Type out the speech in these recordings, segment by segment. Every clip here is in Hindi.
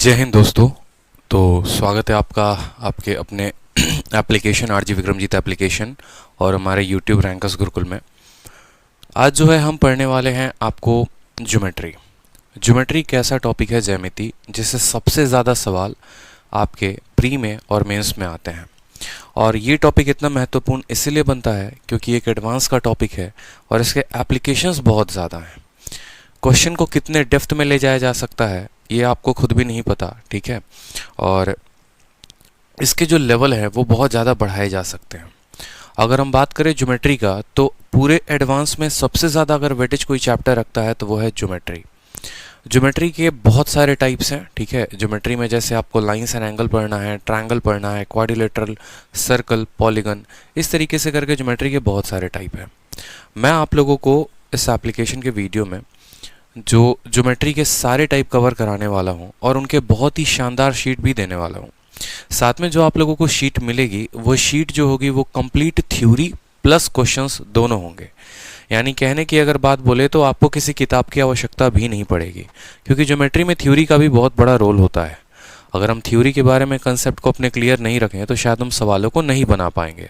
जय हिंद दोस्तों। तो स्वागत है आपका आपके अपने एप्लीकेशन आरजी विक्रमजीत एप्लीकेशन और हमारे यूट्यूब रैंकर्स गुरुकुल में। आज जो है हम पढ़ने वाले हैं आपको ज्योमेट्री। ज्योमेट्री एक ऐसा टॉपिक है ज्यामिति जिससे सबसे ज़्यादा सवाल आपके प्री में और मेंस में आते हैं। और ये टॉपिक इतना महत्वपूर्ण इसलिए बनता है क्योंकि एक एडवांस का टॉपिक है और इसके एप्लीकेशंस बहुत ज़्यादा हैं। क्वेश्चन को कितने डेप्थ में ले जाया जा सकता है ये आपको खुद भी नहीं पता, ठीक है। और इसके जो लेवल है वो बहुत ज़्यादा बढ़ाए जा सकते हैं। अगर हम बात करें ज्योमेट्री का तो पूरे एडवांस में सबसे ज़्यादा अगर वेटेज कोई चैप्टर रखता है तो वो है ज्योमेट्री। ज्योमेट्री के बहुत सारे टाइप्स हैं, ठीक है। ज्योमेट्री में जैसे आपको लाइंस एंड एंगल पढ़ना है, ट्रायंगल पढ़ना है, क्वाड्रिलेटरल, सर्कल, पॉलीगन, इस तरीके से करके ज्योमेट्री के बहुत सारे टाइप हैं। मैं आप लोगों को इस एप्लीकेशन के वीडियो में जो ज्योमेट्री के सारे टाइप कवर कराने वाला हूं और उनके बहुत ही शानदार शीट भी देने वाला हूं। साथ में जो आप लोगों को शीट मिलेगी वो शीट जो होगी वो कंप्लीट थ्योरी प्लस क्वेश्चंस दोनों होंगे। यानी कहने की अगर बात बोले तो आपको किसी किताब की आवश्यकता भी नहीं पड़ेगी, क्योंकि ज्योमेट्री में थ्योरी का भी बहुत बड़ा रोल होता है। अगर हम थ्योरी के बारे में कंसेप्ट को अपने क्लियर नहीं रखें तो शायद हम सवालों को नहीं बना पाएंगे।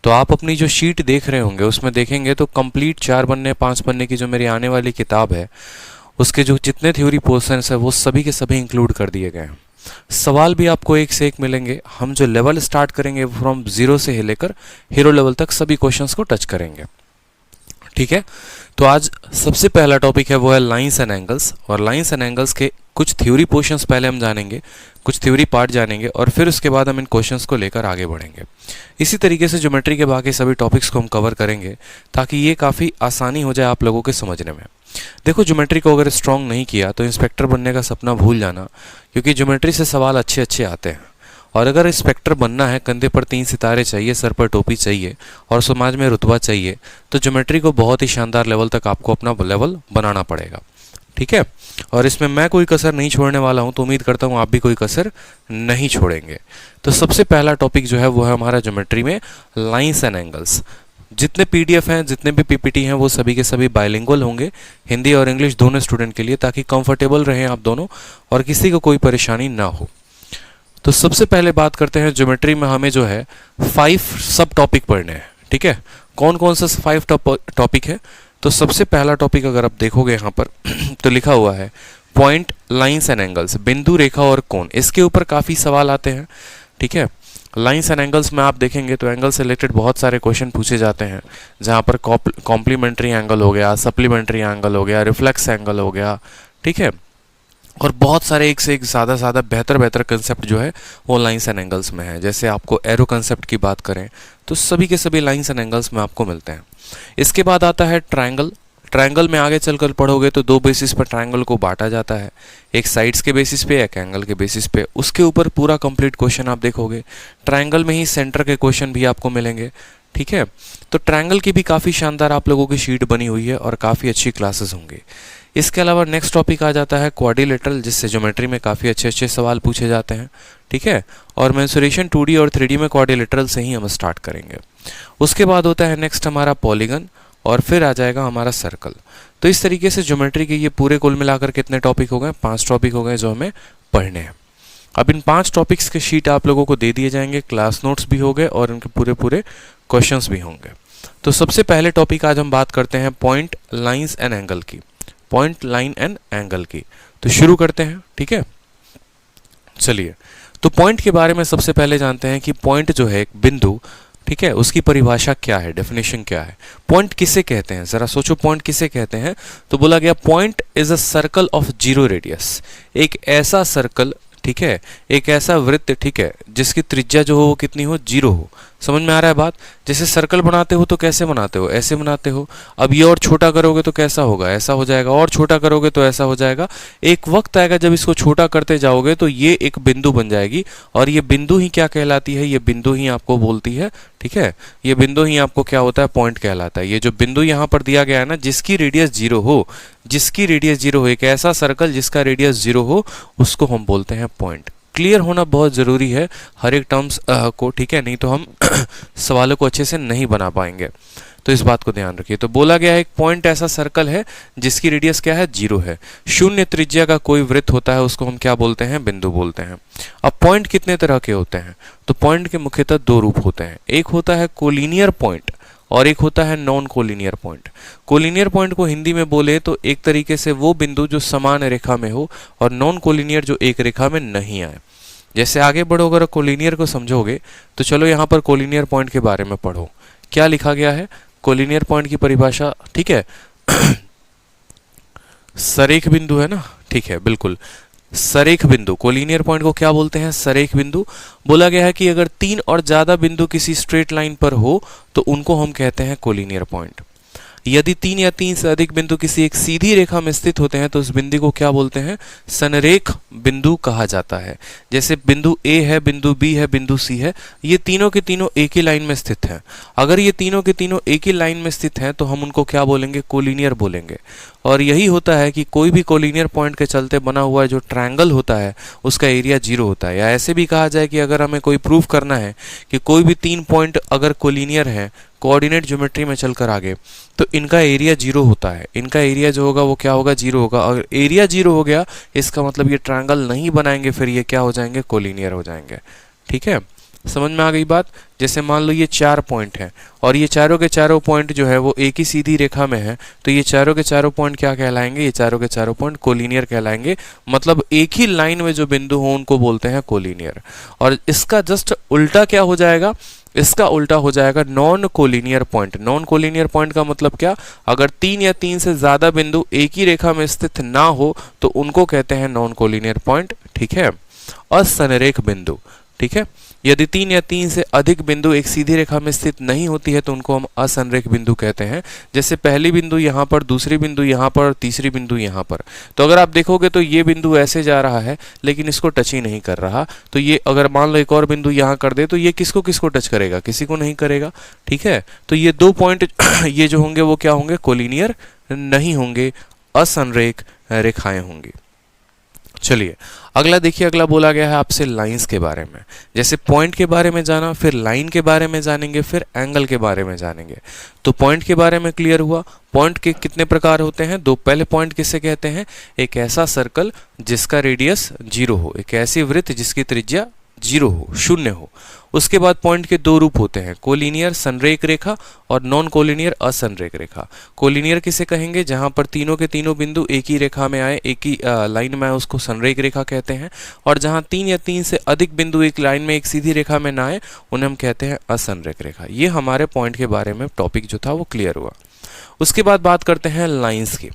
तो आप अपनी जो शीट देख रहे होंगे उसमें देखेंगे तो कंप्लीट 4 पन्ने 5 पन्ने की जो मेरी आने वाली किताब है उसके जो जितने थ्योरी पोर्शंस है वो सभी के सभी इंक्लूड कर दिए गए हैं। सवाल भी आपको एक से एक मिलेंगे। हम जो लेवल स्टार्ट करेंगे फ्रॉम 0 से लेकर हीरो लेवल तक सभी क्वेश्चंस को टच करेंगे, ठीक है। तो आज सबसे पहला टॉपिक है वो है लाइंस एंड एंगल्स। और लाइंस एंड एंगल्स के कुछ थ्योरी पोर्शंस पहले हम जानेंगे, कुछ थ्योरी पार्ट जानेंगे और फिर उसके बाद हम इन क्वेश्चंस को लेकर आगे बढ़ेंगे। इसी तरीके से ज्योमेट्री के बाकी सभी टॉपिक्स को हम कवर करेंगे ताकि ये काफ़ी आसानी हो जाए आप लोगों के समझने में। देखो, ज्योमेट्री को अगर स्ट्रॉन्ग नहीं किया तो इंस्पेक्टर बनने का सपना भूल जाना, क्योंकि ज्योमेट्री से सवाल अच्छे अच्छे आते हैं। और अगर इंस्पेक्टर बनना है, कंधे पर 3 सितारे चाहिए, सर पर टोपी चाहिए और समाज में रुतबा चाहिए, तो ज्योमेट्री को बहुत ही शानदार लेवल तक आपको अपना लेवल बनाना पड़ेगा, ठीक है। और इसमें मैं कोई कसर नहीं छोड़ने वाला हूं, तो उम्मीद करता हूं आप भी कोई कसर नहीं छोड़ेंगे। तो सबसे पहला टॉपिक जो है वो है हमारा ज्योमेट्री में लाइंस एंड एंगल्स। जितने पीडीएफ हैं, जितने भी पीपीटी हैं, वो सभी के सभी बाइलिंगुअल होंगे, हिंदी और इंग्लिश दोनों स्टूडेंट के लिए, ताकि कंफर्टेबल रहें आप दोनों और किसी को कोई परेशानी ना हो। तो सबसे पहले बात करते हैं ज्योमेट्री में हमें जो है 5 सब टॉपिक पढ़ने हैं, ठीक है। कौन कौन सा 5 टॉपिक है? तो सबसे पहला टॉपिक अगर आप देखोगे यहाँ पर तो लिखा हुआ है पॉइंट, लाइंस एंड एंगल्स, बिंदु, रेखा और कोण। इसके ऊपर काफ़ी सवाल आते हैं, ठीक है। लाइंस एंड एंगल्स में आप देखेंगे तो एंगल से रिलेटेड बहुत सारे क्वेश्चन पूछे जाते हैं, जहाँ पर कॉम्प्लीमेंट्री एंगल हो गया, सप्लीमेंट्री एंगल हो गया, रिफ्लेक्स एंगल हो गया, ठीक है। और बहुत सारे एक से एक ज़्यादा बेहतर कंसेप्ट जो है वो लाइंस एंड एंगल्स में है। जैसे आपको एरो कंसेप्ट की बात करें तो सभी के सभी लाइंस एंड एंगल्स में आपको मिलते हैं। इसके बाद आता है ट्रायंगल। ट्रायंगल में आगे चलकर पढ़ोगे तो 2 बेसिस पर ट्रायंगल को बांटा जाता है, एक साइड्स के बेसिस पे, एक एंगल के बेसिस पे। उसके ऊपर पूरा कंप्लीट क्वेश्चन आप देखोगे। ट्रायंगल में ही सेंटर के क्वेश्चन भी आपको मिलेंगे, ठीक है। तो ट्रायंगल की भी काफ़ी शानदार आप लोगों की शीट बनी हुई है और काफ़ी अच्छी क्लासेस होंगे। इसके अलावा नेक्स्ट टॉपिक आ जाता है क्वाड्रिलेटरल, जिससे ज्योमेट्री में काफ़ी अच्छे अच्छे सवाल पूछे जाते हैं, ठीक है। और मेंसुरेशन 2D और 3D में क्वाड्रिलेटरल से ही हम स्टार्ट करेंगे। उसके बाद होता है नेक्स्ट हमारा पॉलीगन और फिर आ जाएगा हमारा सर्कल। तो इस तरीके से ज्योमेट्री के ये पूरे कुल मिलाकर कितने टॉपिक हो गए? 5 टॉपिक हो गए जो हमें पढ़ने हैं। अब इन 5 टॉपिक्स के शीट आप लोगों को दे दिए जाएंगे, क्लास नोट्स भी हो गए और इनके पूरे क्वेश्चंस भी होंगे। तो सबसे पहले टॉपिक आज हम बात करते हैं पॉइंट, लाइंस एंड एंगल की। पॉइंट, लाइन एंड एंगल की। तो शुरू करते हैं, ठीक है। चलिए, तो पॉइंट के बारे में सबसे पहले जानते हैं कि पॉइंट जो है एक बिंदु, ठीक है, उसकी परिभाषा क्या है, डेफिनेशन क्या है। पॉइंट किसे कहते हैं? जरा सोचो, पॉइंट किसे कहते हैं? तो बोला गया point is a circle of 0 radius. एक ऐसा सर्कल, ठीक है, एक ऐसा वृत्त, ठीक है, जिसकी त्रिज्या जो हो वो कितनी हो? 0 हो। समझ में आ रहा है बात? जैसे सर्कल बनाते हो तो कैसे बनाते हो? ऐसे बनाते हो। अब ये और छोटा करोगे तो कैसा होगा? ऐसा हो जाएगा। और छोटा करोगे तो ऐसा हो जाएगा। एक वक्त आएगा जब इसको छोटा करते जाओगे तो ये एक बिंदु बन जाएगी और ये बिंदु ही क्या कहलाती है? ये बिंदु ही आपको बोलती है, ठीक है। ये बिंदु ही आपको क्या होता है? पॉइंट कहलाता है। ये जो बिंदु यहाँ पर दिया गया है ना, जिसकी रेडियस 0 हो, जिसकी रेडियस 0 हो, एक ऐसा सर्कल जिसका रेडियस 0 हो, उसको हम बोलते हैं पॉइंट। क्लियर होना बहुत ज़रूरी है हर एक टर्म्स को, ठीक है, नहीं तो हम सवालों को अच्छे से नहीं बना पाएंगे। तो इस बात को ध्यान रखिए। तो बोला गया है एक पॉइंट ऐसा सर्कल है जिसकी रेडियस क्या है, 0 है। शून्य त्रिज्या का कोई वृत्त होता है, उसको हम क्या बोलते हैं, बिंदु बोलते हैं। अब पॉइंट कितने तरह के होते हैं, तो पॉइंट के मुख्यतः दो रूप होते हैं। एक होता है कोलिनियर पॉइंट और एक होता है non collinear point. Collinear point को हिंदी में बोले तो एक तरीके से वो बिंदु जो समान रेखा में हो, और नॉन कोलिनियर जो एक रेखा में नहीं आए। जैसे आगे बढ़ो, अगर कोलिनियर को समझोगे तो चलो यहाँ पर कोलिनियर पॉइंट के बारे में पढ़ो। क्या लिखा गया है कोलिनियर पॉइंट की परिभाषा, ठीक है। सरेख बिंदु है ना, ठीक है, बिल्कुल सरेख बिंदु। कोलिनियर पॉइंट को क्या बोलते हैं, सरेख बिंदु। बोला गया है कि अगर 3 और ज्यादा बिंदु किसी स्ट्रेट लाइन पर हो तो उनको हम कहते हैं कोलिनियर पॉइंट। यदि 3 या 3 से अधिक बिंदु किसी एक सीधी रेखा में स्थित होते हैं तो उस बिंदु को क्या बोलते हैं, संरेख बिंदु कहा जाता है। जैसे बिंदु ए है, बिंदु बी है, बिंदु सी है, ये तीनों के तीनों एक ही लाइन में स्थित हैं। अगर ये तीनों के तीनों एक ही लाइन में स्थित हैं तो हम उनको क्या बोलेंगे, कोलिनियर बोलेंगे। और यही होता है कि कोई भी कोलिनियर पॉइंट के चलते बना हुआ जो ट्रायंगल होता है उसका एरिया 0 होता है। या ऐसे भी कहा जाए कि अगर हमें कोई प्रूफ करना है कि कोई भी 3 पॉइंट अगर कोलिनियर है कोऑर्डिनेट ज्योमेट्री में चलकर आगे, तो इनका एरिया 0 होता है। इनका एरिया जो होगा वो क्या होगा, 0 होगा। अगर एरिया 0 हो गया इसका मतलब ये ट्रायंगल नहीं बनाएंगे, फिर ये क्या हो जाएंगे, कोलिनियर हो जाएंगे। ठीक है, समझ में आ गई बात। जैसे मान लो ये 4 पॉइंट हैं और ये चारों के चारों पॉइंट जो है वो एक ही सीधी रेखा में है, तो ये चारों के चारों पॉइंट क्या कहलाएंगे, ये चारों के चारों पॉइंट कोलिनियर कहलाएंगे। मतलब एक ही लाइन में जो बिंदु हो उनको बोलते हैं कोलिनियर। और इसका जस्ट उल्टा क्या हो जाएगा, इसका उल्टा हो जाएगा non collinear point. Non collinear point का मतलब क्या, अगर 3 या 3 से ज्यादा बिंदु एक ही रेखा में स्थित ना हो तो उनको कहते हैं नॉन कोलिनियर पॉइंट। ठीक है, असंरेख बिंदु। ठीक है, यदि 3 या 3 से अधिक बिंदु एक सीधी रेखा में स्थित नहीं होती है तो उनको हम असंरेख बिंदु कहते हैं। जैसे पहली बिंदु यहाँ पर, दूसरी बिंदु यहाँ पर, तीसरी बिंदु यहाँ पर। तो अगर आप देखोगे तो ये बिंदु ऐसे जा रहा है लेकिन इसको टच ही नहीं कर रहा। तो ये अगर मान लो एक और बिंदु यहाँ कर दे तो ये किसको किसको टच करेगा, किसी को नहीं करेगा। ठीक है, तो ये 2 पॉइंट ये जो होंगे वो क्या होंगे, कोलिनियर नहीं होंगे, असंरेख रेखाएं होंगी। चलिए अगला देखिए, अगला बोला गया है आपसे लाइंस के बारे में। जैसे पॉइंट के बारे में जाना, फिर लाइन के बारे में जानेंगे, फिर एंगल के बारे में जानेंगे। तो पॉइंट के बारे में क्लियर हुआ। पॉइंट के कितने प्रकार होते हैं, 2। पहले पॉइंट किसे कहते हैं, एक ऐसा सर्कल जिसका रेडियस 0 हो, एक ऐसी वृत्त जिसकी त्रिज्या 0 हो, 0 हो। उसके बाद पॉइंट के 2 रूप होते हैं, कोलिनियर संरेख रेखा और नॉन कोलिनियर असंरेख रेखा। कोलिनियर किसे कहेंगे, जहां पर तीनों के तीनों बिंदु एक ही रेखा में आए, एक ही लाइन में आए, उसको संरेख रेखा कहते हैं। और जहां 3 या 3 से अधिक बिंदु एक लाइन में एक सीधी रेखा में ना आए उन्हें हम कहते हैं असंरेख रेखा। ये हमारे पॉइंट के बारे में टॉपिक जो था वो क्लियर हुआ। उसके बाद बात करते हैं लाइंस की।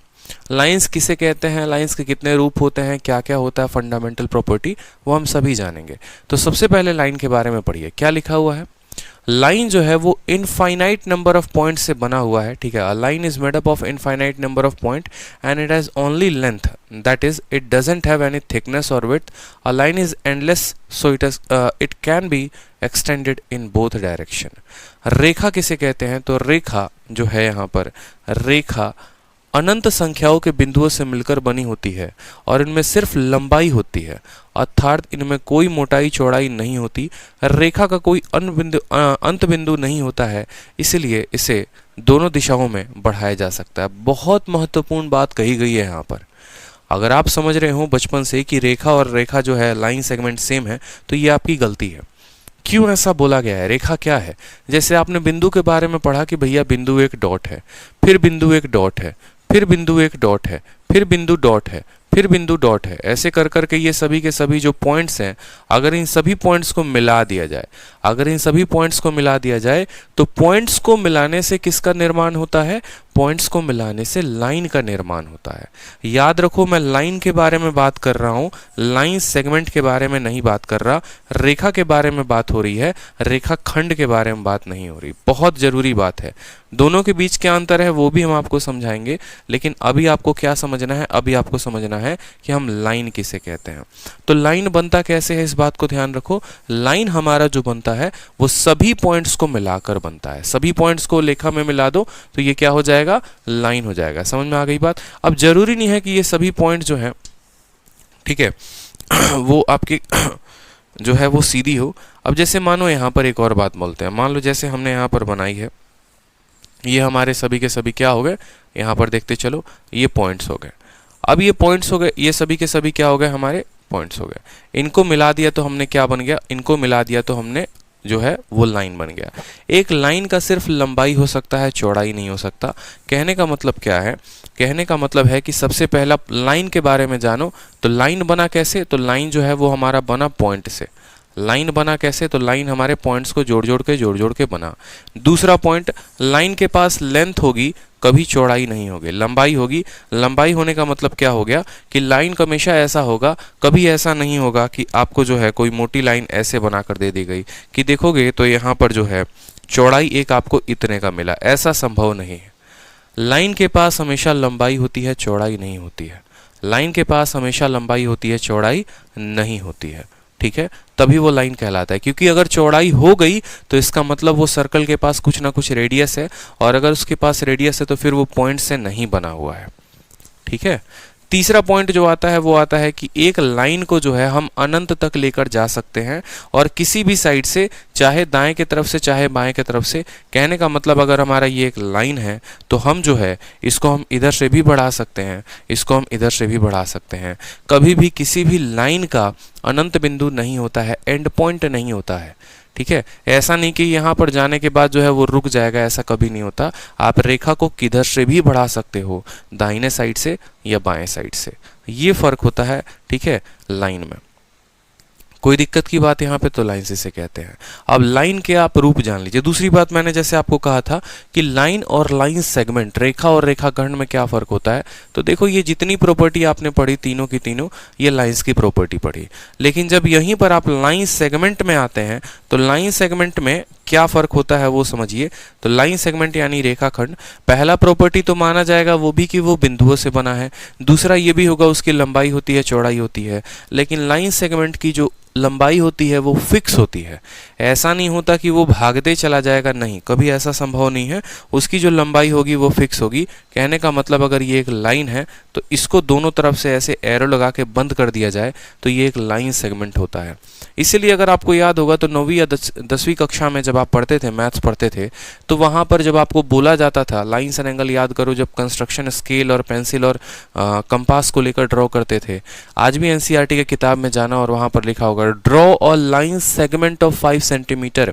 लाइंस किसे कहते हैं, लाइंस के कितने रूप होते हैं, क्या क्या होता है, फंडामेंटल प्रॉपर्टी, वो हम सभी जानेंगे। तो सबसे पहले लाइन के बारे में पढ़िए, क्या लिखा हुआ है। लाइन जो है वो इनफाइनाइट नंबर ऑफ पॉइंट से बना हुआ है। ठीक है, a line is made up of infinite number of point and it has only length, that is it doesn't have any thickness or width. A line is endless so it can be extended in both direction. रेखा किसे कहते हैं, तो रेखा जो है यहाँ पर, रेखा अनंत संख्याओं के बिंदुओं से मिलकर बनी होती है और इनमें सिर्फ लंबाई होती है, अर्थात इनमें कोई मोटाई चौड़ाई नहीं होती। रेखा का कोई अंत बिंदु नहीं होता है, इसलिए इसे दोनों दिशाओं में बढ़ाया जा सकता है। बहुत महत्वपूर्ण बात कही गई है यहाँ पर। अगर आप समझ रहे हो बचपन से कि रेखा और रेखा जो है लाइन सेगमेंट सेम है, तो ये आपकी गलती है। क्यों ऐसा बोला गया है, रेखा क्या है। जैसे आपने बिंदु के बारे में पढ़ा कि भैया बिंदु एक डॉट है, फिर बिंदु एक डॉट है, फिर बिंदु एक डॉट है, फिर बिंदु डॉट है, फिर बिंदु डॉट है। ऐसे कर करके ये सभी के सभी जो पॉइंट्स हैं, अगर इन सभी पॉइंट्स को मिला दिया जाए, अगर इन सभी पॉइंट्स को मिला दिया जाए तो पॉइंट्स को मिलाने से किसका निर्माण होता है, पॉइंट्स को मिलाने से लाइन का निर्माण होता है। याद रखो, मैं लाइन के बारे में बात कर रहा हूं, लाइन सेगमेंट के बारे में नहीं बात कर रहा। रेखा के बारे में बात हो रही है, रेखा खंड के बारे में बात नहीं हो रही। बहुत जरूरी बात है। दोनों के बीच क्या अंतर है वो भी हम आपको समझाएंगे, लेकिन अभी आपको क्या समझना है, अभी आपको समझना है कि हम लाइन किसे कहते हैं। तो लाइन बनता कैसे है, इस बात को ध्यान रखो। लाइन हमारा जो बनता है वो सभी पॉइंट्स को मिलाकर बनता है। सभी पॉइंट्स को रेखा में मिला दो तो ये क्या हो जाएगा, लाइन हो जाएगा। समझ में आ गई बात। अब जरूरी नहीं है कि ये सभी पॉइंट जो है, ठीक है, वो आपके जो है वो सीधी हो। अब जैसे मानो यहाँ पर एक और बात बोलते हैं, मान लो जैसे हमने यहाँ पर बनाई है, ये हमारे सभी के सभी क्या हो गए, यहाँ पर देखते चलो, ये पॉइंट्स हो गए। अब ये पॉइंट्स हो गए, ये सभी के सभी क्या हो गए, हमारे पॉइंट्स हो गए। इनको मिला दिया तो हमने क्या बन गया, इनको मिला दिया तो हमने जो है वो लाइन बन गया। एक लाइन का सिर्फ लंबाई हो सकता है, चौड़ाई नहीं हो सकता। कहने का मतलब क्या है, कहने का मतलब है कि सबसे पहला लाइन के बारे में जानो। तो लाइन बना कैसे, तो लाइन जो है वो हमारा बना पॉइंट से। लाइन बना कैसे, तो लाइन हमारे पॉइंट्स को जोड़ जोड़ के बना। दूसरा पॉइंट, लाइन के पास लेंथ होगी, कभी चौड़ाई नहीं होगी, लंबाई होगी। लंबाई होने का मतलब क्या हो गया कि लाइन हमेशा ऐसा होगा, कभी ऐसा नहीं होगा कि आपको जो है कोई मोटी लाइन ऐसे बनाकर दे दी गई कि देखोगे तो यहाँ पर जो है चौड़ाई एक आपको इतने का मिला, ऐसा संभव नहीं है। लाइन के पास हमेशा लंबाई होती है, चौड़ाई नहीं होती है। लाइन के पास हमेशा लंबाई होती है, चौड़ाई नहीं होती है, ठीक है। तभी वो लाइन कहलाता है, क्योंकि अगर चौड़ाई हो गई तो इसका मतलब वो सर्कल के पास कुछ ना कुछ रेडियस है, और अगर उसके पास रेडियस है तो फिर वो पॉइंट से नहीं बना हुआ है, ठीक है। तीसरा पॉइंट जो आता है वो आता है कि एक लाइन को जो है हम अनंत तक लेकर जा सकते हैं, और किसी भी साइड से, चाहे दाएं की तरफ से चाहे बाएं की तरफ से। कहने का मतलब अगर हमारा ये एक लाइन है तो हम जो है इसको हम इधर से भी बढ़ा सकते हैं, इसको हम इधर से भी बढ़ा सकते हैं। कभी भी किसी भी लाइन का अनंत बिंदु नहीं होता है, एंड पॉइंट नहीं होता है, ठीक है। ऐसा नहीं कि यहाँ पर जाने के बाद जो है वो रुक जाएगा, ऐसा कभी नहीं होता। आप रेखा को किधर से भी बढ़ा सकते हो, दाहिने साइड से या बाएं साइड से, ये फर्क होता है, ठीक है, लाइन में। कोई दिक्कत की बात यहाँ पे, तो लाइन से कहते हैं। अब लाइन के आप रूप जान लीजिए। दूसरी बात मैंने जैसे आपको कहा था कि लाइन और लाइन सेगमेंट, रेखा और रेखाखंड में क्या फ़र्क होता है। तो देखो ये जितनी प्रॉपर्टी आपने पढ़ी तीनों की तीनों, ये लाइंस की प्रॉपर्टी पढ़ी। लेकिन जब यहीं पर आप लाइन सेगमेंट में आते हैं तो लाइन सेगमेंट में क्या फ़र्क होता है वो समझिए। तो लाइन सेगमेंट यानी रेखाखंड, पहला प्रॉपर्टी तो माना जाएगा वो भी कि वो बिंदुओं से बना है। दूसरा ये भी होगा उसकी लंबाई होती है, चौड़ाई होती है। लेकिन लाइन सेगमेंट की जो लंबाई होती है वो फिक्स होती है। ऐसा नहीं होता कि वो भागते चला जाएगा, नहीं, कभी ऐसा संभव नहीं है। उसकी जो लंबाई होगी वो फिक्स होगी। कहने का मतलब अगर ये एक लाइन है तो इसको दोनों तरफ से ऐसे एरो लगा के बंद कर दिया जाए तो ये एक लाइन सेगमेंट होता है। इसीलिए अगर आपको याद होगा तो 9वीं या 10वीं कक्षा में जब आप पढ़ते थे, मैथ्स पढ़ते थे, तो वहाँ पर जब आपको बोला जाता था लाइन्स एंड एंगल याद करो, जब कंस्ट्रक्शन स्केल और पेंसिल और कंपास को लेकर ड्रॉ करते थे। आज भी एनसीईआरटी की किताब में जाना और वहाँ पर लिखा होगा draw a line segment of 5 centimetre,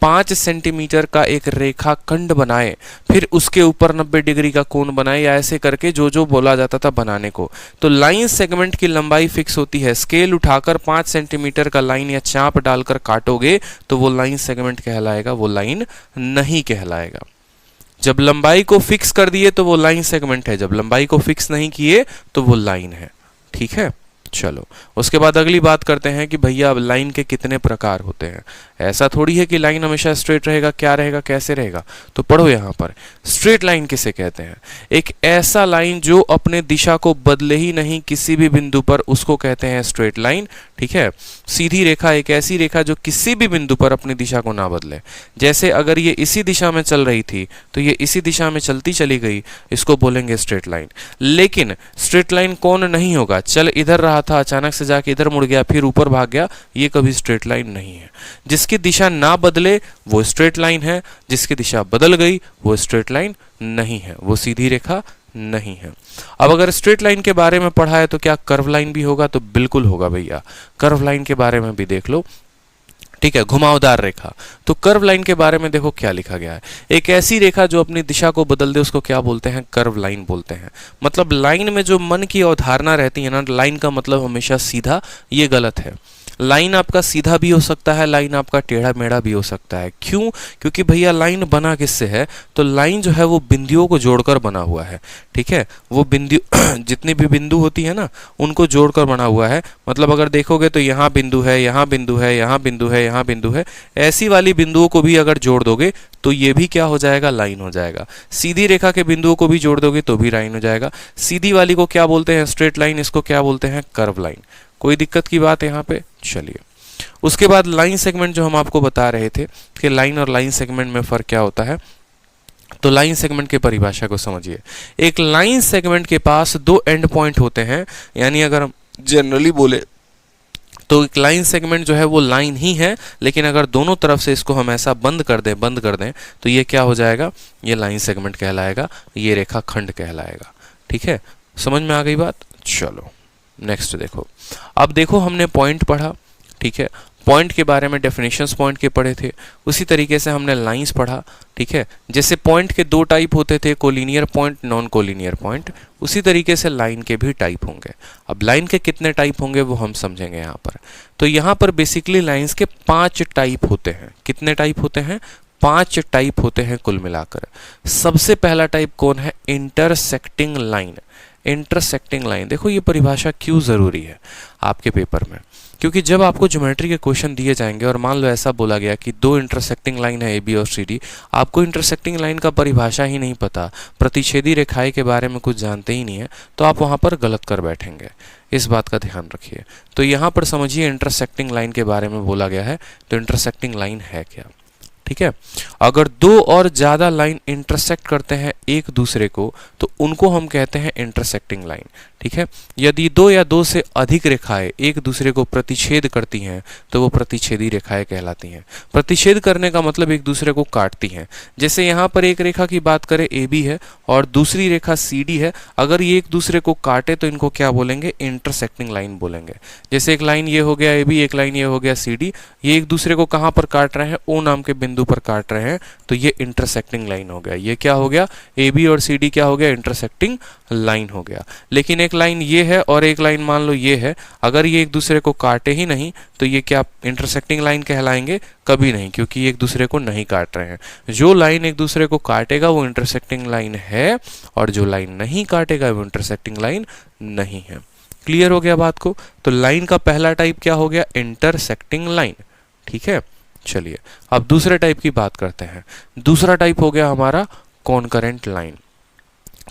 5 centimetre का एक रेखाखंड बनाए, फिर उसके ऊपर 90 डिग्री का कोण बनाए, या ऐसे करके जो जो बोला जाता था बनाने को। तो लाइन सेगमेंट की लंबाई फिक्स होती है। स्केल उठाकर 5 सेंटीमीटर का लाइन या चाप डालकर काटोगे तो वो लाइन सेगमेंट कहलाएगा, वो लाइन नहीं कहलाएगा। जब लंबाई को फिक्स कर दिए तो वो लाइन सेगमेंट है, जब लंबाई को फिक्स नहीं किए तो वो लाइन है, ठीक है। चलो उसके बाद अगली बात करते हैं कि भैया अब लाइन के कितने प्रकार होते हैं। ऐसा थोड़ी है कि लाइन हमेशा स्ट्रेट रहेगा, क्या रहेगा, कैसे रहेगा। तो पढ़ो यहाँ पर, स्ट्रेट लाइन किसे कहते हैं, एक ऐसा लाइन जो अपने दिशा को बदले ही नहीं किसी भी बिंदु पर, उसको कहते हैं स्ट्रेट लाइन, ठीक है। सीधी रेखा एक ऐसी रेखा जो किसी भी बिंदु पर अपनी दिशा को ना बदले। जैसे अगर ये इसी दिशा में चल रही थी तो ये इसी दिशा में चलती चली गई, इसको बोलेंगे स्ट्रेट लाइन। लेकिन स्ट्रेट लाइन कौन नहीं होगा, चल इधर रहा था, अचानक से जाके इधर मुड़ गया, फिर ऊपर भाग गया, ये कभी स्ट्रेट लाइन नहीं है। जिसकी दिशा ना बदले वो स्ट्रेट लाइन है, जिसकी दिशा बदल गई वो स्ट्रेट लाइन नहीं है, वो सीधी रेखा नहीं है। अब अगर स्ट्रेट लाइन के बारे में पढ़ा है तो क्या कर्व लाइन भी होगा, तो बिल्कुल होगा भैया। कर्व लाइन के बारे में भी देख लो, ठीक है, घुमावदार रेखा। तो कर्व लाइन के बारे में देखो क्या लिखा गया है, एक ऐसी रेखा जो अपनी दिशा को बदल दे उसको क्या बोलते हैं, कर्व लाइन बोलते हैं। मतलब लाइन में जो मन की अवधारणा रहती है ना, लाइन का मतलब हमेशा सीधा, ये गलत है। लाइन आपका सीधा भी हो सकता है, लाइन आपका टेढ़ा मेढ़ा भी हो सकता है। क्यों? क्योंकि भैया लाइन बना किससे है, तो लाइन जो है वो बिंदुओं को जोड़कर बना हुआ है, ठीक है। वो बिंदु जितनी भी बिंदु होती है ना उनको जोड़कर बना हुआ है। मतलब अगर देखोगे तो यहाँ बिंदु है, यहाँ बिंदु है, यहाँ बिंदु है, यहाँ बिंदु है, ऐसी वाली बिंदुओं को भी अगर जोड़ दोगे तो ये भी क्या हो जाएगा, लाइन हो जाएगा। सीधी रेखा के बिंदुओं को भी जोड़ दोगे तो भी लाइन हो जाएगा। सीधी वाली को क्या बोलते हैं, स्ट्रेट लाइन, इसको क्या बोलते हैं, कर्व लाइन। कोई दिक्कत की बात है यहाँ पे? चलिए उसके बाद लाइन सेगमेंट जो हम आपको बता रहे थे कि लाइन और लाइन सेगमेंट में फर्क क्या होता है। तो लाइन सेगमेंट की परिभाषा को समझिए। एक लाइन सेगमेंट के पास दो एंड पॉइंट होते हैं, यानी अगर हम जनरली बोले तो एक लाइन सेगमेंट जो है वो लाइन ही है, लेकिन अगर दोनों तरफ से इसको हम ऐसा बंद कर दें तो ये क्या हो जाएगा, ये लाइन सेगमेंट कहलाएगा, ये रेखाखंड कहलाएगा। ठीक है, समझ में आ गई बात। चलो नेक्स्ट देखो। अब देखो हमने पॉइंट पढ़ा, ठीक है, पॉइंट के बारे में डेफिनेशंस पॉइंट के पढ़े थे, उसी तरीके से हमने लाइंस पढ़ा। ठीक है, जैसे पॉइंट के दो टाइप होते थे, collinear point, non collinear point, उसी तरीके से लाइन के भी टाइप होंगे। अब लाइन के कितने टाइप होंगे वो हम समझेंगे यहाँ पर। तो यहाँ पर बेसिकली लाइंस के 5 टाइप होते हैं। कितने टाइप होते हैं? 5 टाइप होते हैं कुल मिलाकर। सबसे पहला टाइप कौन है? Intersecting line. इंटरसेक्टिंग लाइन, देखो ये परिभाषा क्यों ज़रूरी है आपके पेपर में, क्योंकि जब आपको ज्योमेट्री के क्वेश्चन दिए जाएंगे और मान लो ऐसा बोला गया कि दो इंटरसेक्टिंग लाइन है ए बी और सी डी, आपको इंटरसेक्टिंग लाइन का परिभाषा ही नहीं पता, प्रतिच्छेदी रेखाएं के बारे में कुछ जानते ही नहीं है, तो आप वहाँ पर गलत कर बैठेंगे। इस बात का ध्यान रखिए। तो यहाँ पर समझिए इंटरसेक्टिंग लाइन के बारे में बोला गया है, तो इंटरसेक्टिंग लाइन है क्या। ठीक है, अगर दो और ज़्यादा लाइन इंटरसेक्ट करते हैं एक दूसरे को तो उनको हम कहते हैं इंटरसेक्टिंग लाइन। ठीक है, यदि दो या दो से अधिक रेखाएं एक दूसरे को प्रतिच्छेद करती हैं तो वो प्रतिच्छेदी रेखाएं कहलाती हैं। प्रतिच्छेद करने का मतलब एक दूसरे को काटती हैं। जैसे यहाँ पर एक रेखा की बात करें ए बी है और दूसरी रेखा सी डी है, अगर ये एक दूसरे को काटे तो इनको क्या बोलेंगे? इंटरसेक्टिंग लाइन बोलेंगे। जैसे एक लाइन ये हो गया ए बी, एक लाइन ये हो गया सी डी, ये एक दूसरे को कहाँ पर काट रहे हैं? ओ नाम के बिंदु पर काट रहे हैं, तो ये इंटरसेक्टिंग लाइन हो गया। ये क्या हो गया? ए बी और सी डी क्या हो गया? इंटरसेक्टिंग लाइन हो गया। लेकिन एक लाइन ये है और एक लाइन मान लो ये है, अगर ये एक दूसरे को काटे ही नहीं तो ये क्या इंटरसेक्टिंग लाइन कहलाएंगे? कभी नहीं, क्योंकि ये एक दूसरे को नहीं काट रहे हैं। जो लाइन एक दूसरे को काटेगा वो इंटरसेक्टिंग लाइन है, और जो लाइन नहीं काटेगा वो इंटरसेक्टिंग लाइन नहीं है। क्लियर हो गया बात को? तो लाइन का पहला टाइप क्या हो गया? Intersecting line. ठीक है, चलिए अब दूसरे टाइप की बात करते हैं। दूसरा टाइप हो गया हमारा कॉन्करेंट लाइन।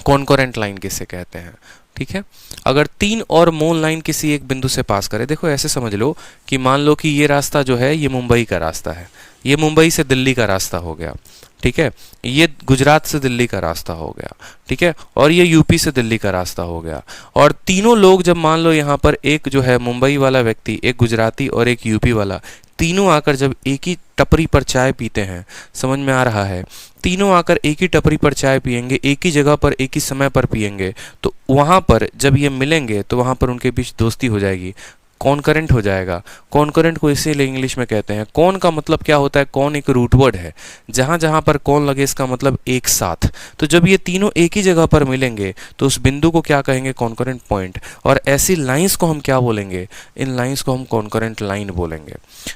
कॉन्करेंट लाइन किसे कहते हैं? ठीक है, अगर तीन और मूल लाइन किसी एक बिंदु से पास करे, देखो ऐसे समझ लो कि मान लो कि ये रास्ता जो है ये मुंबई का रास्ता है, ये मुंबई से दिल्ली का रास्ता हो गया। ठीक है, ये गुजरात से दिल्ली का रास्ता हो गया। ठीक है, और ये यूपी से दिल्ली का रास्ता हो गया। और तीनों लोग जब मान लो यहाँ पर एक जो है मुंबई वाला व्यक्ति, एक गुजराती और एक यूपी वाला, तीनों आकर जब एक ही टपरी पर चाय पीते हैं, समझ में आ रहा है, तीनों आकर एक ही टपरी पर चाय पियेंगे, एक ही जगह पर एक ही समय पर पियेंगे, तो वहाँ पर जब ये मिलेंगे तो वहाँ पर उनके बीच दोस्ती हो जाएगी, कॉन्करेंट हो जाएगा। कॉन्करेंट को इसीलिए इंग्लिश में कहते हैं। कॉन का मतलब क्या होता है? कॉन एक रूट वर्ड है, जहाँ जहाँ पर कॉन लगे इसका मतलब एक साथ। तो जब ये तीनों एक ही जगह पर मिलेंगे तो उस बिंदु को क्या कहेंगे? Concurrent point. और ऐसी लाइंस को हम क्या बोलेंगे? इन लाइंस को हम कॉन्करेंट लाइन बोलेंगे।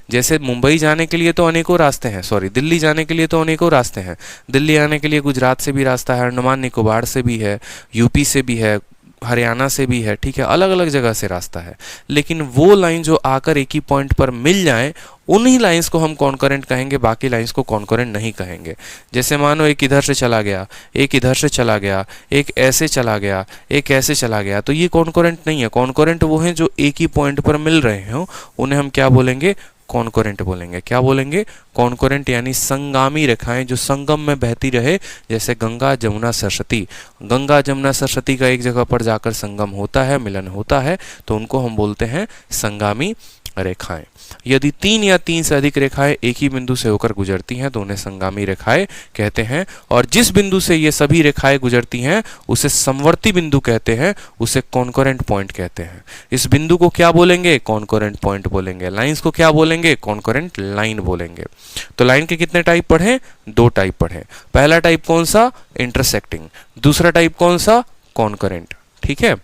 जैसे मुंबई जाने के लिए तो अनेकों रास्ते हैं, सॉरी दिल्ली जाने के लिए तो अनेकों रास्ते हैं। दिल्ली आने के लिए गुजरात से भी रास्ता है, अंडमान निकोबार से भी है, यूपी से भी है, हरियाणा से भी है। ठीक है, अलग अलग जगह से रास्ता है, लेकिन वो लाइन जो आकर एक ही पॉइंट पर मिल जाए उन्हीं लाइंस को हम कॉन्करेंट कहेंगे, बाकी लाइंस को कॉन्करेंट नहीं कहेंगे। जैसे मानो एक इधर से चला गया, एक इधर से चला गया, एक ऐसे चला गया, एक ऐसे चला गया, तो ये कॉन्करेंट नहीं है। कॉन्करेंट वो हैं जो एक ही पॉइंट पर मिल रहे हो, उन्हें हम क्या बोलेंगे? कॉन्करेंट बोलेंगे। क्या बोलेंगे? कॉन्करेंट, यानी संगामी रेखाएं जो संगम में बहती रहे, जैसे गंगा जमुना सरस्वती। गंगा जमुना सरस्वती का एक जगह पर जाकर संगम होता है, मिलन होता है, तो उनको हम बोलते हैं संगामी रेखाएं। यदि तीन या तीन से अधिक रेखाएं एक ही बिंदु से होकर गुजरती हैं तो उन्हें संगामी रेखाएं कहते हैं। और जिस बिंदु से ये सभी रेखाएं गुजरती हैं उसे समवर्ती बिंदु कहते हैं, उसे कॉन्करेंट पॉइंट कहते हैं। इस बिंदु को क्या बोलेंगे? कॉन्करेंट पॉइंट बोलेंगे। लाइंस को क्या बोलेंगे? कॉन्करेंट लाइन बोलेंगे। तो लाइन के कितने टाइप पढ़े? 2 टाइप पढ़े। पहला टाइप कौन सा? इंटरसेक्टिंग। दूसरा टाइप कौन सा? कॉन्करेंट। ठीक है,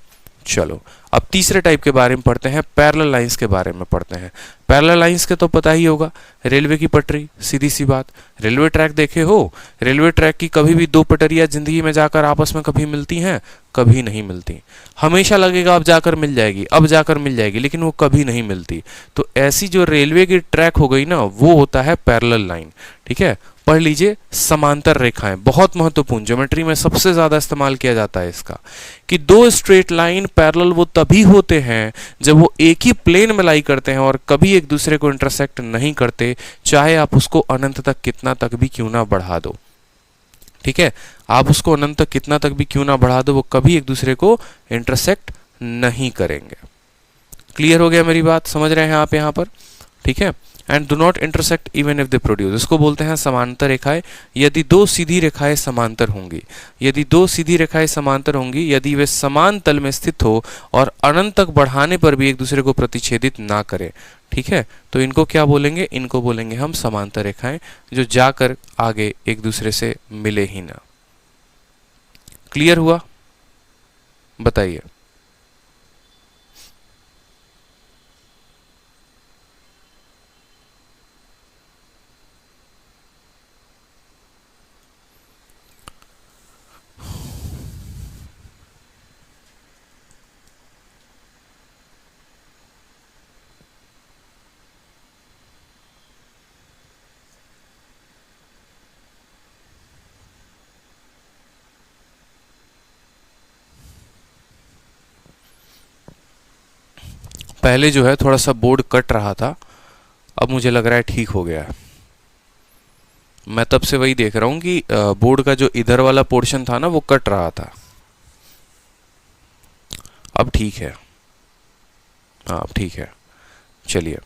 चलो अब तीसरे टाइप के बारे में पढ़ते हैं, पैरेलल लाइंस के बारे में पढ़ते हैं। पैरेलल लाइंस के तो पता ही होगा, रेलवे की पटरी, सीधी सी बात। रेलवे ट्रैक देखे हो? रेलवे ट्रैक की कभी भी 2 पटरियां जिंदगी में जाकर आपस में कभी मिलती हैं? कभी नहीं मिलती। हमेशा लगेगा अब जाकर मिल जाएगी, अब जाकर मिल जाएगी, लेकिन वो कभी नहीं मिलती। तो ऐसी जो रेलवे की ट्रैक हो गई ना, वो होता है पैरेलल लाइन। ठीक है, पढ़ लीजिए समांतर रेखाएं, बहुत महत्वपूर्ण, ज्योमेट्री में सबसे ज्यादा इस्तेमाल किया जाता है इसका, कि 2 स्ट्रेट लाइन पैरेलल वो तभी होते हैं जब वो एक ही प्लेन में लाई करते हैं और कभी एक दूसरे को इंटरसेक्ट नहीं करते, चाहे आप उसको अनंत तक कितना तक भी क्यों ना बढ़ा दो। ठीक है, आप उसको अनंत तक कितना तक भी क्यों ना बढ़ा दो, वो कभी एक दूसरे को इंटरसेक्ट नहीं करेंगे। क्लियर हो गया मेरी बात, समझ रहे हैं आप यहाँ पर, ठीक है। And do not intersect even if they produce, इसको बोलते हैं समांतर रेखाएं। यदि दो सीधी रेखाएं समांतर होंगी, यदि दो सीधी रेखाएं समांतर होंगी, यदि वे समान तल में स्थित हो और अनंत तक बढ़ाने पर भी एक दूसरे को प्रतिच्छेदित ना करें, ठीक है, तो इनको क्या बोलेंगे, इनको बोलेंगे हम समांतर रेखाएं, जो जाकर आगे एक दूसरे से मिले ही ना। क्लियर हुआ, बताइए। पहले जो है थोड़ा सा बोर्ड कट रहा था, अब मुझे लग रहा है ठीक हो गया है। मैं तब से वही देख रहा हूं कि बोर्ड का जो इधर वाला पोर्शन था ना वो कट रहा था। अब ठीक है, हाँ अब ठीक है। चलिए,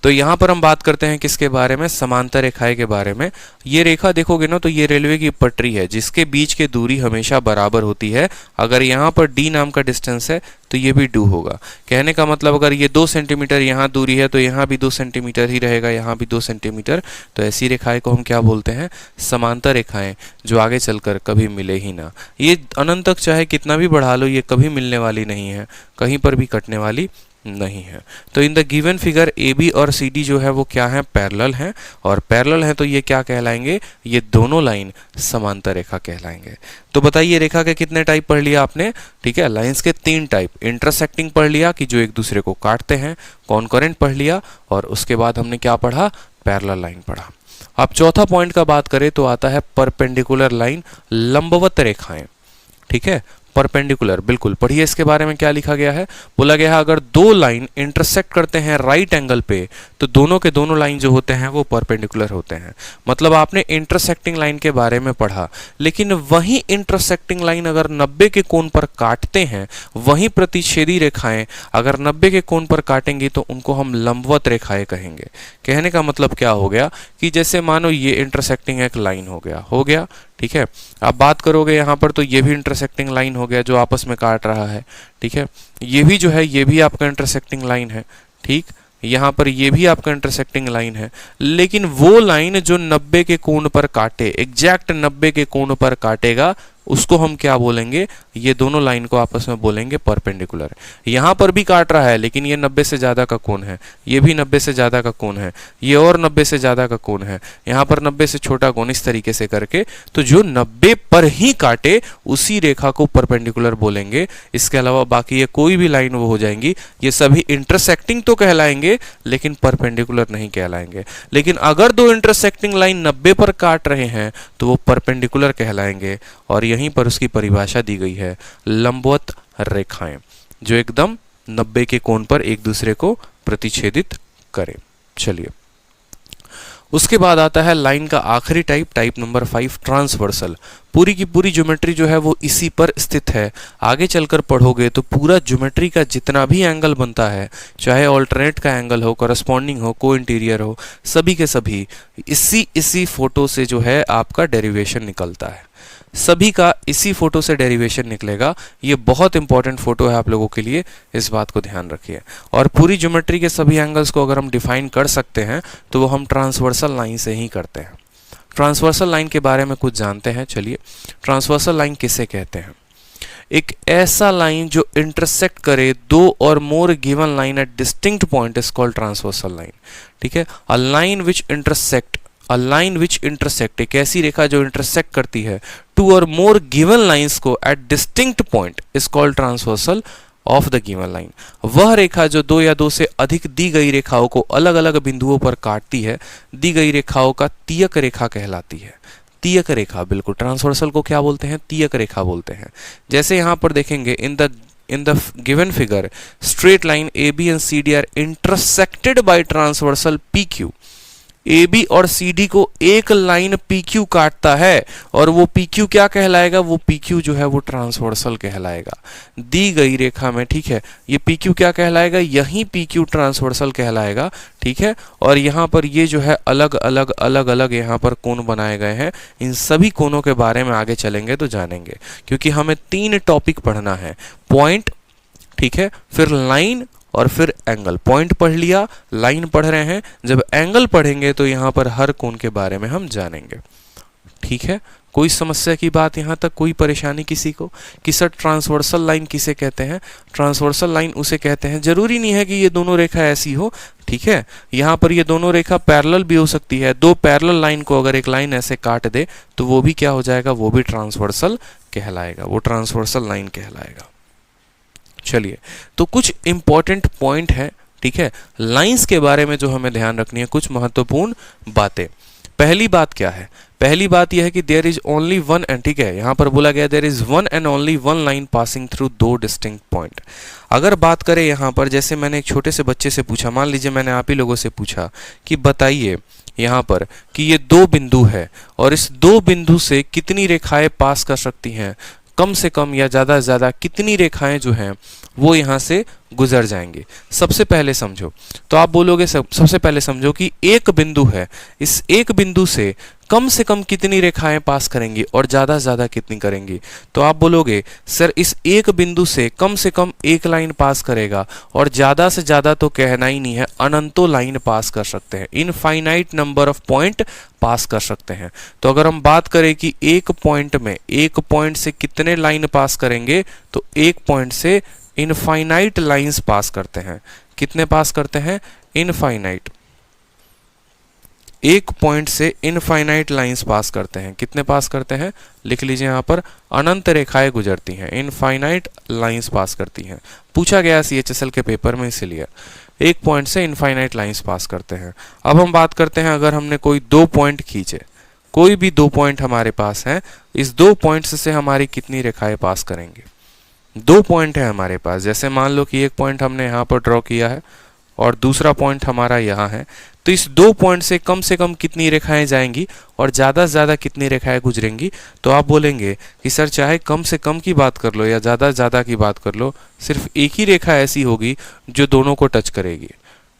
तो यहाँ पर हम बात करते हैं किसके बारे में, समांतर रेखाएं के बारे में। ये रेखा देखोगे ना तो ये रेलवे की पटरी है जिसके बीच की दूरी हमेशा बराबर होती है। अगर यहाँ पर d नाम का डिस्टेंस है तो ये भी d होगा। कहने का मतलब अगर ये 2 सेंटीमीटर यहाँ दूरी है तो यहाँ भी 2 सेंटीमीटर ही रहेगा, यहाँ भी 2 सेंटीमीटर। तो ऐसी रेखाएं को हम क्या बोलते हैं, समांतर रेखाएं, जो आगे चलकर कभी मिले ही ना। ये अनंत तक चाहे कितना भी बढ़ा लो ये कभी मिलने वाली नहीं है, कहीं पर भी कटने वाली नहीं है। तो in the given figure A B और सी डी जो है वो क्या है, पैरेलल हैं। और पैरेलल हैं तो ये क्या कहलाएंगे, ये दोनों लाइन समांतर रेखा कहलाएंगे। तो बताइए रेखा के कितने टाइप पढ़ लिया आपने, ठीक है। लाइंस के 3 टाइप, इंटरसेक्टिंग पढ़ लिया कि जो एक दूसरे को काटते हैं, कॉन्करेंट पढ़ लिया, और उसके बाद हमने क्या पढ़ा, पैरेलल लाइन पढ़ा। अब चौथा पॉइंट का बात करें तो आता है परपेंडिकुलर लाइन, लंबवत रेखाएं, ठीक है। परपेंडिकुलर, बिल्कुल पढ़िए इसके बारे में क्या लिखा गया है। बोला गया है अगर दो लाइन इंटरसेक्ट करते हैं राइट एंगल पे तो दोनों के दोनों लाइन जो होते हैं वो परपेंडिकुलर होते हैं। मतलब आपने इंटरसेक्टिंग लाइन के बारे में पढ़ा, लेकिन वही इंटरसेक्टिंग लाइन अगर 90 के कोण पर काटते हैं, वही प्रतिच्छेदी रेखाएं अगर 90 के कोण पर काटेंगी तो उनको हम लंबवत रेखाएं कहेंगे। कहने का मतलब क्या हो गया कि जैसे मानो ये इंटरसेक्टिंग एक लाइन हो गया, ठीक है। आप बात करोगे यहाँ पर तो ये भी इंटरसेक्टिंग लाइन हो गया जो आपस में काट रहा है, ठीक है। ये भी जो है ये भी आपका इंटरसेक्टिंग लाइन है, ठीक। यहाँ पर ये भी आपका इंटरसेक्टिंग लाइन है, लेकिन वो लाइन जो 90 के कोण पर काटे, एग्जैक्ट 90 के कोण पर काटेगा, उसको हम क्या बोलेंगे, ये दोनों लाइन को आपस में बोलेंगे परपेंडिकुलर। यहाँ पर भी काट रहा है लेकिन ये 90 से ज़्यादा का कोण है, ये भी 90 से ज़्यादा का कोण है, ये और 90 से ज़्यादा का कोण है, यहाँ पर 90 से छोटा कोण, इस तरीके से करके। तो जो 90 पर ही काटे उसी रेखा को परपेंडिकुलर बोलेंगे। इसके अलावा बाकी ये कोई भी लाइन वो हो जाएंगी, ये सभी इंटरसेक्टिंग तो कहलाएंगे लेकिन परपेंडिकुलर नहीं कहलाएंगे। लेकिन अगर दो इंटरसेक्टिंग लाइन 90 पर काट रहे हैं तो वो परपेंडिकुलर कहलाएंगे। और यहीं पर उसकी परिभाषा दी गई है, लंबवत रेखाएं जो एकदम 90 के कोण पर एक दूसरे को प्रतिच्छेदित करें। चलिए, उसके बाद आता है लाइन का आखिरी टाइप नंबर 5, ट्रांसवर्सल। पूरी की पूरी ज्योमेट्री जो है वो इसी पर स्थित है। आगे चलकर पढ़ोगे तो पूरा ज्योमेट्री का जितना भी एंगल बनता है, चाहे ऑल्टरनेट का एंगल हो, करस्पॉन्डिंग हो, को इंटीरियर हो, सभी के सभी इसी फोटो से जो है आपका डेरिवेशन निकलता है। सभी का इसी फोटो से डेरिवेशन निकलेगा। ये बहुत इंपॉर्टेंट फोटो है आप लोगों के लिए, इस बात को ध्यान रखिए। और पूरी ज्योमेट्री के सभी एंगल्स को अगर हम डिफाइन कर सकते हैं तो वो हम ट्रांसवर्सल लाइन से ही करते हैं। ट्रांसवर्सल लाइन के बारे में कुछ जानते हैं। चलिए, ट्रांसवर्सल लाइन किसे कहते हैं, एक ऐसा लाइन जो इंटरसेक्ट करे two or more given line at distinct point is called transversal line, ठीक है। अ लाइन विच इंटरसेक्ट, एक ऐसी रेखा जो इंटरसेक्ट करती है टू और मोर गिवन लाइंस को at distinct point is called transversal of the given line. वह रेखा जो दो या दो से अधिक दी गई रेखाओं को अलग अलग बिंदुओं पर काटती है, दी गई रेखाओं का तियक रेखा कहलाती है। तियक रेखा, बिल्कुल, ट्रांसवर्सल को क्या बोलते हैं, तियक रेखा बोलते हैं। जैसे यहां पर देखेंगे in the given figure, straight line AB and CD are intersected by transversal PQ. A B और सी डी को एक लाइन पी क्यू काटता है, और वो पी क्यू क्या कहलाएगा, वो पी क्यू जो है वो ट्रांसवर्सल कहलाएगा दी गई रेखा में, ठीक है। ये पी क्यू क्या कहलाएगा, यही पी क्यू ट्रांसवर्सल कहलाएगा, ठीक है। और यहाँ पर ये जो है अलग अलग यहाँ पर कोण बनाए गए हैं। इन सभी कोणों के बारे में आगे चलेंगे तो जानेंगे, क्योंकि हमें 3 टॉपिक पढ़ना है, पॉइंट, ठीक है, फिर लाइन और फिर एंगल। पॉइंट पढ़ लिया, लाइन पढ़ रहे हैं, जब एंगल पढ़ेंगे तो यहाँ पर हर कोण के बारे में हम जानेंगे, ठीक है। कोई समस्या की बात यहाँ तक, कोई परेशानी किसी को कि सर ट्रांसवर्सल लाइन किसे कहते हैं? ट्रांसवर्सल लाइन उसे कहते हैं, जरूरी नहीं है कि ये दोनों रेखा ऐसी हो, ठीक है। यहाँ पर ये दोनों रेखा पैरेलल भी हो सकती है। दो पैरेलल लाइन को अगर एक लाइन ऐसे काट दे तो वो भी क्या हो जाएगा, वो भी ट्रांसवर्सल कहलाएगा, वो ट्रांसवर्सल लाइन कहलाएगा। चलिए, तो कुछ इंपॉर्टेंट पॉइंट है, ठीक है, लाइंस के बारे में जो हमें ध्यान रखनी है, कुछ महत्वपूर्ण बातें। पहली बात क्या है? पहली बात यह है कि there is only one and, ठीक है, यहां पर बोला गया there is one and only one line passing through 2 distinct point. अगर बात करें यहां पर, जैसे मैंने एक छोटे से बच्चे से पूछा, मान लीजिए मैंने आप ही लोगों से पूछा कि बताइए यहाँ पर कि ये 2 बिंदु है और इस 2 बिंदु से कितनी रेखाएं पास कर सकती हैं, कम से कम या ज़्यादा से ज़्यादा कितनी रेखाएं जो हैं वो यहाँ से गुजर जाएंगे। सबसे पहले समझो, तो आप बोलोगे सबसे पहले समझो कि एक बिंदु है, इस एक बिंदु से कम कितनी रेखाएं पास करेंगी और ज़्यादा से ज़्यादा कितनी करेंगी। तो आप बोलोगे सर इस एक बिंदु से कम एक लाइन पास करेगा और ज़्यादा से ज़्यादा तो कहना ही नहीं है, अनंतों लाइन पास कर सकते हैं, इनफाइनाइट नंबर ऑफ पॉइंट पास कर सकते हैं। तो अगर हम बात करें कि एक पॉइंट से कितने लाइन पास करेंगे, तो एक पॉइंट से इनफाइनाइट लाइंस पास करते हैं। कितने पास करते हैं? इनफाइनाइट। एक पॉइंट से इनफाइनाइट लाइंस पास करते हैं। कितने पास करते हैं? लिख लीजिए यहाँ पर, अनंत रेखाएं गुजरती हैं, इनफाइनाइट लाइंस पास करती हैं। पूछा गया CHSL के पेपर में, इसलिए एक पॉइंट से इनफाइनाइट लाइंस पास करते हैं। अब हम बात करते हैं, अगर हमने कोई 2 पॉइंट खींचे, कोई भी 2 पॉइंट हमारे पास हैं, इस 2 पॉइंट्स से हमारी कितनी रेखाएं पास करेंगे? 2 पॉइंट है हमारे पास, जैसे मान लो कि एक पॉइंट हमने यहाँ पर ड्रॉ किया है और दूसरा पॉइंट हमारा यहाँ है, तो इस 2 पॉइंट से कम कितनी रेखाएं जाएंगी और ज़्यादा से ज़्यादा कितनी रेखाएं गुजरेंगी? तो आप बोलेंगे कि सर चाहे कम से कम की बात कर लो या ज़्यादा से ज़्यादा की बात कर लो, सिर्फ एक ही रेखा ऐसी होगी जो दोनों को टच करेगी।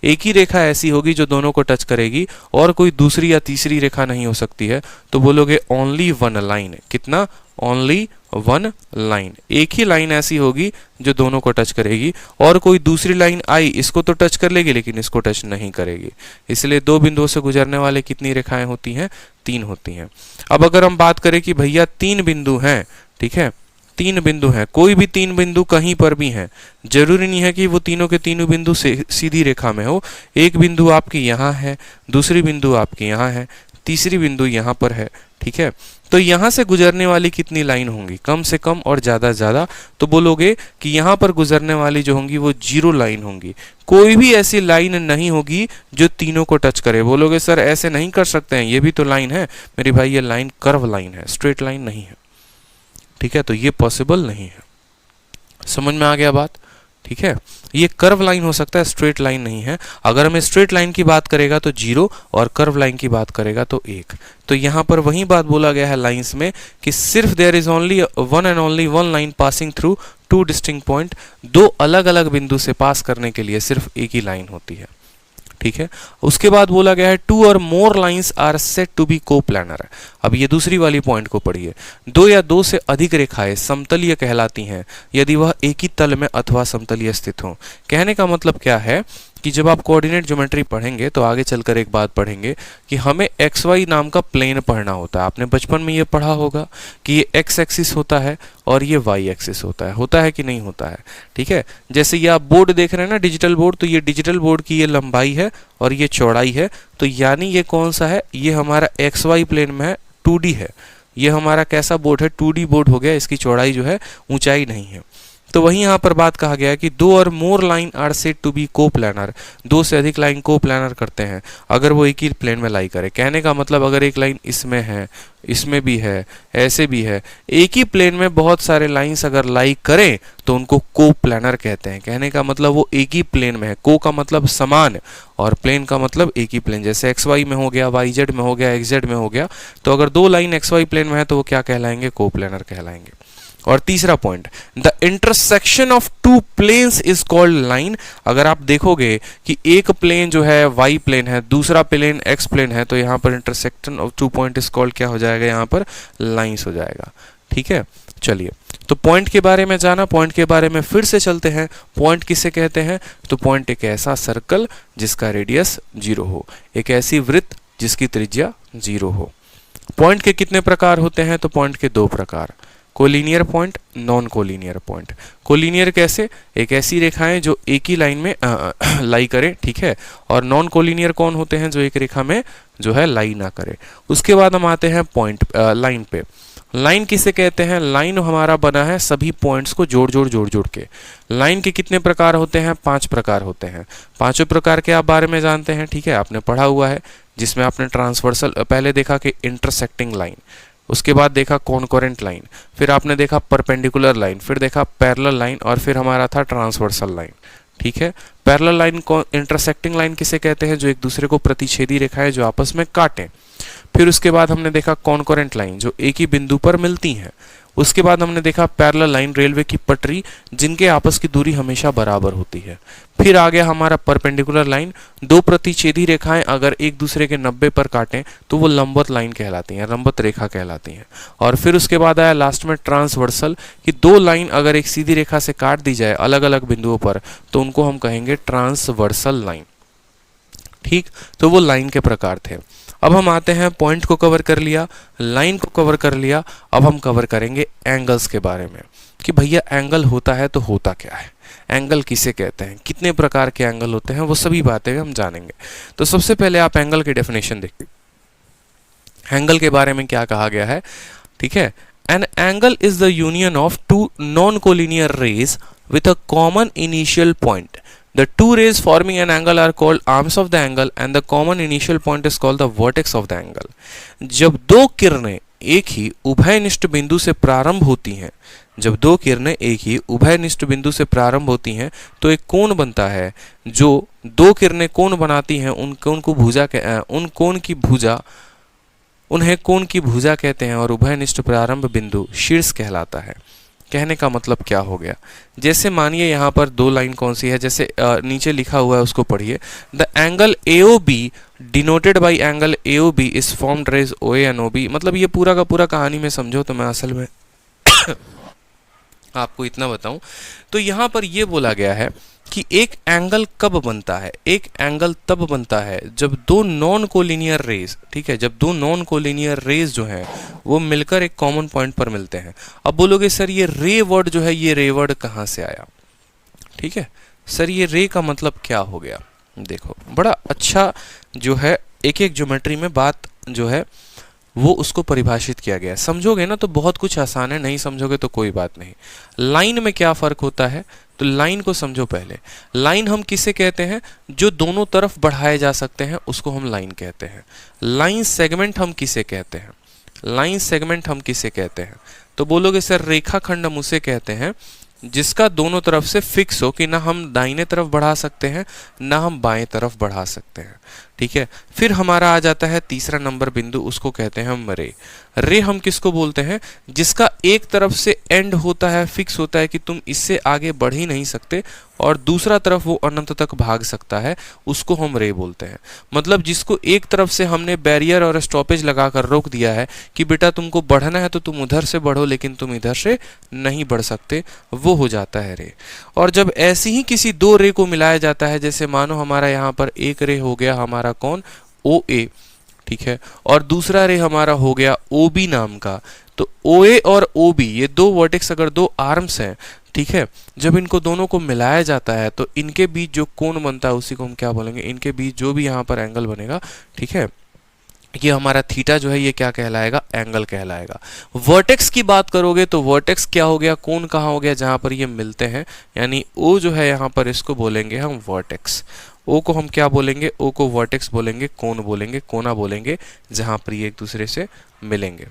एक ही रेखा ऐसी होगी जो दोनों को टच करेगी और कोई दूसरी या तीसरी रेखा नहीं हो सकती है। तो बोलोगे ओनली वन लाइन। कितना? Only one line. एक ही लाइन ऐसी होगी जो दोनों को टच करेगी और कोई दूसरी लाइन आई, इसको तो टच कर लेगी लेकिन इसको टच नहीं करेगी। इसलिए 2 बिंदुओं से गुजरने वाले कितनी रेखाएं होती हैं? 3 होती हैं। अब अगर हम बात करें कि भैया 3 बिंदु हैं, ठीक है, 3 बिंदु हैं, कोई भी 3 बिंदु कहीं पर भी हैं, जरूरी नहीं है कि वो तीनों के तीनों बिंदु से सीधी रेखा में हो। एक बिंदु आपकी यहाँ है, दूसरी बिंदु आपकी यहाँ है, तीसरी बिंदु यहाँ पर है, ठीक है। तो यहाँ से गुजरने वाली कितनी लाइन होंगी? कम से कम और ज़्यादा से ज़्यादा। तो बोलोगे कि यहाँ पर गुजरने वाली जो होंगी वो 0 लाइन होंगी। कोई भी ऐसी लाइन नहीं होगी जो तीनों को टच करे। बोलोगे सर ऐसे नहीं कर सकते हैं, ये भी तो लाइन है। मेरे भाई ये लाइन कर्व लाइन है, स्ट्रेट लाइन नहीं है, ठीक है, तो ये पॉसिबल नहीं है। समझ में आ गया बात? ठीक है, ये कर्व लाइन हो सकता है, स्ट्रेट लाइन नहीं है। अगर हमें स्ट्रेट लाइन की बात करेगा तो 0 और कर्व लाइन की बात करेगा तो 1। तो यहाँ पर वही बात बोला गया है लाइंस में कि सिर्फ there is only one and only one line passing through 2 distinct point. 2 अलग अलग बिंदु से पास करने के लिए सिर्फ एक ही लाइन होती है, ठीक है। उसके बाद बोला गया है 2 or more lines are set to be coplanar. अब ये दूसरी वाली पॉइंट को पढ़िए। 2 या 2 से अधिक रेखाएं समतलीय कहलाती हैं यदि वह एक ही तल में अथवा समतलीय स्थित हों। कहने का मतलब क्या है कि जब आप कोऑर्डिनेट ज्योमेट्री पढ़ेंगे तो आगे चलकर एक बात पढ़ेंगे कि हमें XY नाम का प्लेन पढ़ना होता है। आपने बचपन में ये पढ़ा होगा कि ये X एक्सिस होता है और ये Y एक्सिस होता है कि नहीं होता है, ठीक है। जैसे ये आप बोर्ड देख रहे हैं ना, डिजिटल बोर्ड, तो ये डिजिटल बोर्ड की ये लंबाई है और ये चौड़ाई है। तो यानी ये कौन सा है? ये हमारा XY प्लेन में है, 2D है। ये हमारा कैसा बोर्ड है? 2D बोर्ड हो गया, इसकी चौड़ाई जो है ऊंचाई नहीं है। तो वहीं यहाँ पर बात कहा गया है कि 2 or more line are said to be coplanar, 2 से अधिक लाइन कोप्लानर करते हैं अगर वो एक ही प्लेन में लाई करे। कहने का मतलब अगर एक लाइन इसमें है, इसमें भी है, ऐसे भी है, एक ही प्लेन में बहुत सारे लाइंस अगर लाई करें तो उनको कोप्लानर कहते हैं। कहने का मतलब वो एक ही प्लेन में है। को का मतलब समान और प्लेन का मतलब एक ही प्लेन। जैसे एक्स वाई में हो गया, वाई जेड में हो गया, एक्स जेड में हो गया, तो अगर 2 लाइन एक्स वाई प्लेन में है तो वो क्या कहलाएंगे? कोप्लानर कहलाएंगे। और तीसरा point, the intersection of two planes is called line. अगर आप देखोगे कि एक प्लेन जो है वाई प्लेन है, दूसरा प्लेन एक्स प्लेन है, तो यहाँ पर intersection of two point is called क्या हो जाएगा? यहाँ पर लाइंस हो जाएगा। ठीक है, चलिए, तो पॉइंट के बारे में जाना, पॉइंट के बारे में फिर से चलते हैं। पॉइंट किसे कहते हैं? तो पॉइंट एक ऐसा सर्कल जिसका रेडियस 0 हो, एक ऐसी वृत्त जिसकी त्रिज्या 0 हो। पॉइंट के कितने प्रकार होते हैं? तो पॉइंट के 2 प्रकार, collinear point, non collinear point. Collinear कैसे? एक ऐसी रेखाएं जो एक ही लाइन में लाई करे, ठीक है। और नॉन कोलिनियर कौन होते हैं? जो एक रेखा में जो है लाई ना करे। उसके बाद हम आते हैं पॉइंट लाइन पे। लाइन किसे कहते हैं? लाइन हमारा बना है सभी पॉइंट्स को जोड़ जोड़ के। लाइन के कितने प्रकार होते हैं? 5 प्रकार होते हैं। पांचों प्रकार के आप बारे में जानते हैं, ठीक है, आपने पढ़ा हुआ है, जिसमें आपने ट्रांसवर्सल पहले देखा कि इंटरसेक्टिंग लाइन, उसके बाद देखा कॉनकोरेंट लाइन, फिर आपने देखा परपेंडिकुलर लाइन, फिर देखा पैरेलल लाइन, और फिर हमारा था ट्रांसवर्सल लाइन। ठीक है, पैरेलल लाइन को इंटरसेक्टिंग लाइन किसे कहते हैं? जो एक दूसरे को प्रतिच्छेदी रेखाएं जो आपस में काटें। फिर उसके बाद हमने देखा कॉनकोरेंट लाइन जो एक ही बिंदु पर मिलती हैं। उसके बाद हमने देखा पैरेलल लाइन, रेलवे की पटरी जिनके आपस की दूरी हमेशा बराबर होती है। फिर आ गया हमारा परपेंडिकुलर लाइन, 2 प्रतिच्छेदी रेखाएं अगर एक दूसरे के 90 पर काटें तो वो लंबवत लाइन कहलाती हैं, लंबवत रेखा कहलाती हैं। और फिर उसके बाद आया लास्ट में ट्रांसवर्सल, कि 2 लाइन अगर एक सीधी रेखा से काट दी जाए अलग अलग बिंदुओं पर तो उनको हम कहेंगे ट्रांसवर्सल लाइन। ठीक, तो वो लाइन के प्रकार थे। अब हम आते हैं, पॉइंट को कवर कर लिया, लाइन को कवर कर लिया, अब हम कवर करेंगे एंगल्स के बारे में कि भैया एंगल होता है तो होता क्या है, एंगल किसे कहते हैं, कितने प्रकार के एंगल होते हैं, वो सभी बातें हम जानेंगे। तो सबसे पहले आप एंगल की डेफिनेशन देखिए। एंगल के बारे में क्या कहा गया है? ठीक है, an angle is the union of 2 non collinear rays with a common initial point. The 2 rays forming an angle are called arms of the angle and the common initial point is called the vertex of the angle. जब 2 किरणें एक ही उभयनिष्ठ बिंदु से प्रारंभ होती हैं, जब 2 किरणें एक ही उभयनिष्ठ बिंदु से प्रारंभ होती हैं तो एक कोण बनता है। जो 2 किरणें कोण बनाती हैं उन कोण की भुजा कहते हैं और उभयनिष्ठ प्रारंभ बिंदु शीर्ष कहलाता है। कहने का मतलब क्या हो गया? जैसे मानिए यहाँ पर 2 लाइन कौन सी है, जैसे नीचे लिखा हुआ है उसको पढ़िए। The angle AOB denoted by angle AOB is formed rays OA and OB। मतलब ये पूरा का पूरा कहानी में समझो तो मैं असल में आपको इतना बताऊं तो यहाँ पर ये बोला गया है कि एक एंगल कब बनता है? एक एंगल तब बनता है जब 2 नॉन कोलिनियर रेज, ठीक है, जब 2 नॉन कोलिनियर रेज जो हैं वो मिलकर एक कॉमन पॉइंट पर मिलते हैं। अब बोलोगे सर ये रे वर्ड जो है, ये रे वर्ड कहाँ से आया? ठीक है सर, ये रे का मतलब क्या हो गया? देखो बड़ा अच्छा जो है एक एक ज्योमेट्री में बात जो है वो उसको परिभाषित किया गया है। समझोगे ना तो बहुत कुछ आसान है, नहीं समझोगे तो कोई बात नहीं। लाइन में क्या फर्क होता है? तो लाइन को समझो पहले। लाइन हम किसे कहते हैं? जो दोनों तरफ बढ़ाए जा सकते हैं उसको हम लाइन कहते हैं। लाइन सेगमेंट हम किसे कहते हैं? लाइन सेगमेंट हम किसे कहते हैं? तो बोलोगे सर रेखाखंड हम उसे कहते हैं जिसका दोनों तरफ से फिक्स हो कि ना हम दाहिने तरफ बढ़ा सकते हैं ना हम बाएं तरफ बढ़ा सकते हैं। ठीक है, फिर हमारा आ जाता है तीसरा नंबर बिंदु, उसको कहते हैं हम रे। रे हम किसको बोलते हैं? जिसका एक तरफ से एंड होता है, फिक्स होता है कि तुम इससे आगे बढ़ ही नहीं सकते, और दूसरा तरफ वो अनंत तक भाग सकता है, उसको हम रे बोलते हैं। मतलब जिसको एक तरफ से हमने बैरियर और स्टॉपेज लगाकर रोक दिया है कि बेटा तुमको बढ़ना है तो तुम उधर से बढ़ो लेकिन तुम इधर से नहीं बढ़ सकते, वो हो जाता है रे। और जब ऐसे ही किसी 2 रे को मिलाया जाता है, जैसे मानो हमारा यहाँ पर एक रे हो गया हमारा कौन? OA, ठीक है, और दूसरा रे हमारा हो गया OB नाम का। तो OA और OB ये 2 वर्टेक्स अगर 2 आर्म्स हैं, ठीक है, जब इनको दोनों को मिलाया जाता है तो इनके बीच जो कोण बनता है उसी को हम क्या बोलेंगे? इनके बीच जो भी यहाँ पर एंगल बनेगा, ठीक है, ये हमारा थीटा जो है ये क्या कहलाएगा, एंगल कहलाएगा। वर्टेक्स की बात करोगे तो वर्टेक्स क्या हो गया, कोण कहाँ हो गया, जहां पर ये मिलते हैं, यानी ओ जो है यहाँ पर इसको बोलेंगे हम वर्टेक्स। ओ को हम क्या बोलेंगे, ओ को वर्टेक्स बोलेंगे, कोण बोलेंगे, कोना बोलेंगे, जहां पर ये एक दूसरे से मिलेंगे।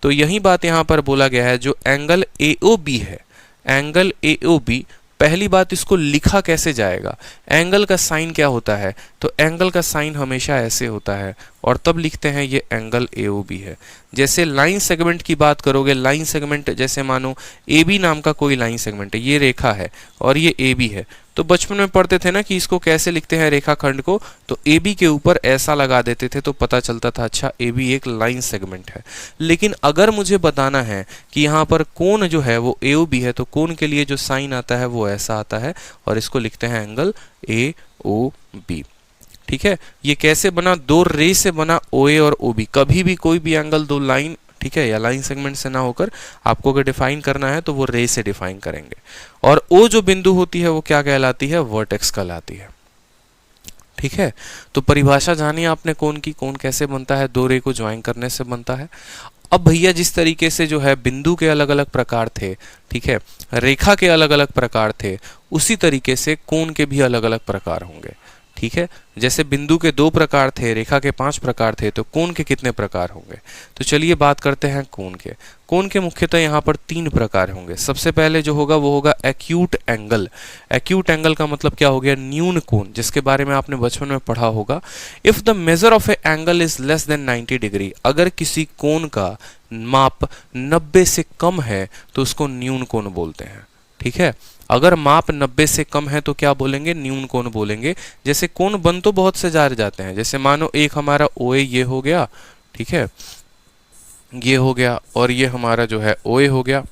तो यही बात यहाँ पर बोला गया है, जो एंगल AOB है, एंगल AOB, पहली बात इसको लिखा कैसे जाएगा, एंगल का साइन क्या होता है, तो एंगल का साइन हमेशा ऐसे होता है और तब लिखते हैं ये एंगल AOB है। जैसे लाइन सेगमेंट की बात करोगे, लाइन सेगमेंट जैसे मानो AB नाम का कोई लाइन सेगमेंट है, ये रेखा है और ये AB है, तो बचपन में पढ़ते थे ना कि इसको कैसे लिखते हैं रेखाखंड को, तो AB के ऊपर ऐसा लगा देते थे तो पता चलता था अच्छा AB एक लाइन सेगमेंट है। लेकिन अगर मुझे बताना है कि यहाँ पर कोण जो है वो AOB है, तो कोण के लिए जो साइन आता है वो ऐसा आता है और इसको लिखते हैं एंगल AOB। ठीक है, ये कैसे बना, दो रे से बना, OA और OB। कभी भी कोई भी एंगल दो लाइन, ठीक है, या लाइन सेगमेंट से ना होकर आपको अगर डिफाइन करना है तो वो रे से डिफाइन करेंगे। और O जो बिंदु होती है वो क्या कहलाती है, वर्टेक्स कहलाती है। ठीक है, तो परिभाषा जानिए आपने कोण की, कोण कैसे बनता है, दो रे को ज्वाइन करने से बनता है। अब भैया जिस तरीके से जो है बिंदु के अलग अलग प्रकार थे, ठीक है, रेखा के अलग अलग प्रकार थे, उसी तरीके से कोण के भी अलग अलग प्रकार होंगे। ठीक है, जैसे बिंदु के 2 प्रकार थे, रेखा के 5 प्रकार थे, तो कोण के कितने प्रकार होंगे, तो चलिए बात करते हैं कोण के। कोण के मुख्यतः यहाँ पर 3 प्रकार होंगे। सबसे पहले जो होगा वो होगा एक्यूट एंगल। एक्यूट एंगल का मतलब क्या हो गया, न्यून कोण, जिसके बारे में आपने बचपन में पढ़ा होगा। If the measure of A angle is less than 90 degree, अगर किसी कोण का माप 90 से कम है तो उसको न्यून कोण बोलते हैं। ठीक है, अगर माप 90 से कम है तो क्या बोलेंगे, न्यून कोण बोलेंगे। जैसे कोण बन तो बहुत से जाते हैं, जैसे मानो एक हमारा OA ये हो गया, ठीक है, ये हो गया, और ये हमारा जो है OA हो गया,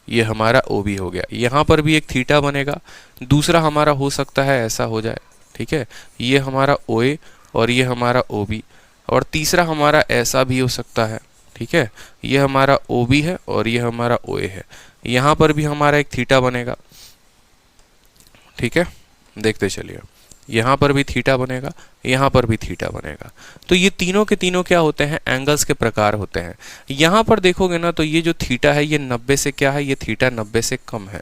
ये हमारा OB हो गया। यहाँ पर भी एक थीटा बनेगा। दूसरा हमारा हो सकता है ऐसा हो जाए, ठीक है, ये हमारा OA और ये हमारा OB, और तीसरा हमारा ऐसा भी हो सकता है, ठीक है, ये हमारा OB है और ये हमारा OA है। यहाँ पर भी हमारा एक थीटा बनेगा। ठीक है, देखते चलिए, यहाँ पर भी थीटा बनेगा, यहाँ पर भी थीटा बनेगा। तो ये तीनों के तीनों क्या होते हैं, एंगल्स के प्रकार होते हैं। यहाँ पर देखोगे ना तो ये जो थीटा है ये 90 से क्या है, ये थीटा 90 से कम है।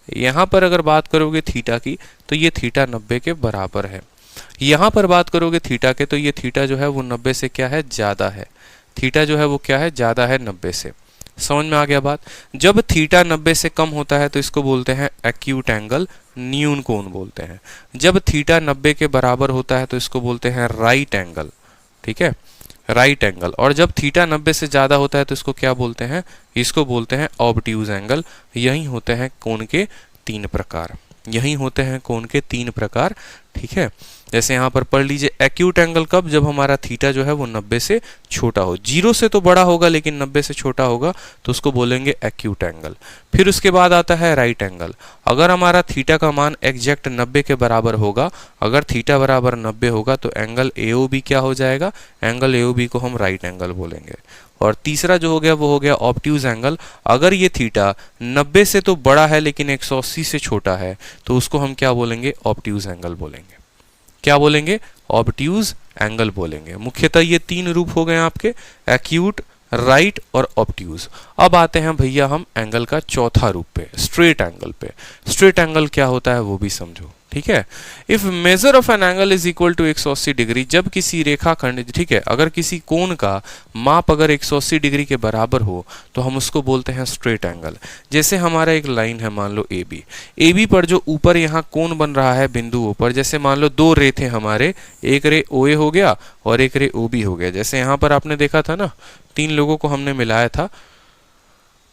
यहाँ पर अगर बात करोगे थीटा की तो ये थीटा 90 के बराबर है। यहाँ पर बात करोगे थीटा के तो ये थीटा जो है वो 90 से क्या है, ज़्यादा है। थीटा जो है वो क्या है, ज़्यादा है 90 से। समझ में आ गया बात। जब थीटा 90 से कम होता है तो इसको बोलते हैं एक्यूट एंगल, न्यून कोण बोलते हैं। जब थीटा 90 के बराबर होता है तो इसको बोलते हैं राइट एंगल। ठीक है, राइट एंगल। और जब थीटा 90 से ज़्यादा होता है तो इसको क्या बोलते हैं, इसको बोलते हैं ऑब्ट्यूज एंगल। यही होते हैं कोण के 3 प्रकार, यही होते हैं कोण के 3 प्रकार। ठीक है, जैसे यहाँ पर पढ़ लीजिए, एक्यूट एंगल कब, जब हमारा थीटा जो है वो 90 से छोटा हो। 0 से तो बड़ा होगा लेकिन 90 से छोटा होगा तो उसको बोलेंगे एक्यूट एंगल। फिर उसके बाद आता है राइट एंगल। अगर हमारा थीटा का मान एग्जैक्ट 90 के बराबर होगा, अगर थीटा बराबर 90 होगा तो एंगल AOB क्या हो जाएगा, एंगल AOB को हम राइट एंगल बोलेंगे। और तीसरा जो हो गया वो हो गया ऑब्ट्यूज एंगल। अगर ये थीटा 90 से तो बड़ा है लेकिन 180 से छोटा है तो उसको हम क्या बोलेंगे, ऑब्ट्यूज एंगल बोलेंगे। क्या बोलेंगे, ऑब्ट्यूज एंगल बोलेंगे। मुख्यतः ये 3 रूप हो गए आपके, एक्यूट, राइट और ऑब्ट्यूज। अब आते हैं भैया हम एंगल का चौथा रूप पे, स्ट्रेट एंगल पे। स्ट्रेट एंगल क्या होता है वो भी समझो। ठीक है, if measure of an angle is equal to 180 degree, जब किसी रेखाखंड, ठीक है, अगर किसी कोण का माप अगर 180 डिग्री के बराबर हो तो हम उसको बोलते हैं स्ट्रेट एंगल। जैसे हमारा एक लाइन है, मान लो AB पर जो ऊपर यहाँ कोण बन रहा है बिंदुओं पर, जैसे मान लो 2 रे थे हमारे, एक रे OA हो गया और एक रे OB हो गया। जैसे यहाँ पर आपने देखा था ना, 3 लोगों को हमने मिलाया था,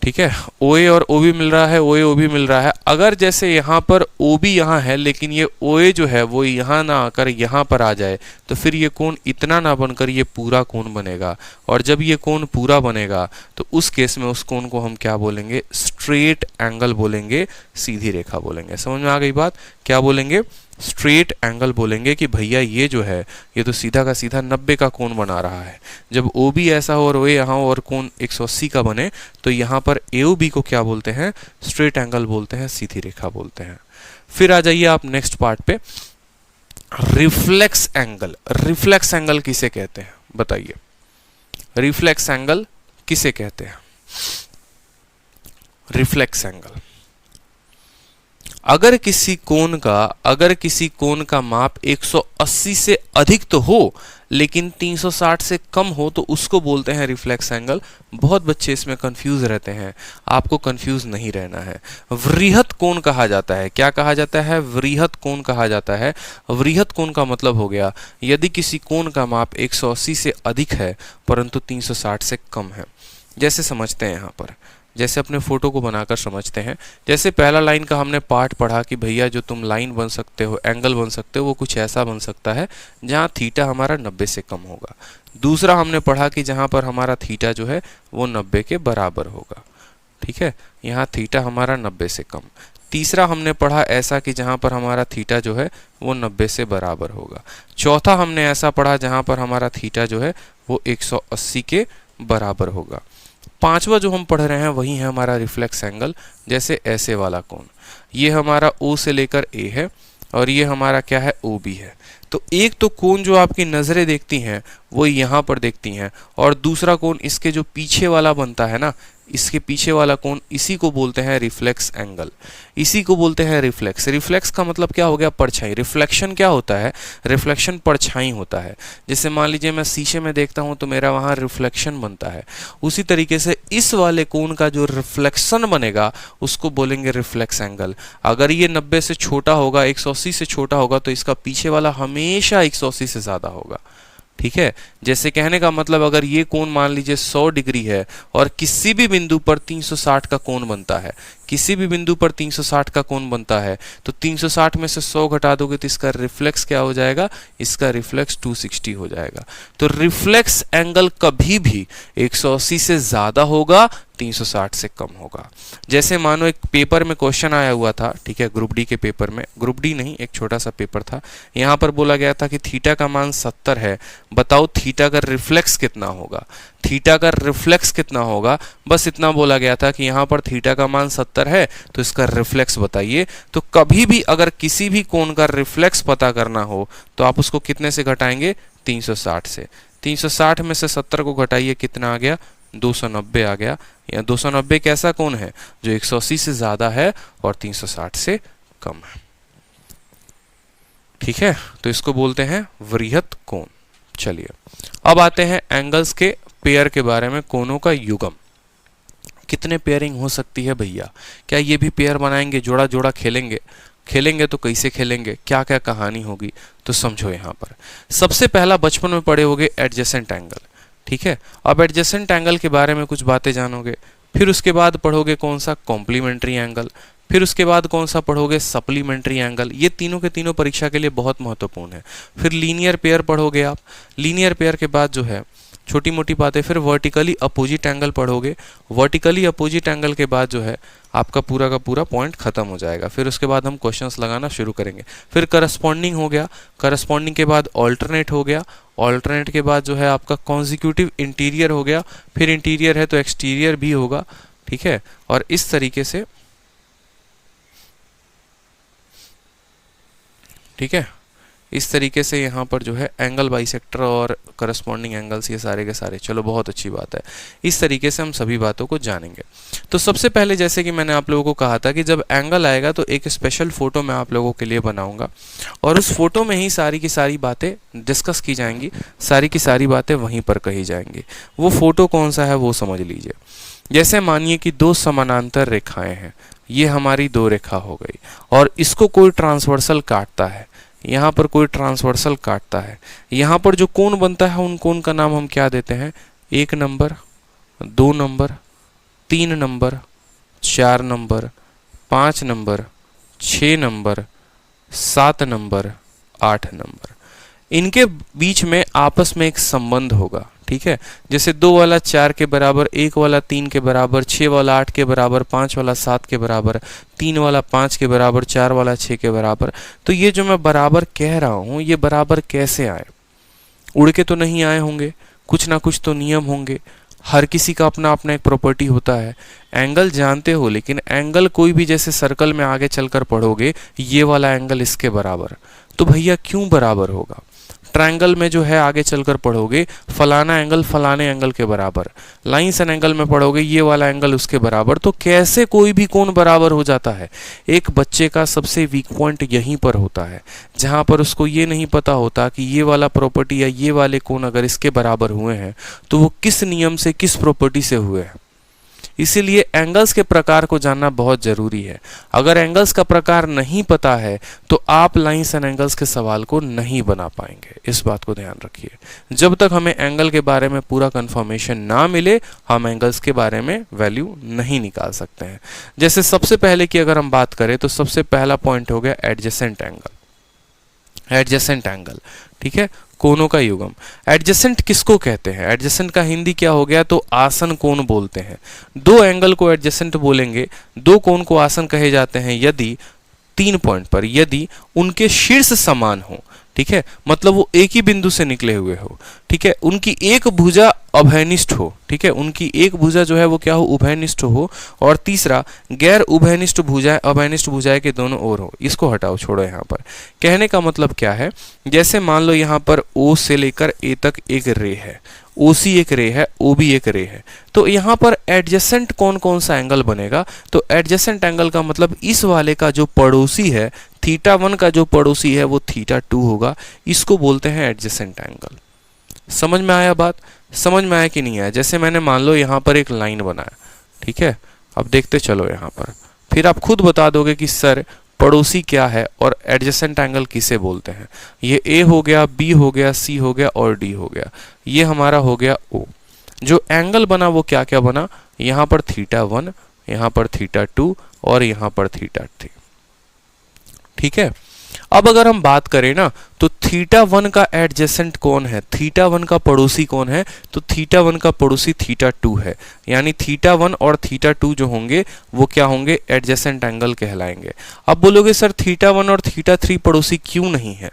ठीक है, OA और OB मिल रहा है, OA OB मिल रहा है। अगर जैसे यहाँ पर OB यहाँ है लेकिन ये OA जो है वो यहाँ ना आकर यहाँ पर आ जाए तो फिर ये कोण इतना ना बनकर ये पूरा कोण बनेगा। और जब ये कोण पूरा बनेगा तो उस केस में उस कोण को हम क्या बोलेंगे, स्ट्रेट एंगल बोलेंगे, सीधी रेखा बोलेंगे। समझ में आ गई बात, क्या बोलेंगे, स्ट्रेट एंगल बोलेंगे कि भैया ये जो है ये तो सीधा का सीधा 90 का कोण बना रहा है। जब OB ऐसा हो और OA यहाँ हो और कोण 180 का बने तो यहाँ पर AOB को क्या बोलते हैं, स्ट्रेट एंगल बोलते हैं, सीधी रेखा बोलते हैं। फिर आ जाइए आप नेक्स्ट पार्ट पे, रिफ्लेक्स एंगल। रिफ्लेक्स एंगल किसे कहते हैं बताइए। रिफ्लेक्स एंगल किसे कहते हैं? रिफ्लेक्स एंगल, अगर किसी कोण का माप 180 से अधिक तो हो लेकिन 360 से कम हो तो उसको बोलते हैं रिफ्लेक्स एंगल। बहुत बच्चे इसमें कंफ्यूज रहते हैं, आपको कंफ्यूज नहीं रहना है। वृहत कोण कहा जाता है। क्या कहा जाता है? वृहत कोण कहा जाता है। वृहत कोण का मतलब हो गया यदि किसी कोण का माप 180 से अधिक है परंतु 360 से कम है। जैसे समझते हैं यहाँ पर, जैसे अपने फोटो को बनाकर समझते हैं। जैसे पहला लाइन का हमने पार्ट पढ़ा कि भैया जो तुम लाइन बन सकते हो, एंगल बन सकते हो, वो कुछ ऐसा बन सकता है जहाँ थीटा हमारा 90 से कम होगा। दूसरा हमने पढ़ा कि जहाँ पर हमारा थीटा जो है वो 90 के बराबर होगा। ठीक है, यहाँ थीटा हमारा 90 से कम। तीसरा हमने पढ़ा ऐसा कि जहाँ पर हमारा थीटा जो है वो 90 से बराबर होगा। चौथा हमने ऐसा पढ़ा जहाँ पर हमारा थीटा जो है वो 180 के बराबर होगा। पांचवा जो हम पढ़ रहे हैं वही है हमारा रिफ्लेक्स एंगल। जैसे ऐसे वाला कोण, ये हमारा O से लेकर A है और ये हमारा क्या है? OB है। तो एक तो कोण जो आपकी नजरें देखती हैं वो यहाँ पर देखती हैं, और दूसरा कोण इसके जो पीछे वाला बनता है ना, इसके पीछे वाला कोण, इसी को बोलते हैं रिफ्लेक्स एंगल। इसी को बोलते हैं रिफ्लेक्स। रिफ्लेक्स का मतलब क्या हो गया? परछाई। रिफ्लेक्शन क्या होता है? रिफ्लेक्शन परछाई होता है। जैसे मान लीजिए मैं शीशे में देखता हूं तो मेरा वहां रिफ्लेक्शन बनता है, उसी तरीके से इस वाले कोण का जो रिफ्लेक्शन बनेगा उसको बोलेंगे रिफ्लेक्स एंगल। अगर ये 90 से छोटा होगा, 180 से छोटा होगा, तो इसका पीछे वाला हमेशा 180 से ज्यादा होगा। ठीक है, जैसे कहने का मतलब अगर ये कोण मान लीजिए 100 डिग्री है और किसी भी बिंदु पर 360 का कोण बनता है, किसी भी बिंदु पर 360 का कोण बनता है, तो 360 में से 100 घटा दोगे तो इसका रिफ्लेक्स क्या हो जाएगा? इसका रिफ्लेक्स 260 हो जाएगा। तो रिफ्लेक्स एंगल कभी भी 180 से ज्यादा होगा, 360 से कम होगा। जैसे मानो एक पेपर में क्वेश्चन आया हुआ था, ठीक है, ग्रुप डी के पेपर में, ग्रुप डी नहीं, एक छोटा सा पेपर था, यहाँ पर बोला गया था कि थीटा का मान 70 है, बताओ थीटा का रिफ्लेक्स कितना होगा? थीटा का रिफ्लेक्स कितना होगा? बस इतना बोला गया था कि यहाँ पर थीटा का मान 70 है तो इसका रिफ्लेक्स बताइए। तो कभी भी अगर किसी भी कोण का रिफ्लेक्स पता करना हो तो आप उसको कितने से घटाएंगे? 360 से। 360 में से 70 को घटाइए, कितना आ गया? 290 आ गया। या 290 कैसा कोण है? जो 180 से ज्यादा है और 360 से कम है। ठीक है, तो इसको बोलते हैं वृहत कोण। चलिए अब आते हैं एंगल्स के पेयर के बारे में। कोणों का युग्म, कितने पेयरिंग हो सकती है भैया? क्या ये भी पेयर बनाएंगे, जोड़ा जोड़ा खेलेंगे? खेलेंगे तो कैसे खेलेंगे, क्या क्या कहानी होगी? तो समझो यहाँ पर सबसे पहला बचपन में पढ़े होगे एडजेसेंट एंगल। ठीक है, अब एडजेसेंट एंगल के बारे में कुछ बातें जानोगे। फिर उसके बाद पढ़ोगे कौन सा? Complementary angle. फिर उसके बाद कौन सा पढ़ोगे? Supplementary angle. ये तीनों के तीनों परीक्षा के लिए बहुत महत्वपूर्ण है। फिर लीनियर पेयर पढ़ोगे आप। लीनियर पेयर के बाद जो है छोटी मोटी बातें, फिर वर्टिकली अपोजिट एंगल पढ़ोगे। वर्टिकली अपोजिट एंगल के बाद जो है आपका पूरा का पूरा पॉइंट खत्म हो जाएगा। फिर उसके बाद हम क्वेश्चंस लगाना शुरू करेंगे। फिर करस्पॉन्डिंग हो गया, करस्पॉन्डिंग के बाद ऑल्टरनेट हो गया, ऑल्टरनेट के बाद जो है आपका कॉन्जिक्यूटिव इंटीरियर हो गया, फिर इंटीरियर है तो एक्सटीरियर भी होगा। ठीक है, और इस तरीके से, ठीक है, इस तरीके से यहाँ पर जो है एंगल बाइसेक्टर और करस्पॉन्डिंग एंगल्स, ये सारे के सारे, चलो बहुत अच्छी बात है। इस तरीके से हम सभी बातों को जानेंगे। तो सबसे पहले जैसे कि मैंने आप लोगों को कहा था कि जब एंगल आएगा तो एक स्पेशल फोटो मैं आप लोगों के लिए बनाऊंगा और उस फोटो में ही सारी की सारी बातें डिस्कस की जाएंगी, सारी की सारी बातें वहीं पर कही जाएंगी। वो फोटो कौन सा है वो समझ लीजिए। जैसे मानिए कि दो समानांतर रेखाएं हैं, ये हमारी दो रेखा हो गई और इसको कोई ट्रांसवर्सल काटता है, यहाँ पर कोई ट्रांसवर्सल काटता है। यहाँ पर जो कोण बनता है उन कोण का नाम हम क्या देते हैं? 1 number, 2 number, 3 number, 4 number, 5 number, 6 number, 7 number, 8 number. इनके बीच में आपस में एक संबंध होगा। ठीक है, जैसे 2 वाला 4 के बराबर, 1 वाला 3 के बराबर, 6 वाला 8 के बराबर, 5 वाला 7 के बराबर, 3 वाला 5 के बराबर, 4 वाला 6 के बराबर। तो ये जो मैं बराबर कह रहा हूं, ये बराबर कैसे आए? उड़ के तो नहीं आए होंगे, कुछ ना कुछ तो नियम होंगे। हर किसी का अपना अपना एक प्रॉपर्टी होता है। एंगल जानते हो, लेकिन एंगल कोई भी जैसे सर्कल में आगे चलकर पढ़ोगे, ये वाला एंगल इसके बराबर, तो भैया क्यों बराबर होगा? ट्रायंगल में जो है आगे चलकर पढ़ोगे फलाना एंगल फलाने एंगल के बराबर, लाइंस एंड एंगल में पढ़ोगे ये वाला एंगल उसके बराबर। तो कैसे कोई भी कोण बराबर हो जाता है? एक बच्चे का सबसे वीक पॉइंट यहीं पर होता है, जहां पर उसको ये नहीं पता होता कि ये वाला प्रॉपर्टी या ये वाले कोण अगर इसके बराबर हुए हैं तो वो किस नियम से, किस प्रॉपर्टी से हुए हैं। इसीलिए एंगल्स के प्रकार को जानना बहुत जरूरी है। अगर एंगल्स का प्रकार नहीं पता है तो आप लाइंस एंड एंगल्स के सवाल को नहीं बना पाएंगे, इस बात को ध्यान रखिए। जब तक हमें एंगल के बारे में पूरा कंफर्मेशन ना मिले हम एंगल्स के बारे में वैल्यू नहीं निकाल सकते हैं। जैसे सबसे पहले की अगर हम बात करें तो सबसे पहला पॉइंट हो गया एडजेसेंट एंगल। एडजेसेंट एंगल, ठीक है, कोणों का युग्म। एडजेसेंट किसको कहते हैं? एडजेसेंट का हिंदी क्या हो गया? तो आसन कोण बोलते हैं। दो एंगल को एडजेसेंट बोलेंगे, दो कोण को आसन कहे जाते हैं यदि 3 पॉइंट पर यदि उनके शीर्ष समान हो, ठीक है, मतलब वो एक ही बिंदु से निकले हुए हो, ठीक है, उनकी एक भुजा अभयनिष्ठ हो, ठीक है, उनकी एक भुजा जो है वो क्या हो? उभयनिष्ठ हो, और तीसरा गैर उभयनिष्ठ भुजाएं अभयनिष्ठ भुजाएं के दोनों ओर हो। इसको हटाओ, छोड़ो। यहाँ पर कहने का मतलब क्या है? जैसे मान लो यहाँ पर O से लेकर A तक एक रे है, OC एक रे है, OB एक रे है, तो यहाँ पर एडजेसेंट कौन कौन सा एंगल बनेगा? तो एडजेसेंट एंगल का मतलब इस वाले का जो पड़ोसी है, θ1 का जो पड़ोसी है वो θ2 होगा। इसको बोलते हैं एडजेसेंट एंगल। समझ में आया बात? समझ में आया कि नहीं आया? जैसे मैंने मान लो यहाँ पर एक लाइन बनाया, ठीक है, अब देखते चलो यहाँ पर, फिर आप खुद बता दोगे कि सर पड़ोसी क्या है और एडजेसेंट एंगल किसे बोलते हैं। ये A हो गया, B हो गया, C हो गया और D हो गया, ये हमारा हो गया O। जो एंगल बना वो क्या क्या बना? यहाँ पर θ1, यहाँ पर θ2 और यहाँ पर θ3, ठीक है। अब अगर हम बात करें ना तो θ1 का एडजेसेंट कौन है? θ1 का पड़ोसी कौन है? तो θ1 का पड़ोसी θ2 है, यानी θ1 और θ2 जो होंगे वो क्या होंगे? एडजेसेंट एंगल कहलाएंगे। अब बोलोगे सर θ1 और θ3 पड़ोसी क्यों नहीं है?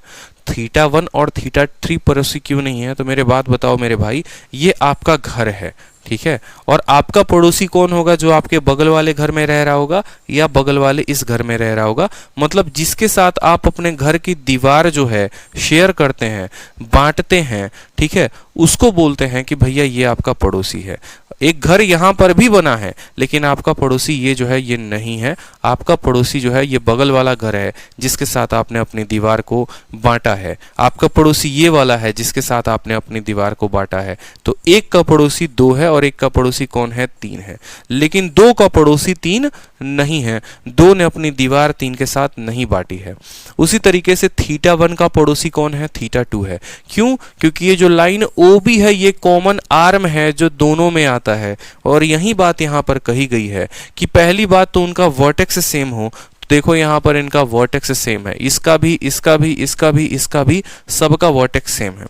θ1 और θ3 पड़ोसी क्यों नहीं है? तो मेरे बात बताओ मेरे भाई, ये आपका घर है, ठीक है, और आपका पड़ोसी कौन होगा? जो आपके बगल वाले घर में रह रहा होगा या बगल वाले इस घर में रह रहा होगा, मतलब जिसके साथ आप अपने घर की दीवार जो है शेयर करते हैं, बांटते हैं, ठीक है, उसको बोलते हैं कि भैया ये आपका पड़ोसी है। एक घर यहाँ पर भी बना है लेकिन आपका पड़ोसी ये जो है ये नहीं है, आपका पड़ोसी जो है ये बगल वाला घर है जिसके साथ आपने अपनी दीवार को बांटा है। आपका पड़ोसी ये वाला है जिसके साथ आपने अपनी दीवार को बांटा है। तो एक का पड़ोसी 2 है और एक का पड़ोसी कौन है? 3 है, लेकिन 2 का पड़ोसी 3 नहीं है, 2 ने अपनी दीवार 3 के साथ नहीं बांटी है। उसी तरीके से θ1 का पड़ोसी कौन है? θ2 है। क्यों? क्योंकि ये जो लाइन OB है ये कॉमन आर्म है जो दोनों में आता है, और यही बात यहाँ पर कही गई है कि पहली बात तो उनका वर्टेक्स सेम हो। देखो यहाँ पर इनका वर्टेक्स सेम है, इसका भी, इसका भी, इसका भी, इसका भी, सबका वर्टेक्स सेम है।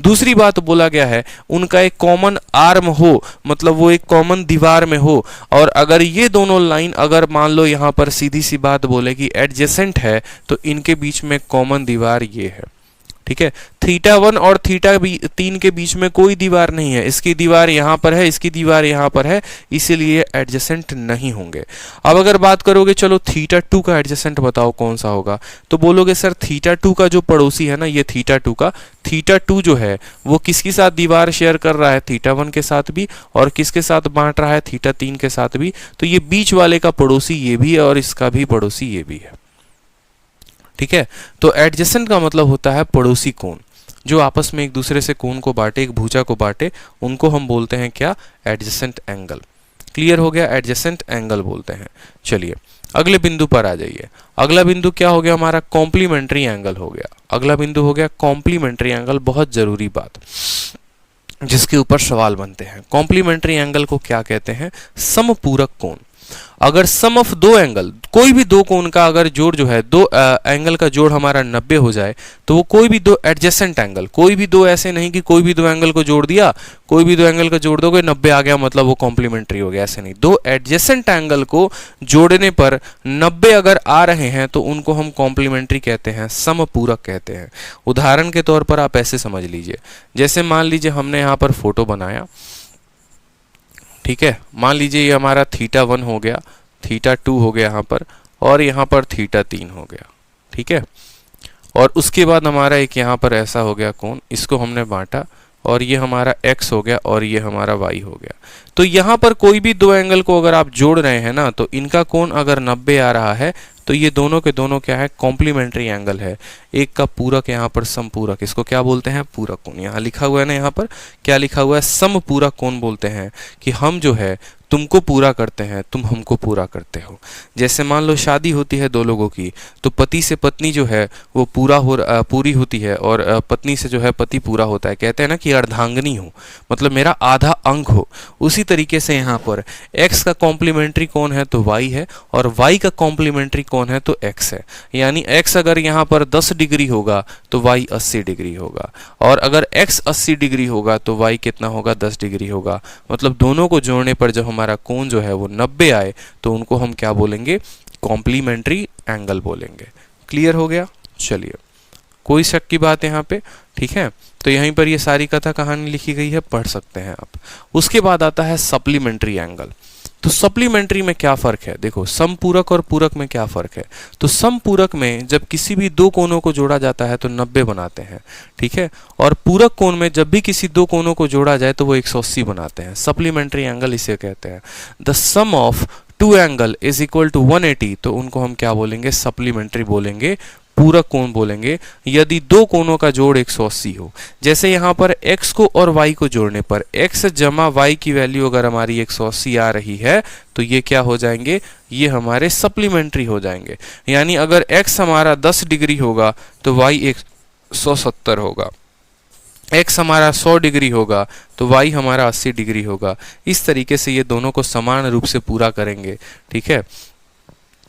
दूसरी बात बोला गया है उनका एक कॉमन आर्म हो, मतलब वो एक कॉमन दीवार में हो। और अगर ये दोनों लाइन अगर मान लो यहाँ पर सीधी सी बात बोले कि एडजेसेंट है तो इनके बीच में कॉमन दीवार ये है, ठीक है। θ1 और θ3 के बीच में कोई दीवार नहीं है, इसकी दीवार यहाँ पर है, इसकी दीवार यहाँ पर है, इसीलिए एडजेसेंट नहीं होंगे। अब अगर बात करोगे चलो θ2 का एडजेसेंट बताओ कौन सा होगा, तो बोलोगे सर θ2 का जो पड़ोसी है ना ये θ2 का, θ2 जो है वो किसके साथ दीवार शेयर कर रहा है? θ1 के साथ भी, और किसके साथ बांट रहा है? θ3 के साथ भी। तो ये बीच वाले का पड़ोसी ये भी है और इसका भी पड़ोसी ये भी है, ठीक है। तो एडजेसेंट का मतलब होता है पड़ोसी कोण, जो आपस में एक दूसरे से कोण को बांटे, एक भुजा को बांटे, उनको हम बोलते हैं क्या? Adjacent angle. क्लियर हो गया? एडजेसेंट एंगल बोलते हैं। चलिए अगले बिंदु पर आ जाइए। अगला बिंदु क्या हो गया हमारा? कॉम्प्लीमेंट्री एंगल हो गया। अगला बिंदु हो गया कॉम्प्लीमेंट्री एंगल। बहुत जरूरी बात जिसके ऊपर सवाल बनते हैं। कॉम्प्लीमेंट्री एंगल को क्या कहते हैं? समपूरक कोण। अगर सम ऑफ दो एंगल, कोई भी दो कोण का अगर जोड़ जो है, दो एंगल का जोड़ हमारा 90 हो जाए तो वो कोई भी दो एडजेसेंट एंगल, कोई भी दो, ऐसे नहीं कि कोई भी दो एंगल को जोड़ दिया, कोई भी दो एंगल का जोड़ दोगे 90 आ गया मतलब वो कॉम्प्लीमेंट्री हो गया, ऐसे नहीं। दो एडजेसेंट एंगल को जोड़ने पर 90 अगर आ रहे हैं तो उनको हम कॉम्प्लीमेंट्री कहते हैं, समपूरक कहते हैं। उदाहरण के तौर पर आप ऐसे समझ लीजिए, जैसे मान लीजिए हमने यहाँ पर फोटो बनाया, ठीक है, मान लीजिए ये हमारा θ1 हो गया, θ2 हो गया यहाँ पर, और यहाँ पर θ3 हो गया, ठीक है। और उसके बाद हमारा एक यहाँ पर ऐसा हो गया कोण, इसको हमने बांटा और ये हमारा x हो गया और ये हमारा y हो गया। तो यहाँ पर कोई भी दो एंगल को अगर आप जोड़ रहे हैं ना, तो इनका कोण अगर 90 आ रहा है तो ये दोनों के दोनों क्या है, कॉम्प्लीमेंट्री एंगल है। एक का पूरक यहाँ पर समपूरक, इसको क्या बोलते हैं, पूरक कोण। यहाँ लिखा हुआ है ना, यहाँ पर क्या लिखा हुआ है, समपूरक कोण बोलते हैं कि हम जो है तुमको पूरा करते हैं, तुम हमको पूरा करते हो। जैसे मान लो शादी होती है दो लोगों की, तो पति से पत्नी जो है वो पूरी होती है और पत्नी से जो है पति पूरा होता है। कहते हैं ना कि अर्धांगिनी हो, मतलब मेरा आधा अंग हो। उसी तरीके से यहाँ पर x का कॉम्प्लीमेंट्री कोण है तो y है, और y का कॉम्प्लीमेंट्री कोण है तो x है। यानी x अगर यहाँ पर 10 डिग्री होगा तो y 80 डिग्री होगा, और अगर x 80 डिग्री होगा तो y कितना होगा, 10 डिग्री होगा। मतलब दोनों को जोड़ने पर जब हमारा कोण जो है वो 90 आए तो उनको हम क्या बोलेंगे, कॉम्प्लीमेंट्री एंगल बोलेंगे। क्लियर हो गया? चलिए, कोई शक की बात यहाँ पे? ठीक है, तो यहीं पर ये सारी कथा कहानी लिखी गई है, पढ़ सकते हैं आप। उसके बाद आता है सप्लीमेंट्री एंगल। तो सप्लीमेंट्री में क्या फर्क है? देखो, समपूरक और पूरक में क्या फर्क है। तो समपूरक में जब किसी भी दो कोणों को जोड़ा जाता है तो 90 बनाते हैं, ठीक है, और पूरक कोण में जब भी किसी दो कोणों को जोड़ा जाए तो वो 180 बनाते हैं। सप्लीमेंट्री एंगल इसे कहते हैं। The sum of two angle is equal to 180, तो उनको हम क्या बोलेंगे, सप्लीमेंट्री बोलेंगे, पूरक कोण बोलेंगे, यदि दो कोणों का जोड़ 180 हो। जैसे यहाँ पर x को और y को जोड़ने पर x जमा y की वैल्यू अगर हमारी 180 आ रही है तो ये क्या हो जाएंगे, ये हमारे सप्लीमेंट्री हो जाएंगे। यानी अगर x हमारा 10 डिग्री होगा तो y 170 होगा, x हमारा 100 डिग्री होगा तो y हमारा 80 डिग्री होगा। इस तरीके से ये दोनों को समान रूप से पूरा करेंगे, ठीक है।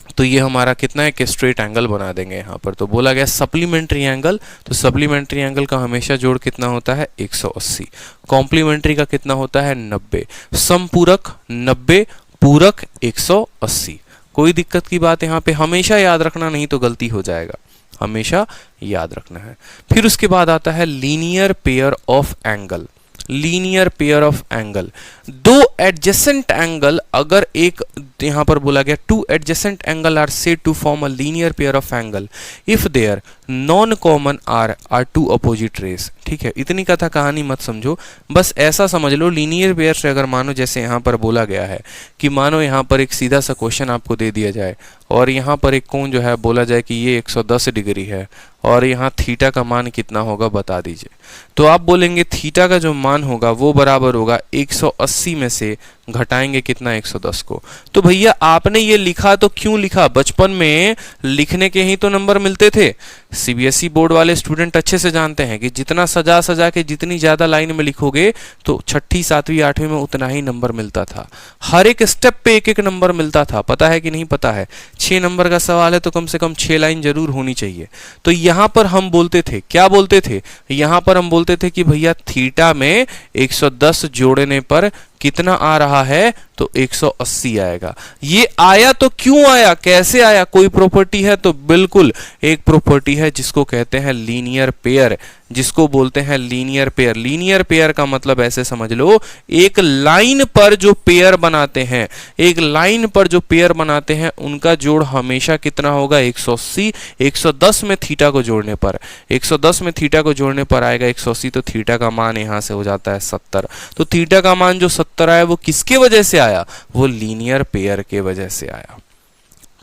तो ये हमारा कितना है, कि स्ट्रेट एंगल बना देंगे यहाँ पर। तो बोला गया सप्लीमेंट्री एंगल, तो सप्लीमेंट्री एंगल का हमेशा जोड़ कितना होता है, 180। कॉम्प्लीमेंट्री का कितना होता है, 90। समपूरक 90, पूरक 180। कोई दिक्कत की बात यहाँ पे? हमेशा याद रखना, नहीं तो गलती हो जाएगा, हमेशा याद रखना है। फिर उसके बाद आता है linear pair of angle. Linear pair of angle, दो एडजेसेंट एंगल, अगर एक यहाँ पर बोला गया two adjacent angle are said to form a linear pair of angle if their non common are two opposite rays. ठीक है, इतनी कथा कहानी मत समझो, बस ऐसा समझ लो लीनियर पेयर से अगर मानो जैसे यहाँ पर बोला गया है कि मानो यहाँ पर एक सीधा सा क्वेश्चन आपको दे दिया जाए और यहाँ पर एक कोण जो है बोला जाए कि ये 110 डिग्री है और यहाँ थीटा का मान कितना होगा बता दीजिए, तो आप बोलेंगे थीटा का जो मान होगा वो बराबर होगा 180 में से घटाएंगे कितना, 110 को। तो भैया आपने ये लिखा तो क्यों लिखा, बचपन में लिखने के ही तो नंबर मिलते थे। सीबीएसई बोर्ड वाले स्टूडेंट अच्छे से जानते हैं कि जितना सजा सजा के जितनी ज्यादा लाइन में लिखोगे तो छठी सातवीं आठवीं में उतना ही नंबर मिलता था, हर एक स्टेप पे एक एक नंबर मिलता था। पता है कि नहीं पता है? 6 नंबर का सवाल है तो कम से कम 6 लाइन जरूर होनी चाहिए। तो यहाँ पर हम बोलते थे, क्या बोलते थे, यहाँ पर हम बोलते थे कि भैया थीटा में 110 जोड़ने पर कितना आ रहा है, तो 180 आएगा। ये आया तो क्यों आया, कैसे आया, कोई प्रॉपर्टी है? तो बिल्कुल एक प्रॉपर्टी है जिसको कहते हैं लीनियर पेयर, जिसको बोलते हैं लीनियर पेयर। लीनियर पेयर का मतलब ऐसे समझ लो, एक लाइन पर जो पेयर बनाते हैं, एक लाइन पर जो पेयर बनाते हैं उनका जोड़ हमेशा कितना होगा, 180। 110 में थीटा को जोड़ने पर, 110 में थीटा को जोड़ने पर आएगा 180, तो थीटा का मान यहां से हो जाता है 70। तो थीटा का मान जो 70 आया वो किसके वजह से आया, वो लीनियर पेयर के वजह से आया।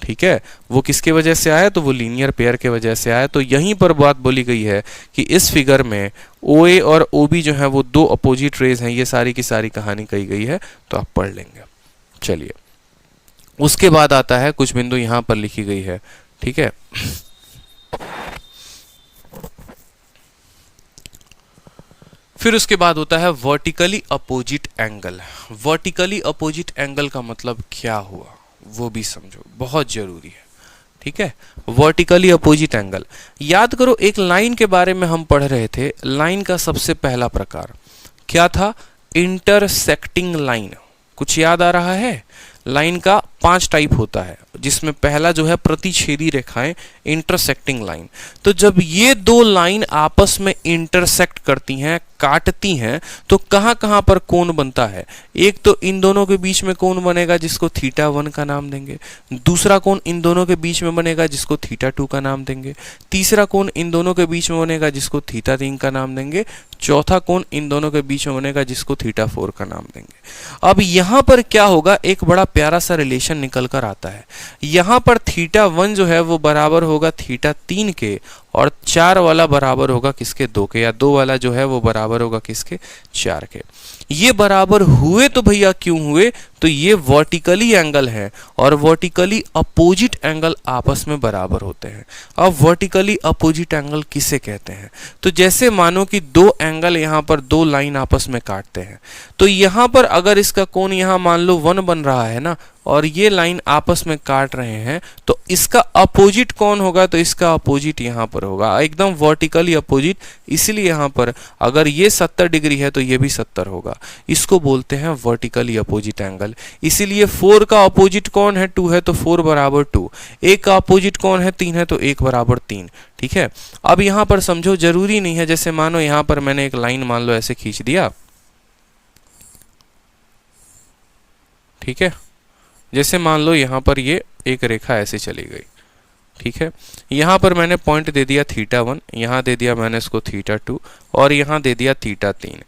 ठीक है, वो किसके वजह से आया, तो वो लीनियर पेयर के वजह से आया। तो यहीं पर बात बोली गई है कि इस फिगर में OA और OB जो है वो दो अपोजिट रेज हैं। ये सारी की सारी कहानी कही गई है, तो आप पढ़ लेंगे। चलिए, उसके बाद आता है कुछ बिंदु यहां पर लिखी गई है, ठीक है। फिर उसके बाद होता है vertically opposite angle. Vertically opposite angle का मतलब क्या हुआ वो भी समझो, बहुत जरूरी है। ठीक है, वर्टिकली अपोजिट एंगल, याद करो एक लाइन के बारे में हम पढ़ रहे थे। लाइन का सबसे पहला प्रकार क्या था, इंटरसेक्टिंग लाइन। कुछ याद आ रहा है? लाइन का 5 टाइप होता है, जिसमें पहला जो है प्रतिच्छेदी रेखाएं, इंटरसेक्टिंग लाइन। तो जब ये दो लाइन आपस में इंटरसेक्ट करती हैं, काटती हैं, तो कहां कहां पर कोण बनता है? एक तो इन दोनों के बीच में कोण बनेगा जिसको थीटा 1 का नाम देंगे, दूसरा कोण इन दोनों के बीच में बनेगा जिसको थीटा 2 का नाम देंगे, तीसरा कोण इन दोनों के बीच में बनेगा जिसको थीटा 3 का नाम देंगे, चौथा कोण इन दोनों के बीच में बनेगा जिसको थीटा 4 का नाम देंगे। अब यहां पर क्या होगा, एक बड़ा प्यारा सा रिलेशन निकल कर आता है। यहां पर थीटा 1 जो है वो बराबर होगा थीटा 3 के, और 4 वाला बराबर होगा किसके? 2 के, या 2 वाला जो है वो बराबर होगा किसके? 4 के। ये बराबर हुए तो भैया क्यों हुए? तो ये वर्टिकली एंगल है, और वर्टिकली अपोजिट एंगल आपस में बराबर होते हैं। अब वर्टिकली अपोजिट एंगल किसे कहते हैं? तो जैसे मानो कि दो एंगल यहाँ पर दो लाइन आपस में काटते हैं, तो यहाँ पर अगर इसका कोण यहाँ मान लो 1 बन रहा है ना, और ये लाइन आपस में काट रहे हैं, तो इसका अपोजिट कौन होगा? तो इसका अपोजिट यहाँ पर होगा, एकदम वर्टिकली अपोजिट। इसलिए यहाँ पर अगर ये 70 डिग्री है तो ये भी 70 होगा। इसको बोलते हैं वर्टिकली अपोजिट एंगल। इसीलिए 4 का अपोजिट कौन है? 2 है, तो 4 बराबर 2। 1 का अपोजिट कौन है? 3 है, तो 1 बराबर 3। ठीक है। अब यहाँ पर समझो, जरूरी नहीं है, जैसे मानो यहाँ पर मैंने एक लाइन मान लो ऐसे खींच दिया, ठीक है। जैसे मान लो यहाँ पर ये एक रेखा ऐसे चली गई, ठीक है। यहाँ पर मैंने पॉइंट दे दिया थीटा 1, यहाँ दे दिया मैंने इसको थीटा 2, और यहाँ दे दिया थीटा 3,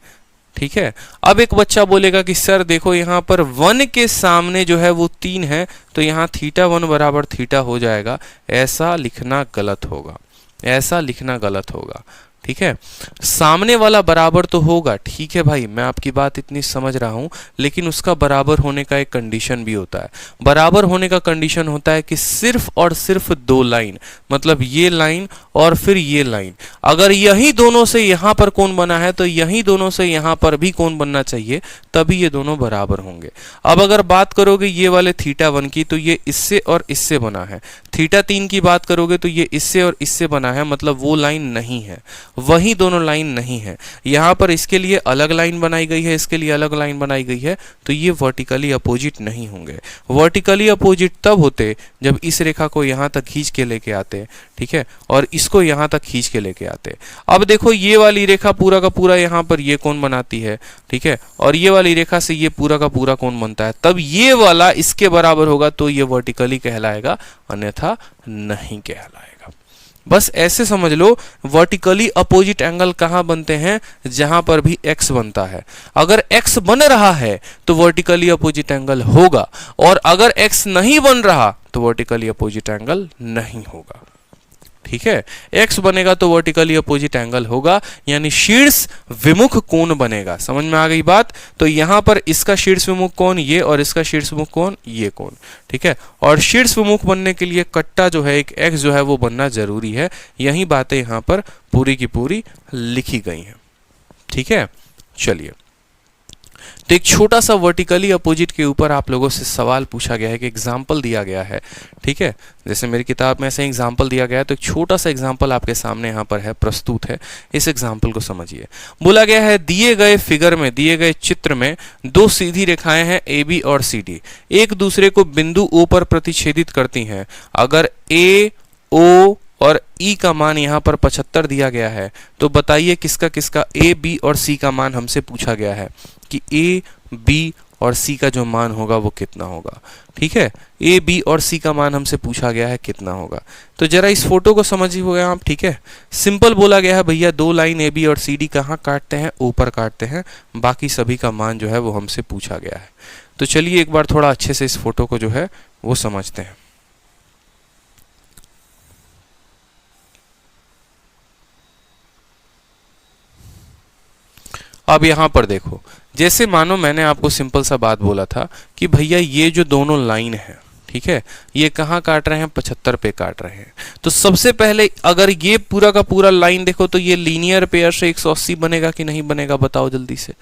ठीक है। अब एक बच्चा बोलेगा कि सर देखो यहाँ पर 1 के सामने जो है वो 3 है, तो यहाँ थीटा 1 बराबर थीटा हो जाएगा। ऐसा लिखना गलत होगा, ऐसा लिखना गलत होगा, ठीक है। सामने वाला बराबर तो होगा, ठीक है भाई, मैं आपकी बात इतनी समझ रहा हूं, लेकिन उसका बराबर होने का एक कंडीशन भी होता है। बराबर होने का कंडीशन होता है कि सिर्फ और सिर्फ दो लाइन, मतलब ये लाइन और फिर ये लाइन, अगर यही दोनों से यहां पर कोण बना है तो यही दोनों से यहां पर भी कोण बनना चाहिए, तभी ये दोनों बराबर होंगे। अब अगर बात करोगे ये वाले थीटा 1 की, तो ये इससे और इससे बना है। थीटा 3 की बात करोगे तो ये इससे और इससे बना है, मतलब वो लाइन नहीं है, वही दोनों लाइन नहीं है। यहां पर इसके लिए अलग लाइन बनाई गई है, इसके लिए अलग लाइन बनाई गई है, तो ये वर्टिकली अपोजिट नहीं होंगे। वर्टिकली अपोजिट तब होते जब इस रेखा को यहां तक खींच के लेके आते, ठीक है, और इसको यहां तक खींच के लेके आते। अब देखो ये वाली रेखा पूरा का पूरा यहां पर ये कोण बनाती है, ठीक है, और ये वाली रेखा से ये पूरा का पूरा कोण बनता है, तब ये वाला इसके बराबर होगा तो ये वर्टिकली कहलाएगा, अन्यथा नहीं कहलाएगा। बस ऐसे समझ लो, वर्टिकली अपोजिट एंगल कहां बनते हैं? जहां पर भी x बनता है। अगर x बन रहा है तो वर्टिकली अपोजिट एंगल होगा, और अगर x नहीं बन रहा तो वर्टिकली अपोजिट एंगल नहीं होगा, ठीक है। x बनेगा तो वर्टिकली अपोजिट एंगल होगा, यानी शीर्ष विमुख कोण बनेगा। समझ में आ गई बात? तो यहां पर इसका शीर्ष विमुख कोण ये, और इसका शीर्ष विमुख कोण ये कोण, ठीक है। और शीर्ष विमुख बनने के लिए कट्टा जो है, एक x जो है वो बनना जरूरी है। यही बातें यहां पर पूरी की पूरी लिखी गई हैं, ठीक है। चलिए, तो एक छोटा सा वर्टिकली अपोजिट के ऊपर आप लोगों से सवाल पूछा गया है कि एग्जाम्पल दिया गया है, ठीक है। जैसे मेरी किताब में ऐसे एग्जाम्पल दिया गया है, तो एक छोटा सा एग्जाम्पल आपके सामने यहाँ पर है, प्रस्तुत है। इस एग्जाम्पल को समझिए। बोला गया है, दिए गए फिगर में, दिए गए चित्र में दो सीधी रेखाएं हैं AB और CD, एक दूसरे को बिंदु O पर प्रतिच्छेदित करती हैं। अगर A, O और E का मान यहाँ पर 75 दिया गया है, तो बताइए किसका किसका A, B और C का मान हमसे पूछा गया है कि A, B और C का जो मान होगा वो कितना होगा, ठीक है। A, B और C का मान हमसे पूछा गया है कितना होगा। तो जरा इस फोटो को समझिए आप, ठीक है। सिंपल बोला गया है भैया, दो लाइन AB और CD कहाँ काटते हैं? ऊपर काटते हैं। बाकी सभी का मान जो है वो हमसे पूछा गया है। तो चलिए एक बार थोड़ा अच्छे से इस फोटो को जो है वो समझते हैं। अब यहां पर देखो, जैसे मानो मैंने आपको सिंपल सा बात बोला था कि भैया ये जो दोनों लाइन है, ठीक है, ये कहाँ काट रहे हैं? 75 पे काट रहे हैं। तो सबसे पहले अगर ये पूरा का पूरा लाइन देखो, तो ये लीनियर पेयर से 180 बनेगा कि नहीं बनेगा? बताओ जल्दी से।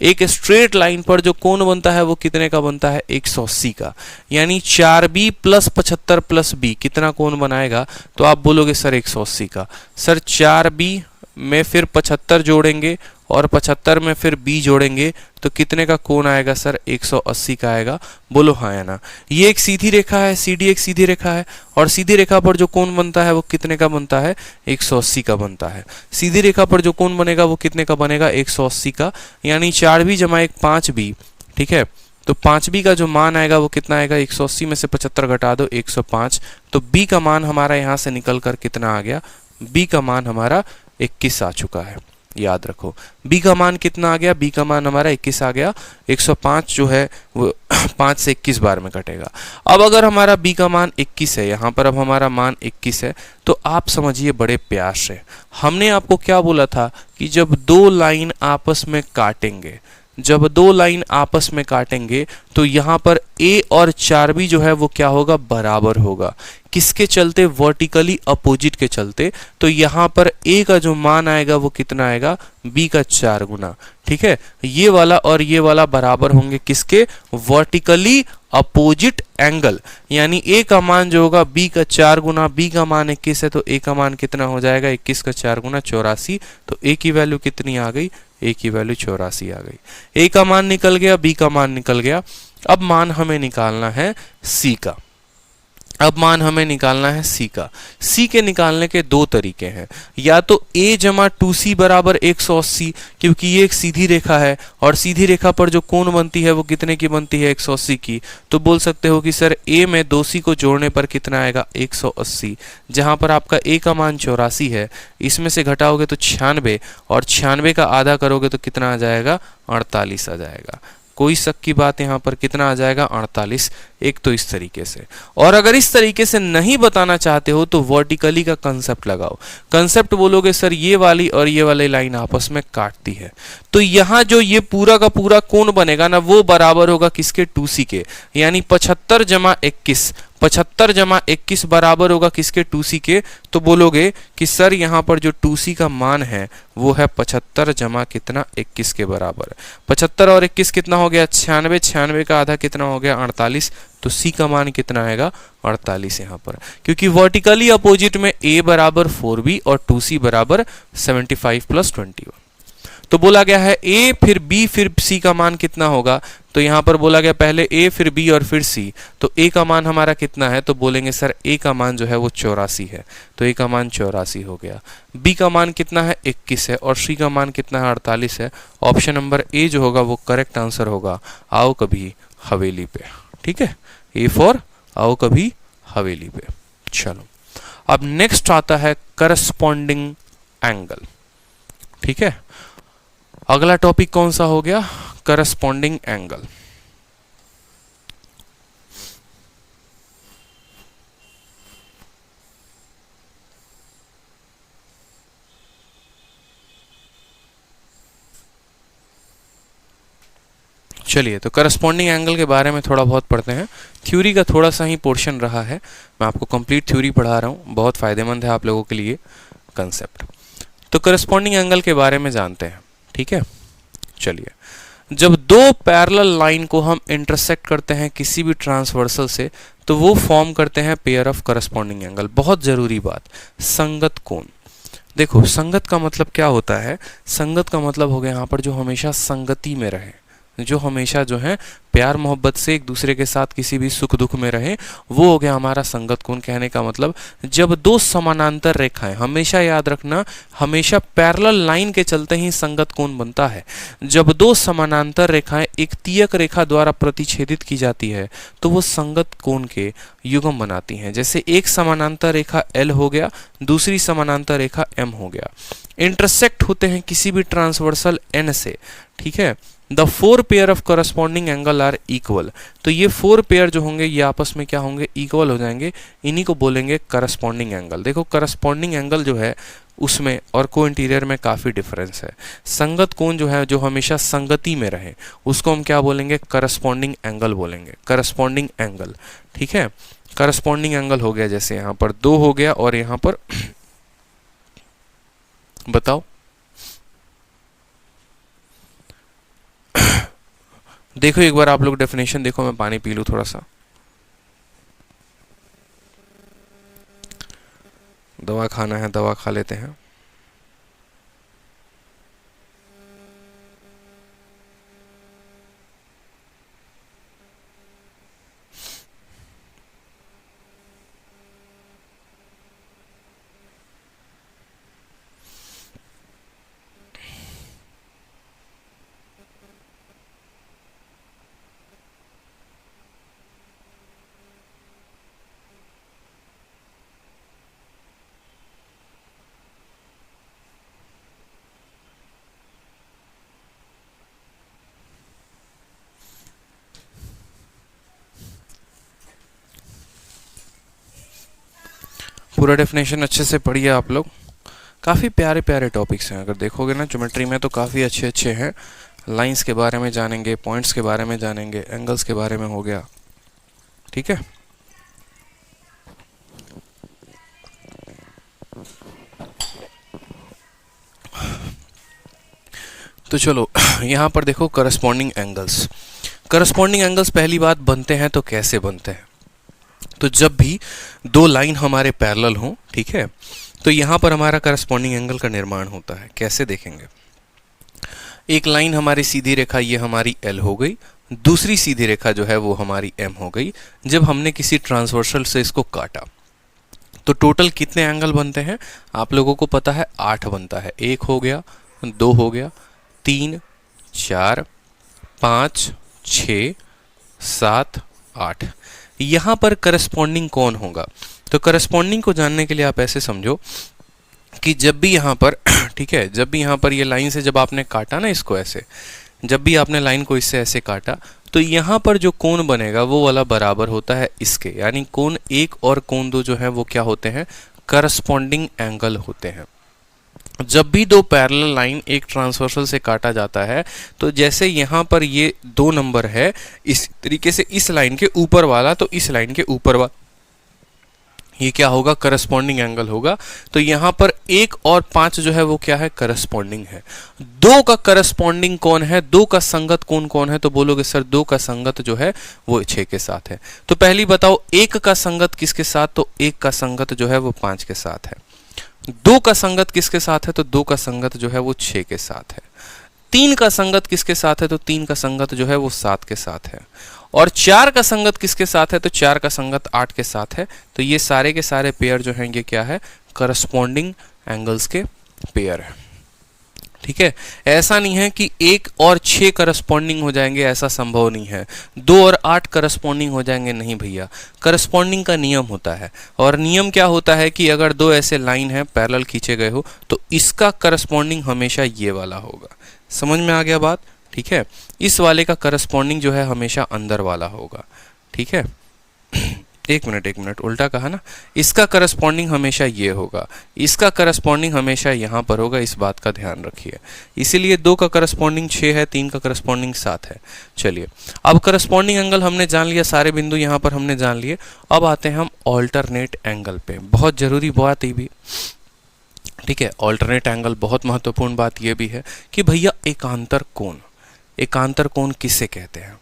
एक स्ट्रेट लाइन पर जो कोण बनता है वो कितने का बनता है? 180 का। यानी 4B प्लस 75 प्लस B कितना कोण बनाएगा? तो आप बोलोगे सर 180 का। सर 4B में फिर 75 जोड़ेंगे और 75 में फिर b जोड़ेंगे तो कितने का कोण आएगा सर? 180 का आएगा। बोलो हाँ या ना। ये एक सीधी रेखा है, CD एक सीधी रेखा है, और सीधी रेखा पर जो कोण बनता है वो कितने का बनता है? 180 का बनता है। सीधी रेखा पर जो कोण बनेगा वो कितने का बनेगा? 180 का, यानी 4b जमा 1 5b। ठीक है, तो 5b का जो मान आएगा वो कितना आएगा? 180 में से 75 घटा दो, 105। तो b का मान हमारा यहाँ से निकल कर कितना आ गया? b का मान हमारा 21 आ चुका है। याद रखो, b का मान कितना आ गया? b का मान हमारा 21 आ गया। 105 जो है वो 5 से 21 बार में कटेगा। अब अगर हमारा b का मान 21 है, यहाँ पर अब हमारा मान 21 है, तो आप समझिए बड़े प्यार से, हमने आपको क्या बोला था कि जब दो लाइन आपस में काटेंगे, जब दो लाइन आपस में काटेंगे तो यहाँ पर a और 4b जो है वो क्या होगा? बराबर होगा। किसके चलते? वर्टिकली अपोजिट के चलते। तो यहाँ पर a का जो मान आएगा वो कितना आएगा? b का 4 गुना। ठीक है, ये वाला और ये वाला बराबर होंगे किसके? वर्टिकली अपोजिट एंगल, यानी a का मान जो होगा b का 4 गुना, b का मान 21 है तो a का मान कितना हो जाएगा? 21 का 4 गुना 84। तो a की वैल्यू कितनी आ गई? a की वैल्यू 84 आ गई। a का मान निकल गया, b का मान निकल गया। अब मान हमें निकालना है c का। अब मान हमें निकालना है c का। c के निकालने के दो तरीके हैं, या तो a जमा 2c बराबर 180, क्योंकि ये एक सीधी रेखा है और सीधी रेखा पर जो कोण बनती है वो कितने की बनती है? 180 की। तो बोल सकते हो कि सर a में 2c को जोड़ने पर कितना आएगा? 180। जहां पर आपका a का मान 84 है, इसमें से घटाओगे तो 96, और 96 का आधा करोगे तो कितना आ जाएगा? 48 आ जाएगा। कोई शक की बात यहाँ पर कितना आ जाएगा? 48। एक तो इस तरीके से, और अगर इस तरीके से नहीं बताना चाहते हो तो वर्टिकली का कंसेप्ट लगाओ। कंसेप्ट बोलोगे सर ये वाली और ये वाली लाइन आपस में काटती है, तो यहाँ जो ये पूरा का पूरा कोण बनेगा ना वो बराबर होगा किसके? 2c के, यानी 75 जमा 21, 75 जमा 21 बराबर होगा किसके? 2c के। तो बोलोगे कि सर यहाँ पर जो 2c का मान है वो है 75 जमा कितना? 21 के बराबर। 75 और 21 कितना हो गया? 96। 96 का आधा कितना हो गया? 48। तो c का मान कितना आएगा? 48 यहाँ पर, क्योंकि वर्टिकली अपोजिट में a बराबर 4b और 2c बराबर 75 प्लस 21। तो बोला गया है a फिर b फिर c का मान कितना होगा? तो यहाँ पर बोला गया पहले a फिर b और फिर c। तो a का मान हमारा कितना है? तो बोलेंगे सर a का मान जो है वो 84 है, तो a का मान 84 हो गया। b का मान कितना है? 21 है, और c का मान कितना है? 48 है। ऑप्शन नंबर a जो होगा वो करेक्ट आंसर होगा। आओ कभी हवेली पे। ठीक है, a फॉर आओ कभी हवेली पे। चलो, अब नेक्स्ट आता है करस्पॉन्डिंग एंगल। ठीक है, अगला टॉपिक कौन सा हो गया? Corresponding angle. चलिए, तो करस्पॉन्डिंग एंगल के बारे में थोड़ा बहुत पढ़ते हैं। थ्योरी का थोड़ा सा ही पोर्शन रहा है, मैं आपको कंप्लीट थ्योरी पढ़ा रहा हूँ, बहुत फायदेमंद है आप लोगों के लिए कंसेप्ट। तो करस्पॉन्डिंग एंगल के बारे में जानते हैं। ठीक है, चलिए, जब दो पैरेलल लाइन को हम इंटरसेक्ट करते हैं किसी भी ट्रांसवर्सल से, तो वो फॉर्म करते हैं पेयर ऑफ करस्पॉन्डिंग एंगल। बहुत जरूरी बात, संगत कोण। देखो, संगत का मतलब क्या होता है? संगत का मतलब हो गया यहाँ पर जो हमेशा संगति में रहे, जो हमेशा जो है प्यार मोहब्बत से एक दूसरे के साथ किसी भी सुख दुख में रहे, वो हो गया हमारा संगत कोण। कहने का मतलब जब दो समानांतर रेखाएं, हमेशा याद रखना, हमेशा पैरेलल लाइन के चलते ही संगत कोण बनता है। जब दो समानांतर रेखाएं एक तियक रेखा द्वारा प्रतिच्छेदित की जाती है तो वो संगत कोण के युग्म बनाती हैं। जैसे एक समानांतर रेखा L हो गया, दूसरी समानांतर रेखा M हो गया, इंटरसेक्ट होते हैं किसी भी ट्रांसवर्सल N से। ठीक है, the four pair of corresponding angle are equal. तो ये फोर पेयर जो होंगे ये आपस में क्या होंगे? इक्वल हो जाएंगे। इन्हीं को बोलेंगे करस्पॉन्डिंग एंगल। देखो, करस्पॉन्डिंग एंगल जो है उसमें और को इंटीरियर में काफ़ी डिफरेंस है। संगत कोण जो है, जो हमेशा संगति में रहे, उसको हम क्या बोलेंगे? करस्पॉन्डिंग एंगल बोलेंगे, करस्पॉन्डिंग एंगल। ठीक है, करस्पॉन्डिंग एंगल हो गया, जैसे यहाँ पर 2 हो गया और यहाँ पर बताओ, देखो एक बार आप लोग डेफिनेशन देखो, मैं पानी पी लूं थोड़ा सा। दवा खाना है, दवा खा लेते हैं। पूरा डेफिनेशन अच्छे से पढ़िए आप लोग। काफ़ी प्यारे प्यारे टॉपिक्स हैं, अगर देखोगे ना ज्योमेट्री में तो काफ़ी अच्छे अच्छे हैं। लाइंस के बारे में जानेंगे, पॉइंट्स के बारे में जानेंगे, एंगल्स के बारे में हो गया, ठीक है। तो चलो यहाँ पर देखो करस्पॉन्डिंग एंगल्स। करस्पॉन्डिंग एंगल्स पहली बात बनते हैं तो कैसे बनते हैं, तो जब भी दो लाइन हमारे पैरेलल हों, ठीक है, तो यहाँ पर हमारा करस्पॉन्डिंग एंगल का निर्माण होता है। कैसे देखेंगे, एक लाइन हमारी सीधी रेखा ये हमारी L हो गई, दूसरी सीधी रेखा जो है वो हमारी M हो गई। जब हमने किसी ट्रांसवर्सल से इसको काटा तो टोटल कितने एंगल बनते हैं आप लोगों को पता है, 8 बनता है। 1 हो गया, 2 हो गया, 3, 4, 5, 6, 7, 8। यहाँ पर करस्पॉन्डिंग कौन होगा, तो करस्पॉन्डिंग को जानने के लिए आप ऐसे समझो कि जब भी यहाँ पर ठीक है, जब भी यहाँ पर ये लाइन से जब आपने काटा ना इसको ऐसे, जब भी आपने लाइन को इससे ऐसे काटा तो यहाँ पर जो कोण बनेगा वो वाला बराबर होता है इसके, यानी कोण 1 और कोण 2 जो है वो क्या होते हैं, करस्पॉन्डिंग एंगल होते हैं। जब भी दो पैरेलल लाइन एक ट्रांसवर्सल से काटा जाता है तो जैसे यहाँ पर ये 2 नंबर है, इस तरीके से इस लाइन के ऊपर वाला तो इस लाइन के ऊपर वाला ये क्या होगा, करस्पॉन्डिंग एंगल होगा। तो यहाँ पर 1 और 5 जो है वो क्या है, करस्पॉन्डिंग है। 2 का करस्पॉन्डिंग कौन है, 2 का संगत कोण कौन है, तो बोलोगे सर 2 का संगत जो है वो 6 के साथ है। तो पहली बताओ 1 का संगत किसके साथ, तो 1 का संगत जो है वो 5 के साथ है। 2 का संगत किसके साथ है, तो 2 का संगत जो है वो 6 के साथ है। 3 का संगत किसके साथ है, तो 3 का संगत जो है वो 7 के साथ है। और 4 का संगत किसके साथ है, तो 4 का संगत 8 के साथ है। तो ये सारे के सारे पेयर जो हैं ये क्या है, करस्पॉन्डिंग एंगल्स के पेयर है, ठीक है। ऐसा नहीं है कि 1 और 6 करस्पॉन्डिंग हो जाएंगे, ऐसा संभव नहीं है। 2 और 8 करस्पॉन्डिंग हो जाएंगे, नहीं भैया। करस्पॉन्डिंग का नियम होता है, और नियम क्या होता है कि अगर 2 ऐसे लाइन है पैरेलल खींचे गए हो तो इसका करस्पॉन्डिंग हमेशा ये वाला होगा। समझ में आ गया बात, ठीक है। इस वाले का करस्पॉन्डिंग जो है हमेशा अंदर वाला होगा, ठीक है। एक मिनट, उल्टा कहा ना, इसका करस्पॉन्डिंग हमेशा ये होगा, इसका करस्पॉन्डिंग हमेशा यहाँ पर होगा, इस बात का ध्यान रखिए। इसीलिए 2 का करस्पॉन्डिंग 6 है, 3 का करस्पॉन्डिंग 7 है। चलिए, अब करस्पॉन्डिंग एंगल हमने जान लिया, सारे बिंदु यहाँ पर हमने जान लिए। अब आते हैं हम ऑल्टरनेट एंगल पे, बहुत जरूरी बात ये भी, ठीक है। ऑल्टरनेट एंगल बहुत महत्वपूर्ण बात यह भी है कि भैया एकांतर कोण, एकांतर कोण किसे कहते हैं,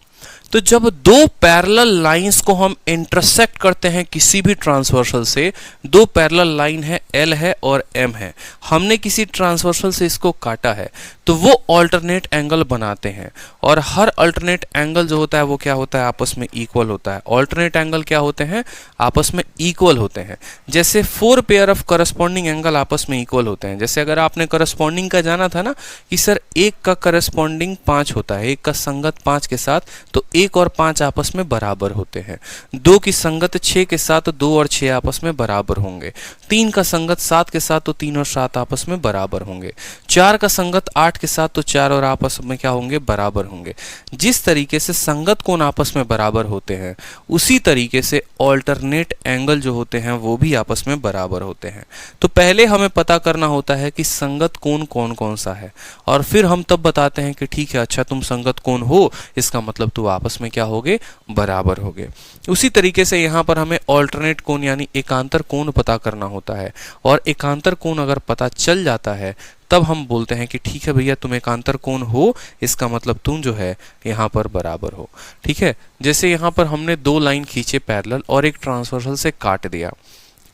तो जब 2 पैरेलल लाइंस को हम इंटरसेक्ट करते हैं किसी भी ट्रांसवर्सल से, 2 पैरेलल लाइन है, L है और M है, हमने किसी ट्रांसवर्सल से इसको काटा है, तो वो ऑल्टरनेट एंगल बनाते हैं। और हर अल्टरनेट एंगल जो होता है वो क्या होता है, आपस में इक्वल होता है। ऑल्टरनेट एंगल क्या होते हैं, आपस में इक्वल होते हैं। जैसे 4 पेयर ऑफ करस्पॉन्डिंग एंगल आपस में इक्वल होते हैं। जैसे अगर आपने करस्पॉन्डिंग का जाना था ना कि सर 1 का करस्पॉन्डिंग 5 होता है, 1 का संगत 5 के साथ, तो 1 और 5 आपस में बराबर होते हैं। 2 की संगत 6 के साथ, तो 2 और 6 आपस में बराबर होंगे। 3 का संगत 7 के साथ, तो 3 और 7 आपस में बराबर होंगे। 4 का संगत 8 के साथ, तो 4 और आपस में क्या होंगे, बराबर होंगे। जिस तरीके से संगत कोण आपस में बराबर होते हैं, उसी तरीके से ऑल्टरनेट एंगल जो होते हैं वो भी आपस में बराबर होते हैं। तो पहले हमें पता करना होता है कि संगत कोण कौन कौन सा है, और फिर हम तब बताते हैं कि ठीक है, अच्छा तुम संगत कोण हो, इसका मतलब तो आपस में क्या होगे, बराबर होगे। उसी तरीके से यहाँ पर हमें ऑल्टरनेट कोण यानी एकांतर कोण पता करना होता है, और एकांतर कोण अगर पता चल जाता है तब हम बोलते हैं कि ठीक है भैया तुम एकांतर कोण हो, इसका मतलब तुम जो है यहाँ पर बराबर हो, ठीक है। जैसे यहाँ पर हमने 2 लाइन खींचे पैरेलल और एक ट्रांसवर्सल से काट दिया,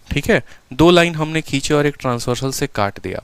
ठीक है। 2 लाइन हमने खींचे और एक ट्रांसवर्सल से काट दिया,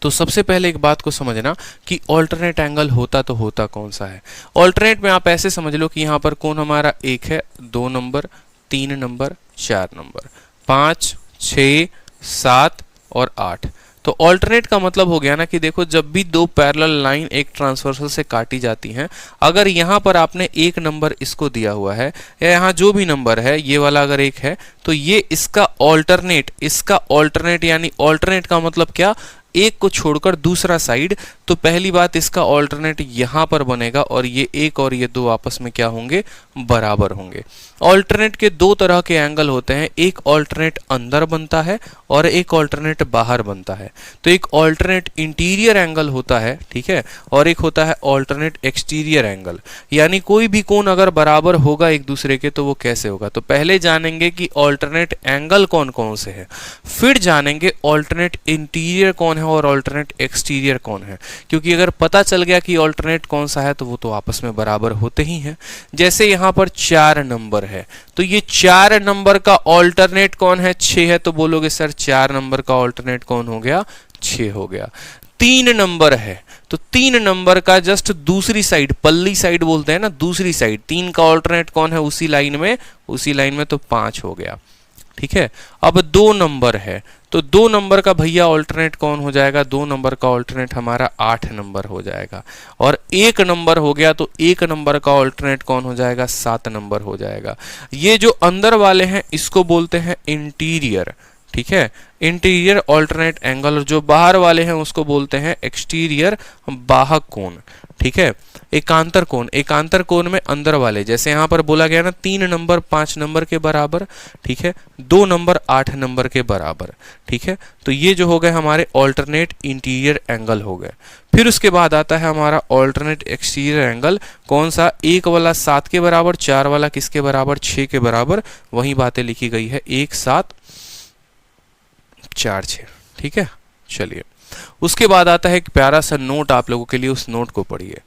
तो सबसे पहले एक बात को समझना कि ऑल्टरनेट एंगल होता तो होता कौन सा है। ऑल्टरनेट में आप ऐसे समझ लो कि यहाँ पर कोण हमारा 1 है, 2 नंबर, 3 नंबर, 4 नंबर, 5, 6, 7 और 8। तो ऑल्टरनेट का मतलब हो गया ना कि देखो जब भी 2 पैरेलल लाइन एक ट्रांसवर्सल से काटी जाती हैं, अगर यहाँ पर आपने 1 नंबर इसको दिया हुआ है, या यहाँ जो भी नंबर है ये वाला अगर 1 है, तो ये इसका ऑल्टरनेट यानी ऑल्टरनेट का मतलब क्या, एक को छोड़कर दूसरा साइड, तो पहली बात इसका ऑल्टरनेट यहां पर बनेगा और ये एक और ये दो आपस में क्या होंगे, बराबर होंगे। ऑल्टरनेट के दो तरह के एंगल होते हैं, एक ऑल्टरनेट अंदर बनता है और एक ऑल्टरनेट बाहर बनता है। तो एक ऑल्टरनेट इंटीरियर एंगल होता है, ठीक है, और एक होता है ऑल्टरनेट एक्सटीरियर एंगल। यानी कोई भी कोण अगर बराबर होगा एक दूसरे के तो वो कैसे होगा। तो पहले जानेंगे कि ऑल्टरनेट एंगल कौन कौन से है, फिर जानेंगे ऑल्टरनेट इंटीरियर कौन है और ऑल्टरनेट एक्सटीरियर कौन है। क्योंकि अगर पता चल गया कि ऑल्टरनेट कौन सा है तो वो तो आपस में बराबर होते ही हैं। जैसे यहां पर 4 नंबर है, तो ये 4 नंबर का ऑल्टरनेट कौन है, 6 है, तो बोलोगे सर 4 नंबर का ऑल्टरनेट कौन हो गया, 6 हो गया। 3 नंबर है, तो 3 नंबर का जस्ट दूसरी साइड, पल्ली साइड बोलते हैं ना, दूसरी साइड 3 का ऑल्टरनेट कौन है उसी लाइन में, तो 5 हो गया, ठीक है। अब 2 नंबर है, तो 2 नंबर का भैया ऑल्टरनेट कौन हो जाएगा, 2 नंबर का ऑल्टरनेट हमारा 8 नंबर हो जाएगा। और 1 नंबर हो गया, तो 1 नंबर का ऑल्टरनेट कौन हो जाएगा, 7 नंबर हो जाएगा। ये जो अंदर वाले हैं इसको बोलते हैं इंटीरियर, ठीक है, इंटीरियर ऑल्टरनेट एंगल, और जो बाहर वाले हैं उसको बोलते हैं एक्सटीरियर बाहक कोण, ठीक है। एकांतर कोण, एकांतर कोण में अंदर वाले, जैसे यहां पर बोला गया ना 3 नंबर 5 नंबर के बराबर, ठीक है, 2 नंबर 8 नंबर के बराबर, ठीक है। तो ये जो हो गए हमारे ऑल्टरनेट इंटीरियर एंगल हो गए। फिर उसके बाद आता है हमारा ऑल्टरनेट एक्सटीरियर एंगल, कौन सा, 1 वाला 7 के बराबर, 4 वाला किसके बराबर, 6 के बराबर, वही बातें लिखी गई है, 1 7 4 6, ठीक है। चलिए उसके बाद आता है एक प्यारा सा नोट आप लोगों के लिए, उस नोट को पढ़िए।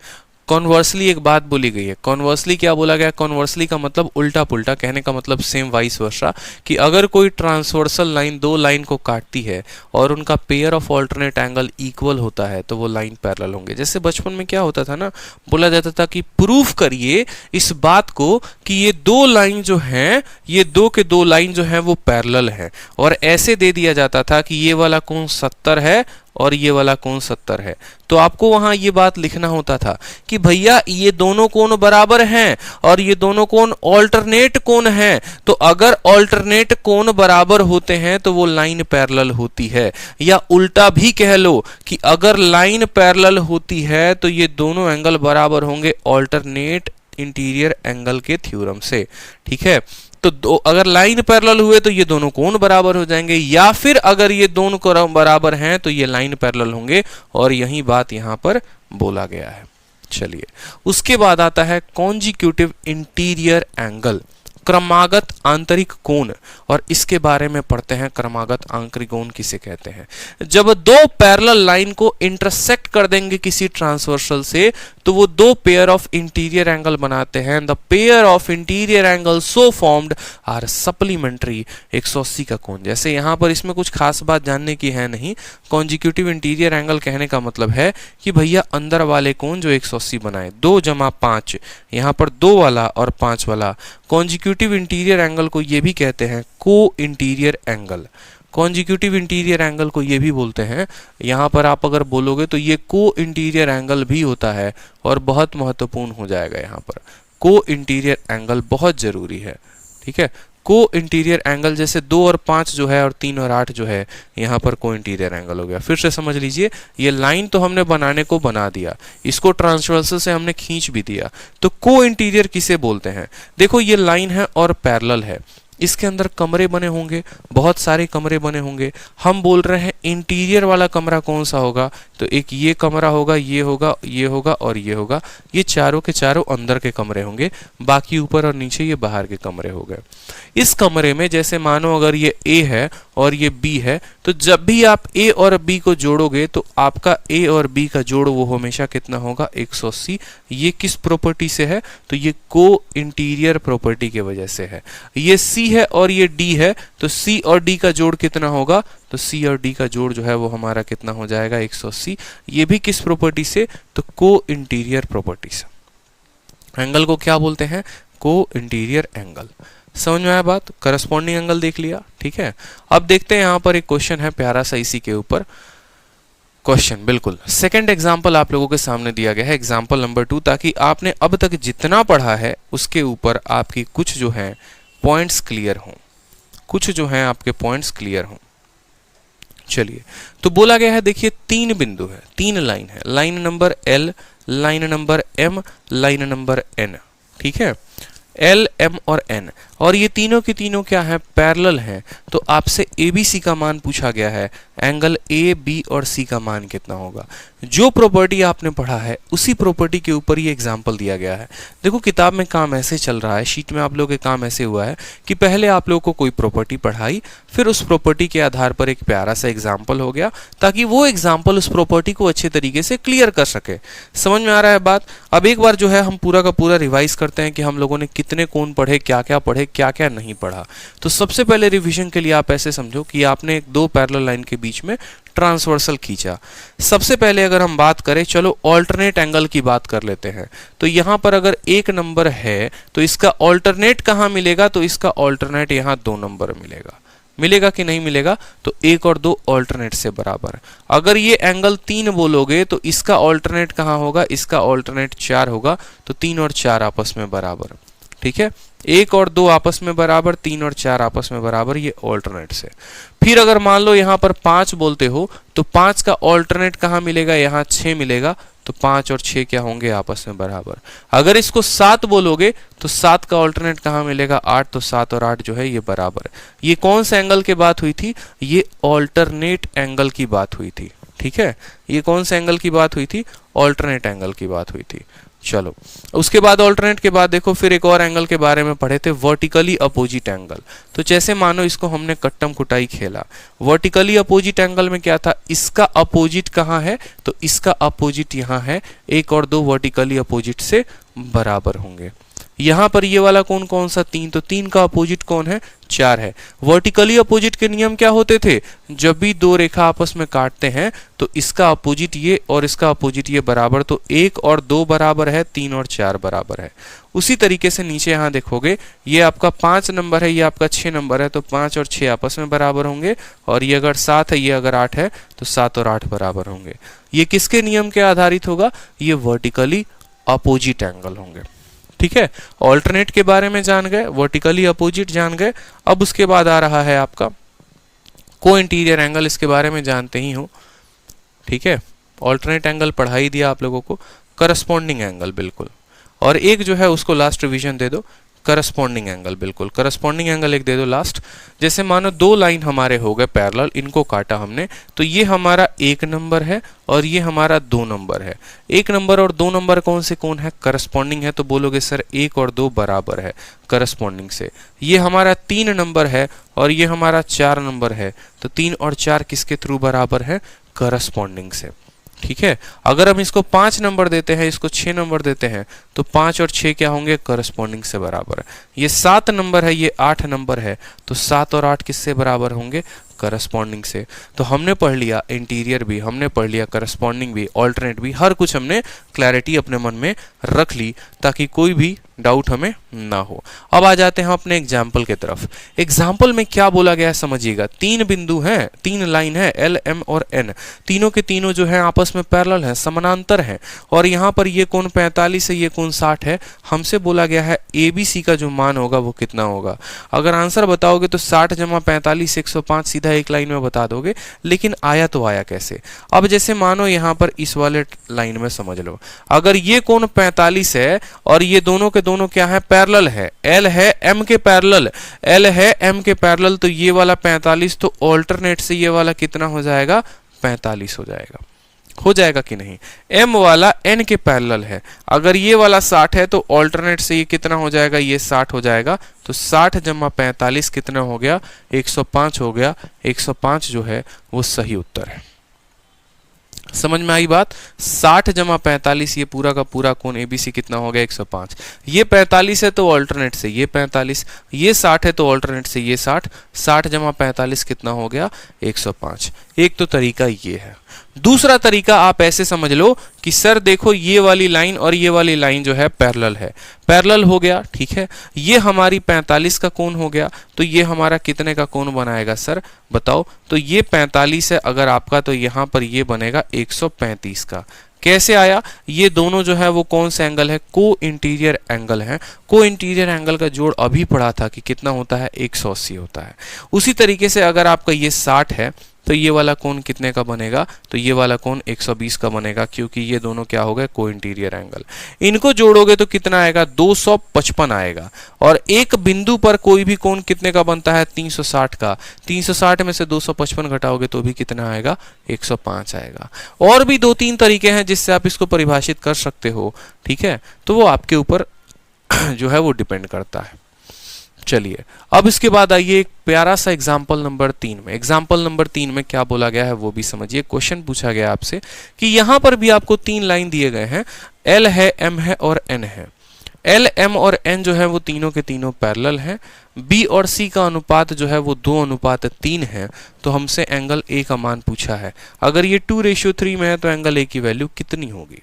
कॉन्वर्सली एक बात बोली गई है। कॉन्वर्सली क्या बोला गया, कॉन्वर्सली का मतलब उल्टा पुल्टा, कहने का मतलब सेम वाइस वर्सा, कि अगर कोई ट्रांसवर्सल लाइन 2 लाइन को काटती है और उनका pair of alternate angle equal होता है तो वो लाइन पैरेलल होंगे। जैसे बचपन में क्या होता था ना, बोला जाता था कि प्रूफ करिए इस बात को कि ये 2 लाइन जो हैं, ये 2 के 2 लाइन जो हैं वो पैरेलल हैं, और ऐसे दे दिया जाता था कि ये वाला कोण 70 है और ये वाला कोण 70 है। तो आपको वहां ये बात लिखना होता था कि भैया ये दोनों कोण बराबर हैं और ये दोनों कोण ऑल्टरनेट कोण हैं। तो अगर ऑल्टरनेट कोण बराबर होते हैं तो वो लाइन पैरेलल होती है, या उल्टा भी कह लो कि अगर लाइन पैरेलल होती है तो ये दोनों एंगल बराबर होंगे ऑल्टरनेट इंटीरियर एंगल के थ्योरम से, ठीक है। तो अगर लाइन पैरेलल हुए तो ये दोनों कोण बराबर हो जाएंगे, या फिर अगर ये दोनों कोण बराबर हैं तो ये लाइन पैरेलल होंगे, और यही बात यहां पर बोला गया है। चलिए उसके बाद आता है कॉन्जिक्यूटिव इंटीरियर एंगल, क्रमागत आंतरिक कोण, और इसके बारे में पढ़ते हैं। क्रमागत आंतरिक कोण किसे कहते हैं, जब 2 पैरेलल लाइन को इंटरसेक्ट कर देंगे किसी ट्रांसवर्सल से तो वो 2 पेयर ऑफ इंटीरियर एंगल बनाते हैं। The pair of interior angle so formed are supplementary 180 का कोण। जैसे यहां पर इसमें कुछ खास बात जानने की है नहीं, कॉन्जिक्यूटिव इंटीरियर एंगल कहने का मतलब है कि भैया अंदर वाले कोण जो 180 बनाए, 2 जमा 5, यहां पर 2 वाला और 5 वाला। कॉन्जिक्यूटिव इंटीरियर एंगल को ये भी कहते हैं को interior angle. Consecutive interior angle को ये भी बोलते हैं, यहां पर आप अगर बोलोगे तो ये को इंटीरियर एंगल भी होता है, और बहुत महत्वपूर्ण हो जाएगा। यहां पर को इंटीरियर एंगल बहुत जरूरी है, ठीक है। को इंटीरियर एंगल जैसे 2 और 5 जो है और 3 और 8 जो है, यहाँ पर को इंटीरियर एंगल हो गया। फिर से समझ लीजिए, ये लाइन तो हमने बनाने को बना दिया, इसको ट्रांसवर्सल से हमने खींच भी दिया, तो को इंटीरियर किसे बोलते हैं। देखो ये लाइन है और पैरेलल है, इसके अंदर कमरे बने होंगे, बहुत सारे कमरे बने होंगे। हम बोल रहे हैं इंटीरियर वाला कमरा कौन सा होगा, तो एक ये कमरा होगा, ये होगा, ये होगा और ये होगा। ये चारों के चारों अंदर के कमरे होंगे, बाकी ऊपर और नीचे ये बाहर के कमरे हो गए। इस कमरे में जैसे मानो अगर ये ए है और ये बी है, तो जब भी आप ए और बी को जोड़ोगे तो आपका ए और बी का जोड़ वो हमेशा कितना होगा, 180। ये किस प्रॉपर्टी से है, तो ये को इंटीरियर प्रॉपर्टी की वजह से है। ये सी है और ये डी है, तो सी और डी का जोड़ कितना होगा, तो सी और डी का जोड़ जो है वो हमारा कितना हो जाएगा, 180। ये भी किस प्रॉपर्टी से, तो को इंटीरियर प्रॉपर्टी से। एंगल को क्या बोलते हैं, को इंटीरियर एंगल। समझ में आया बात, करस्पॉन्डिंग एंगल देख लिया, ठीक है। अब देखते हैं यहाँ पर एक क्वेश्चन है प्यारा सा इसी के ऊपर। क्वेश्चन बिल्कुल सेकंड एग्जाम्पल आप लोगों के सामने दिया गया है, एग्जाम्पल नंबर 2, ताकि आपने अब तक जितना पढ़ा है उसके ऊपर आपकी कुछ जो है पॉइंट्स क्लियर हों, कुछ जो हैं आपके पॉइंट्स क्लियर हों। चलिए, तो बोला गया है, देखिए 3 बिंदु है, 3 लाइन है, line number L, line number M, line number N, ठीक है, L, M और N, और ये तीनों के तीनों क्या है, पैरेलल हैं। तो आपसे ABC का मान पूछा गया है, एंगल A, B और C का मान कितना होगा। जो प्रॉपर्टी आपने पढ़ा है उसी प्रॉपर्टी के ऊपर ये एग्जाम्पल दिया गया है। देखो किताब में काम ऐसे चल रहा है, शीट में आप लोगों के काम ऐसे हुआ है कि पहले आप लोगों को कोई प्रॉपर्टी पढ़ाई, फिर उस प्रॉपर्टी के आधार पर एक प्यारा सा एग्जाम्पल हो गया, ताकि वो एग्जाम्पल उस प्रॉपर्टी को अच्छे तरीके से क्लियर कर सके। समझ में आ रहा है बात। अब एक बार जो है हम पूरा का पूरा रिवाइज करते हैं कि हम लोगों ने कितने कोण पढ़े, क्या क्या पढ़े, क्या क्या नहीं पढ़ा। तो सबसे पहले रिवीजन के लिए आप ऐसे समझो कि आपने दो पैरेलल लाइन के बीच में ट्रांसवर्सल खींचा। सबसे पहले अगर हम बात करें, चलो ऑल्टरनेट एंगल की बात कर लेते हैं। तो यहां पर अगर एक नंबर है तो इसका ऑल्टरनेट कहां मिलेगा, तो इसका ऑल्टरनेट यहां 2 नंबर मिलेगा। मिलेगा कि नहीं मिलेगा, तो 1 और 2 ऑल्टरनेट से बराबर। अगर ये एंगल 3 बोलोगे तो इसका ऑल्टरनेट कहां होगा, इसका ऑल्टरनेट 4 होगा। तो 3 और 4 आपस में बराबर, ठीक है, 1 और 2 आपस में बराबर, 3 और 4 आपस में बराबर, ये ऑल्टरनेट से। फिर अगर मान लो यहां पर 5 बोलते हो तो 5 का ऑल्टरनेट कहां मिलेगा, यहां 6 मिलेगा। तो 5 और 6 क्या होंगे, आपस में बराबर। अगर इसको 7 बोलोगे तो 7 का ऑल्टरनेट कहां मिलेगा, 8। तो 7 और 8 जो है ये बराबर। ये कौन से एंगल की बात हुई थी, ये ऑल्टरनेट एंगल की बात हुई थी, ठीक है। ये कौन से एंगल की बात हुई थी, ऑल्टरनेट एंगल की बात हुई थी। चलो, उसके बाद ऑल्टरनेट के बाद देखो फिर एक और एंगल के बारे में पढ़े थे, वर्टिकली अपोजिट एंगल। तो जैसे मानो इसको हमने कट्टम कुटाई खेला। वर्टिकली अपोजिट एंगल में क्या था, इसका अपोजिट कहाँ है, तो इसका अपोजिट यहाँ है। 1 और 2 वर्टिकली अपोजिट से बराबर होंगे। यहां पर ये वाला कोण कौन सा, 3। तो 3 का अपोजिट कौन है, 4 है। वर्टिकली अपोजिट के नियम क्या होते थे, जब भी दो रेखा आपस में काटते हैं तो इसका अपोजिट ये और इसका अपोजिट ये बराबर। तो 1 और 2 बराबर है, 3 और 4 बराबर है। उसी तरीके से नीचे यहां देखोगे, ये आपका 5 नंबर है, ये आपका 6 नंबर है। तो 5 और 6 आपस में बराबर होंगे, और ये अगर 7 है, ये अगर 8 है, तो 7 और 8 बराबर होंगे। ये किसके नियम के आधारित होगा, ये वर्टिकली अपोजिट एंगल होंगे, ठीक है। ऑल्टरनेट के बारे में जान गए, वर्टिकली अपोजिट जान गए। अब उसके बाद आ रहा है आपका को इंटीरियर एंगल, इसके बारे में जानते ही हो, ठीक है। ऑल्टरनेट एंगल पढ़ा ही दिया आप लोगों को, करस्पॉन्डिंग एंगल बिल्कुल। और एक जो है उसको लास्ट रिवीजन दे दो, करस्पॉन्डिंग एंगल, बिल्कुल करस्पॉन्डिंग एंगल एक दे दो लास्ट। जैसे मानो 2 लाइन हमारे हो गए पैरेलल, इनको काटा हमने, तो ये हमारा 1 नंबर है और ये हमारा 2 नंबर है। 1 नंबर और 2 नंबर कौन से कोण है, करस्पॉन्डिंग है। तो बोलोगे सर 1 और 2 बराबर है करस्पॉन्डिंग से। ये हमारा 3 नंबर है और ये हमारा 4 नंबर है। तो 3 और 4 किसके थ्रू बराबर है, करस्पॉन्डिंग से, ठीक है। अगर हम इसको 5 नंबर देते हैं, इसको 6 नंबर देते हैं, तो 5 और 6 क्या होंगे, करस्पॉन्डिंग से बराबर है। ये 7 नंबर है, ये 8 नंबर है, तो 7 और 8 किससे बराबर होंगे, करस्पॉन्डिंग से। तो हमने पढ़ लिया इंटीरियर भी, हमने पढ़ लिया करस्पॉन्डिंग भी, ऑल्टरनेट भी, हर कुछ हमने क्लैरिटी अपने मन में रख ली, ताकि कोई भी डाउट हमें ना हो। अब आ जाते हैं अपने एग्जाम्पल के तरफ। एग्जाम्पल में क्या बोला गया है समझिएगा। 3 बिंदु हैं, 3 लाइन है, L, M और N। तीनों के तीनों जो है आपस में पैरेलल हैं, समानांतर हैं। और यहाँ पर ये कोण 45 है, ये कोण 60 है। हमसे बोला गया है ABC का जो मान होगा वो कितना होगा। अगर आंसर बताओगे तो 60 जमा 45 105 सीधा एक लाइन में बता दोगे, लेकिन आया तो आया कैसे। अब जैसे मानो यहाँ पर इस वाले लाइन में समझ लो, अगर ये कोण 45 है और ये दोनों के दोनों क्या है, पैरेलल है, L है M के पैरेलल, L है M के पैरेलल, तो ये वाला 45, तो ऑल्टरनेट से ये वाला कितना हो जाएगा, 45 हो जाएगा। हो जाएगा कि नहीं। M वाला N के पैरेलल है, अगर ये वाला 60 है तो ऑल्टरनेट से ये कितना हो जाएगा, ये 60 हो जाएगा। तो 60 जमा 45 कितना हो गया, 105 हो गया। 105 जो है वो सही उत्तर है। समझ में आई बात। 60 जमा 45, ये पूरा का पूरा कोण ABC कितना हो गया, 105। ये 45 है तो ऑल्टरनेट से ये 45, ये 60 है तो ऑल्टरनेट से ये 60। 60 जमा 45 कितना हो गया, 105। एक तो तरीका ये है। दूसरा तरीका आप ऐसे समझ लो कि सर देखो ये वाली लाइन और ये वाली लाइन जो है पैरेलल है, पैरेलल हो गया, ठीक है। ये हमारी 45 का कोण हो गया, तो ये हमारा कितने का कोण बनाएगा सर बताओ। तो ये 45 है अगर आपका, तो यहाँ पर ये बनेगा 135 का। कैसे आया, ये दोनों जो है वो कौन सा एंगल है, को इंटीरियर एंगल है। को इंटीरियर एंगल का जोड़ अभी पढ़ा था कि कितना होता है, 180 होता है। उसी तरीके से अगर आपका ये 60 है तो ये वाला कोण कितने का बनेगा, तो ये वाला कोण 120 का बनेगा, क्योंकि ये दोनों क्या हो गए, को इंटीरियर एंगल। इनको जोड़ोगे तो कितना आएगा, 255 आएगा। और एक बिंदु पर कोई भी कोण कितने का बनता है, 360 का। 360 में से 255 घटाओगे तो भी कितना आएगा, 105 आएगा। और भी 2-3 तरीके हैं जिससे आप इसको परिभाषित कर सकते हो, ठीक है, तो वो आपके ऊपर जो है वो डिपेंड करता है। चलिए अब इसके बाद आइए एक प्यारा सा एग्जाम्पल नंबर 3 में। एग्जाम्पल नंबर 3 में क्या बोला गया है वो भी समझिए। क्वेश्चन पूछा गया आपसे कि यहां पर भी आपको 3 लाइन दिए गए हैं, L है, M है और N है। L, M और N जो है वो तीनों के तीनों पैरेलल हैं। B और C का अनुपात जो है वो 2:3 है। तो हमसे एंगल A का मान पूछा है। अगर ये 2:3 में है तो एंगल A की वैल्यू कितनी होगी।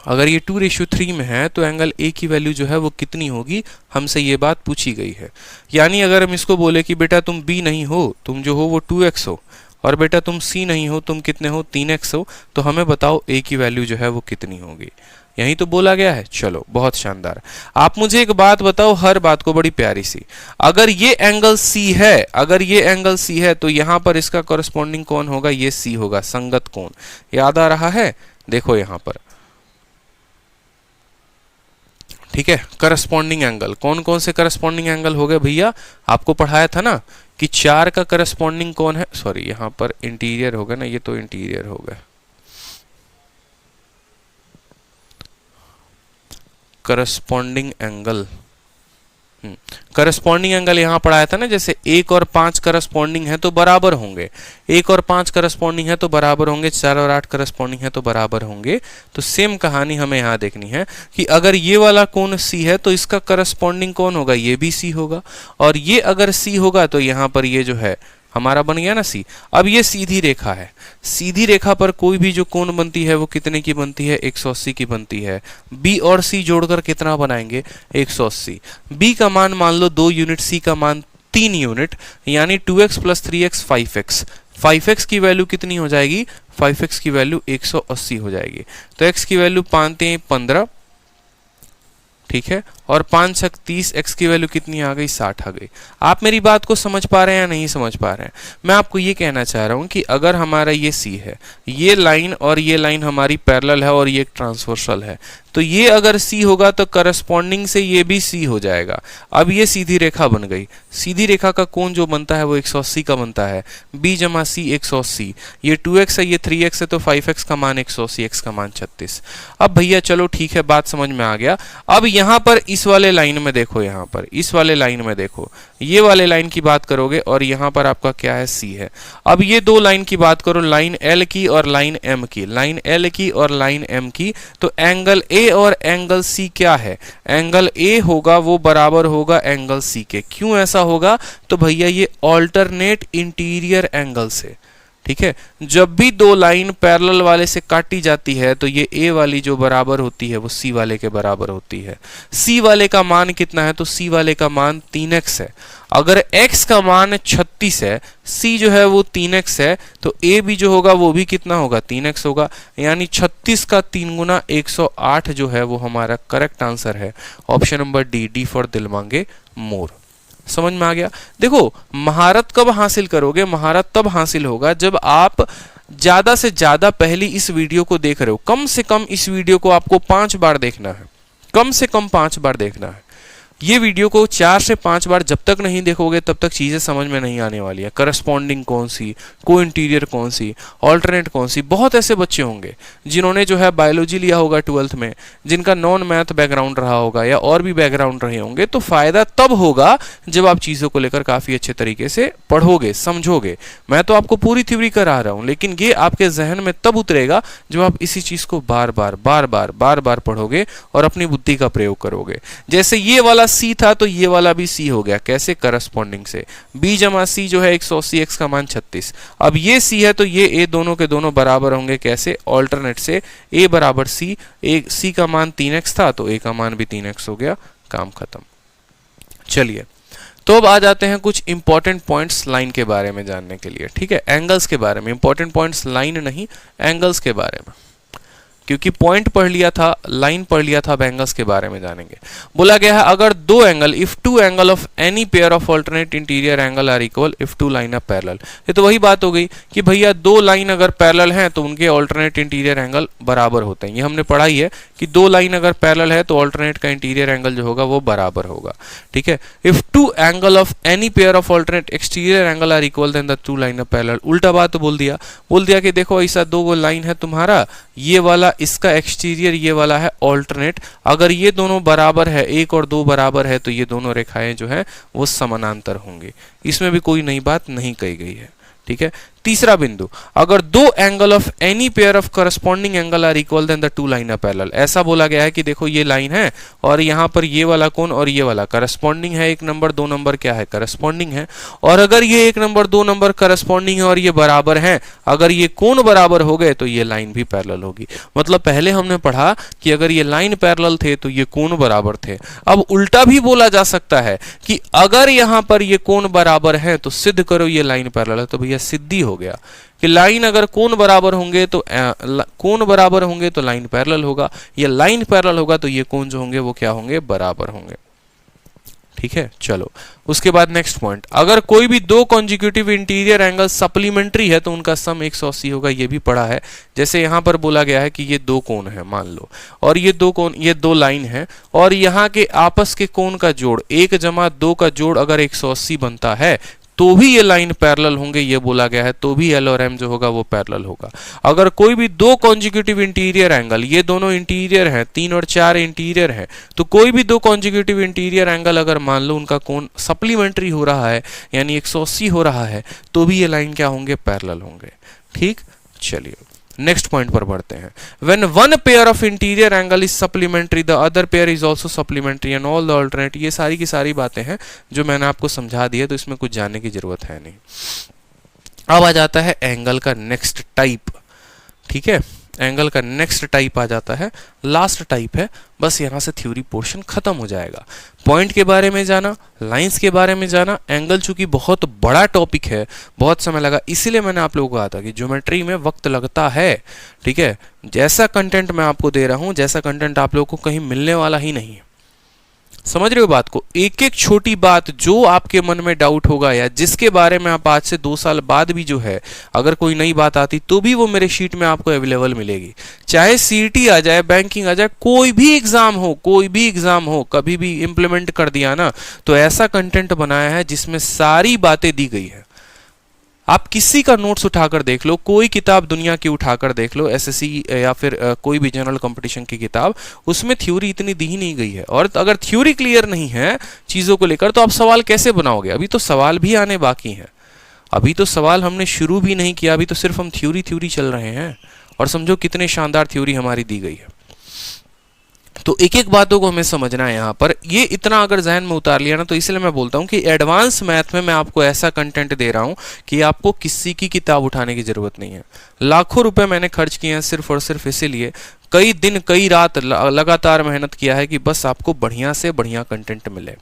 अगर ये 2:3 में है तो एंगल A की वैल्यू जो है वो कितनी होगी, हमसे ये बात पूछी गई है। यानी अगर हम इसको बोले कि बेटा तुम B नहीं हो, तुम जो हो वो 2x हो, और बेटा तुम C नहीं हो, तुम कितने हो, 3x हो, तो हमें बताओ A की वैल्यू जो है वो कितनी होगी। यही तो बोला गया है। चलो बहुत शानदार। आप मुझे एक बात बताओ, हर बात को बड़ी प्यारी सी, अगर ये एंगल C है, अगर ये एंगल C है तो यहां पर इसका कॉरस्पॉन्डिंग कौन होगा, ये C होगा, संगत कोण। याद आ रहा है, देखो यहां पर, ठीक है। करस्पॉन्डिंग एंगल, कौन कौन से करस्पॉन्डिंग एंगल हो गए भैया, आपको पढ़ाया था ना कि 4 का करस्पॉन्डिंग कौन है, सॉरी यहां पर इंटीरियर हो गया ना, ये तो इंटीरियर हो गया। करस्पॉन्डिंग एंगल, करस्पॉन्डिंग एंगल यहां पढ़ाया था ना, जैसे 1 और 5 करस्पॉन्डिंग है तो बराबर होंगे, 1 और 5 करस्पॉन्डिंग है तो बराबर होंगे, 4 और 8 करस्पॉन्डिंग है तो बराबर होंगे। तो सेम कहानी हमें यहां देखनी है कि अगर ये वाला कोण C है तो इसका करस्पॉन्डिंग कौन होगा, ये भी C होगा, और ये अगर C होगा तो यहां पर ये जो है हमारा बन गया ना C। अब ये सीधी रेखा है, सीधी रेखा पर कोई भी जो कोण बनती है वो कितने की बनती है, 180 की बनती है। B और C जोड़कर कितना बनाएंगे, 180। B का मान मान लो 2 यूनिट, C का मान 3 यूनिट, यानी 2x + 3x 5x। 5x की वैल्यू कितनी हो जाएगी, 5x की वैल्यू 180 हो जाएगी। तो x की वैल्यू 5 × 15, ठीक है, और 5 × 30, x की वैल्यू कितनी आ गई, 60 आ गई। आप मेरी बात को समझ पा रहे हैं या नहीं समझ पा रहे हैं। मैं आपको ये कहना चाह रहा हूं कि अगर हमारा ये C है, ये लाइन और ये लाइन हमारी पैरेलल है और ये एक ट्रांसवर्सल है, तो ये अगर C होगा तो करस्पॉन्डिंग से ये भी C हो जाएगा। अब ये सीधी रेखा बन गई। सीधी रेखा का कोण जो बनता है वो 180 का बनता है। B + C 180, ये 2x है, ये 3x है, तो 5x का मान 180, x का मान 36। अब भैया चलो ठीक है, बात समझ में आ गया। अब यहाँ पर इस वाले लाइन में देखो, यहाँ पर इस वाले लाइन में देखो, ये वाले लाइन की बात करोगे और यहाँ पर आपका क्या है, C है। अब ये दो लाइन की बात करो, लाइन L की और लाइन M की, लाइन L की और लाइन M की, तो एंगल A और एंगल C क्या है, एंगल A होगा वो बराबर होगा एंगल C के। क्यों ऐसा होगा, तो भैया ये ऑल्टरनेट इंटीरियर एंगल से, ठीक है। जब भी दो लाइन पैरेलल वाले से काटी जाती है तो ये A वाली जो बराबर होती है वो C वाले के बराबर होती है। C वाले का मान कितना है, तो C वाले का मान 3x है। अगर x का मान 36 है, C जो है वो 3x है, तो A भी जो होगा वो भी कितना होगा, 3x होगा। यानी 36 का 3 गुना 108 जो है वो हमारा करेक्ट आंसर है। ऑप्शन नंबर डी फॉर दिल मांगे मोर। समझ में आ गया। देखो महारत कब हासिल करोगे, महारत तब हासिल होगा जब आप ज्यादा से ज्यादा पहली इस वीडियो को देख रहे हो। कम से कम इस वीडियो को आपको 5 बार देखना है, कम से कम 5 बार देखना है। ये वीडियो को 4 से 5 बार जब तक नहीं देखोगे तब तक चीजें समझ में नहीं आने वाली है। करस्पॉन्डिंग कौन सी, को इंटीरियर कौन सी, ऑल्टरनेट कौन सी। बहुत ऐसे बच्चे होंगे जिन्होंने जो है बायोलॉजी लिया होगा 12th में, जिनका नॉन मैथ बैकग्राउंड रहा होगा या और भी बैकग्राउंड रहे होंगे। तो फायदा तब होगा जब आप चीजों को लेकर काफी अच्छे तरीके से पढ़ोगे, समझोगे। मैं तो आपको पूरी थ्योरी करा रहा हूं, लेकिन ये आपके जहन में तब उतरेगा जब आप इसी चीज को बार बार पढ़ोगे और अपनी बुद्धि का प्रयोग करोगे। जैसे ये वाला C था तो ये वाला भी C हो गया, कैसे, करस्पॉन्डिंग से। B + C जो है 180, x का मान 36। अब ये C है तो ये A दोनों के दोनों बराबर होंगे, कैसे, ऑल्टरनेट से। A = C, C का मान 3x था तो A का मान भी 3x हो गया, काम खत्म। चलिए तो अब आ जाते हैं कुछ इंपॉर्टेंट पॉइंट्स लाइन के बारे में जानने के लिए, ठीक है, एंगल्स के बारे में। इंपॉर्टेंट पॉइंट्स लाइन नहीं, एंगल्स के बारे में। क्योंकि पॉइंट पढ़ लिया था, लाइन पढ़ लिया था, अब एंगल्स के बारे में जानेंगे। बोला गया है अगर दो angle, if two angle of any pair of alternate interior angle are equal if two line are parallel. ये तो वही बात हो गई कि भैया दो लाइन अगर पैरेलल हैं तो उनके ऑल्टरनेट इंटीरियर एंगल बराबर होते हैं। ये हमने पढ़ा ही है कि दो लाइन अगर पैरेलल है तो ऑल्टरनेट का इंटीरियर एंगल जो होगा वो बराबर होगा। ठीक है, if two angle of any pair of alternate exterior angle are equal then the two line are parallel. उल्टा बात बोल दिया कि देखो ऐसा दो लाइन है तुम्हारा, ये वाला इसका एक्सटीरियर, ये वाला है ऑल्टरनेट, अगर ये दोनों बराबर है, एक और दो बराबर है, तो ये दोनों रेखाएं जो है वो समानांतर होंगी। इसमें भी कोई नई बात नहीं कही गई है। ठीक है, तीसरा बिंदु, अगर दो angle of any pair of corresponding angle are equal then the two line are parallel. ऐसा बोला गया है कि देखो ये लाइन है और यहाँ पर ये वाला कोण और ये वाला करस्पॉन्डिंग है, 1 नंबर 2 नंबर क्या है, करस्पॉन्डिंग है। और अगर ये 1 नंबर 2 नंबर करस्पॉन्डिंग है और ये बराबर है, अगर ये कोण बराबर हो गए तो ये लाइन भी पैरेलल होगी। मतलब पहले हमने पढ़ा कि अगर ये लाइन पैरेलल थे तो ये कोण बराबर थे। अब उल्टा भी बोला जा सकता है कि अगर यहाँ पर ये कोण बराबर है तो सिद्ध करो ये लाइन पैरेलल है। तो भैया सिद्धि हो गया कि लाइन अगर कोण बराबर होंगे तो लाइन पैरेलल होगा, या लाइन पैरेलल होगा तो ये कोण जो होंगे वो क्या होंगे, बराबर होंगे। ठीक है, चलो उसके बाद नेक्स्ट पॉइंट, अगर कोई भी दो कॉन्जिक्यूटिव इंटीरियर एंगल सप्लीमेंट्री है तो उनका सम 180 होगा। ये भी पढ़ा है। जैसे यहां पर बोला गया है कि ये दो कोण है मान लो, और ये दो कोण, ये दो लाइन है, और यहाँ के आपस के कोण का जोड़ 1 + 2 का जोड़ अगर 180 बनता है तो भी ये लाइन पैरेलल होंगे, ये बोला गया है। तो भी एल और एम जो होगा वो पैरेलल होगा। अगर कोई भी दो कॉन्जिक्यूटिव इंटीरियर एंगल, ये दोनों इंटीरियर हैं, 3 और 4 इंटीरियर हैं, तो कोई भी दो कॉन्जिक्यूटिव इंटीरियर एंगल अगर मान लो उनका कोण सप्लीमेंट्री हो रहा है यानी 180 हो रहा है, तो भी ये लाइन क्या होंगे, पैरेलल होंगे। ठीक, चलिए नेक्स्ट पॉइंट पर बढ़ते हैं। When one pair of interior angle is supplementary the other pair is also supplementary and all the alternate. ये सारी की सारी बातें हैं जो मैंने आपको समझा दी है, तो इसमें कुछ जानने की जरूरत है नहीं। अब आ जाता है एंगल का नेक्स्ट टाइप। ठीक है, एंगल का नेक्स्ट टाइप आ जाता है, लास्ट टाइप है। बस यहां से थ्योरी पोर्शन खत्म हो जाएगा। पॉइंट के बारे में जाना, लाइंस के बारे में जाना। एंगल चूंकि बहुत बड़ा टॉपिक है, बहुत समय लगा, इसीलिए मैंने आप लोगों को कहा था कि ज्योमेट्री में वक्त लगता है। ठीक है, जैसा कंटेंट मैं आपको दे रहा हूं, जैसा कंटेंट आप लोगों को कहीं मिलने वाला ही नहीं है। समझ रहे हो बात को? एक एक छोटी बात जो आपके मन में डाउट होगा या जिसके बारे में आप आज से 2 साल बाद भी जो है अगर कोई नई बात आती तो भी वो मेरे शीट में आपको अवेलेबल मिलेगी। चाहे सीईटी आ जाए, बैंकिंग आ जाए, कोई भी एग्जाम हो, कभी भी इंप्लीमेंट कर दिया ना तो ऐसा कंटेंट बनाया है जिसमें सारी बातें दी गई है। आप किसी का नोट्स उठाकर देख लो, कोई किताब दुनिया की उठाकर देख लो, एसएससी या फिर कोई भी जनरल कंपटीशन की किताब, उसमें थ्योरी इतनी दी ही नहीं गई है। और अगर थ्योरी क्लियर नहीं है चीज़ों को लेकर तो आप सवाल कैसे बनाओगे? अभी तो सवाल भी आने बाकी हैं, अभी तो सवाल हमने शुरू भी नहीं किया, अभी तो सिर्फ हम थ्योरी चल रहे हैं। और समझो कितने शानदार थ्योरी हमारी दी गई है। तो एक एक बातों को हमें समझना है यहाँ पर। ये इतना अगर जहन में उतार लिया ना तो इसलिए मैं बोलता हूँ कि एडवांस मैथ में मैं आपको ऐसा कंटेंट दे रहा हूँ कि आपको किसी की किताब उठाने की जरूरत नहीं है। लाखों रुपए मैंने खर्च किए हैं सिर्फ और सिर्फ इसीलिए, कई दिन कई रात लगातार मेहनत किया है कि बस आपको बढ़िया से बढ़िया कंटेंट मिले।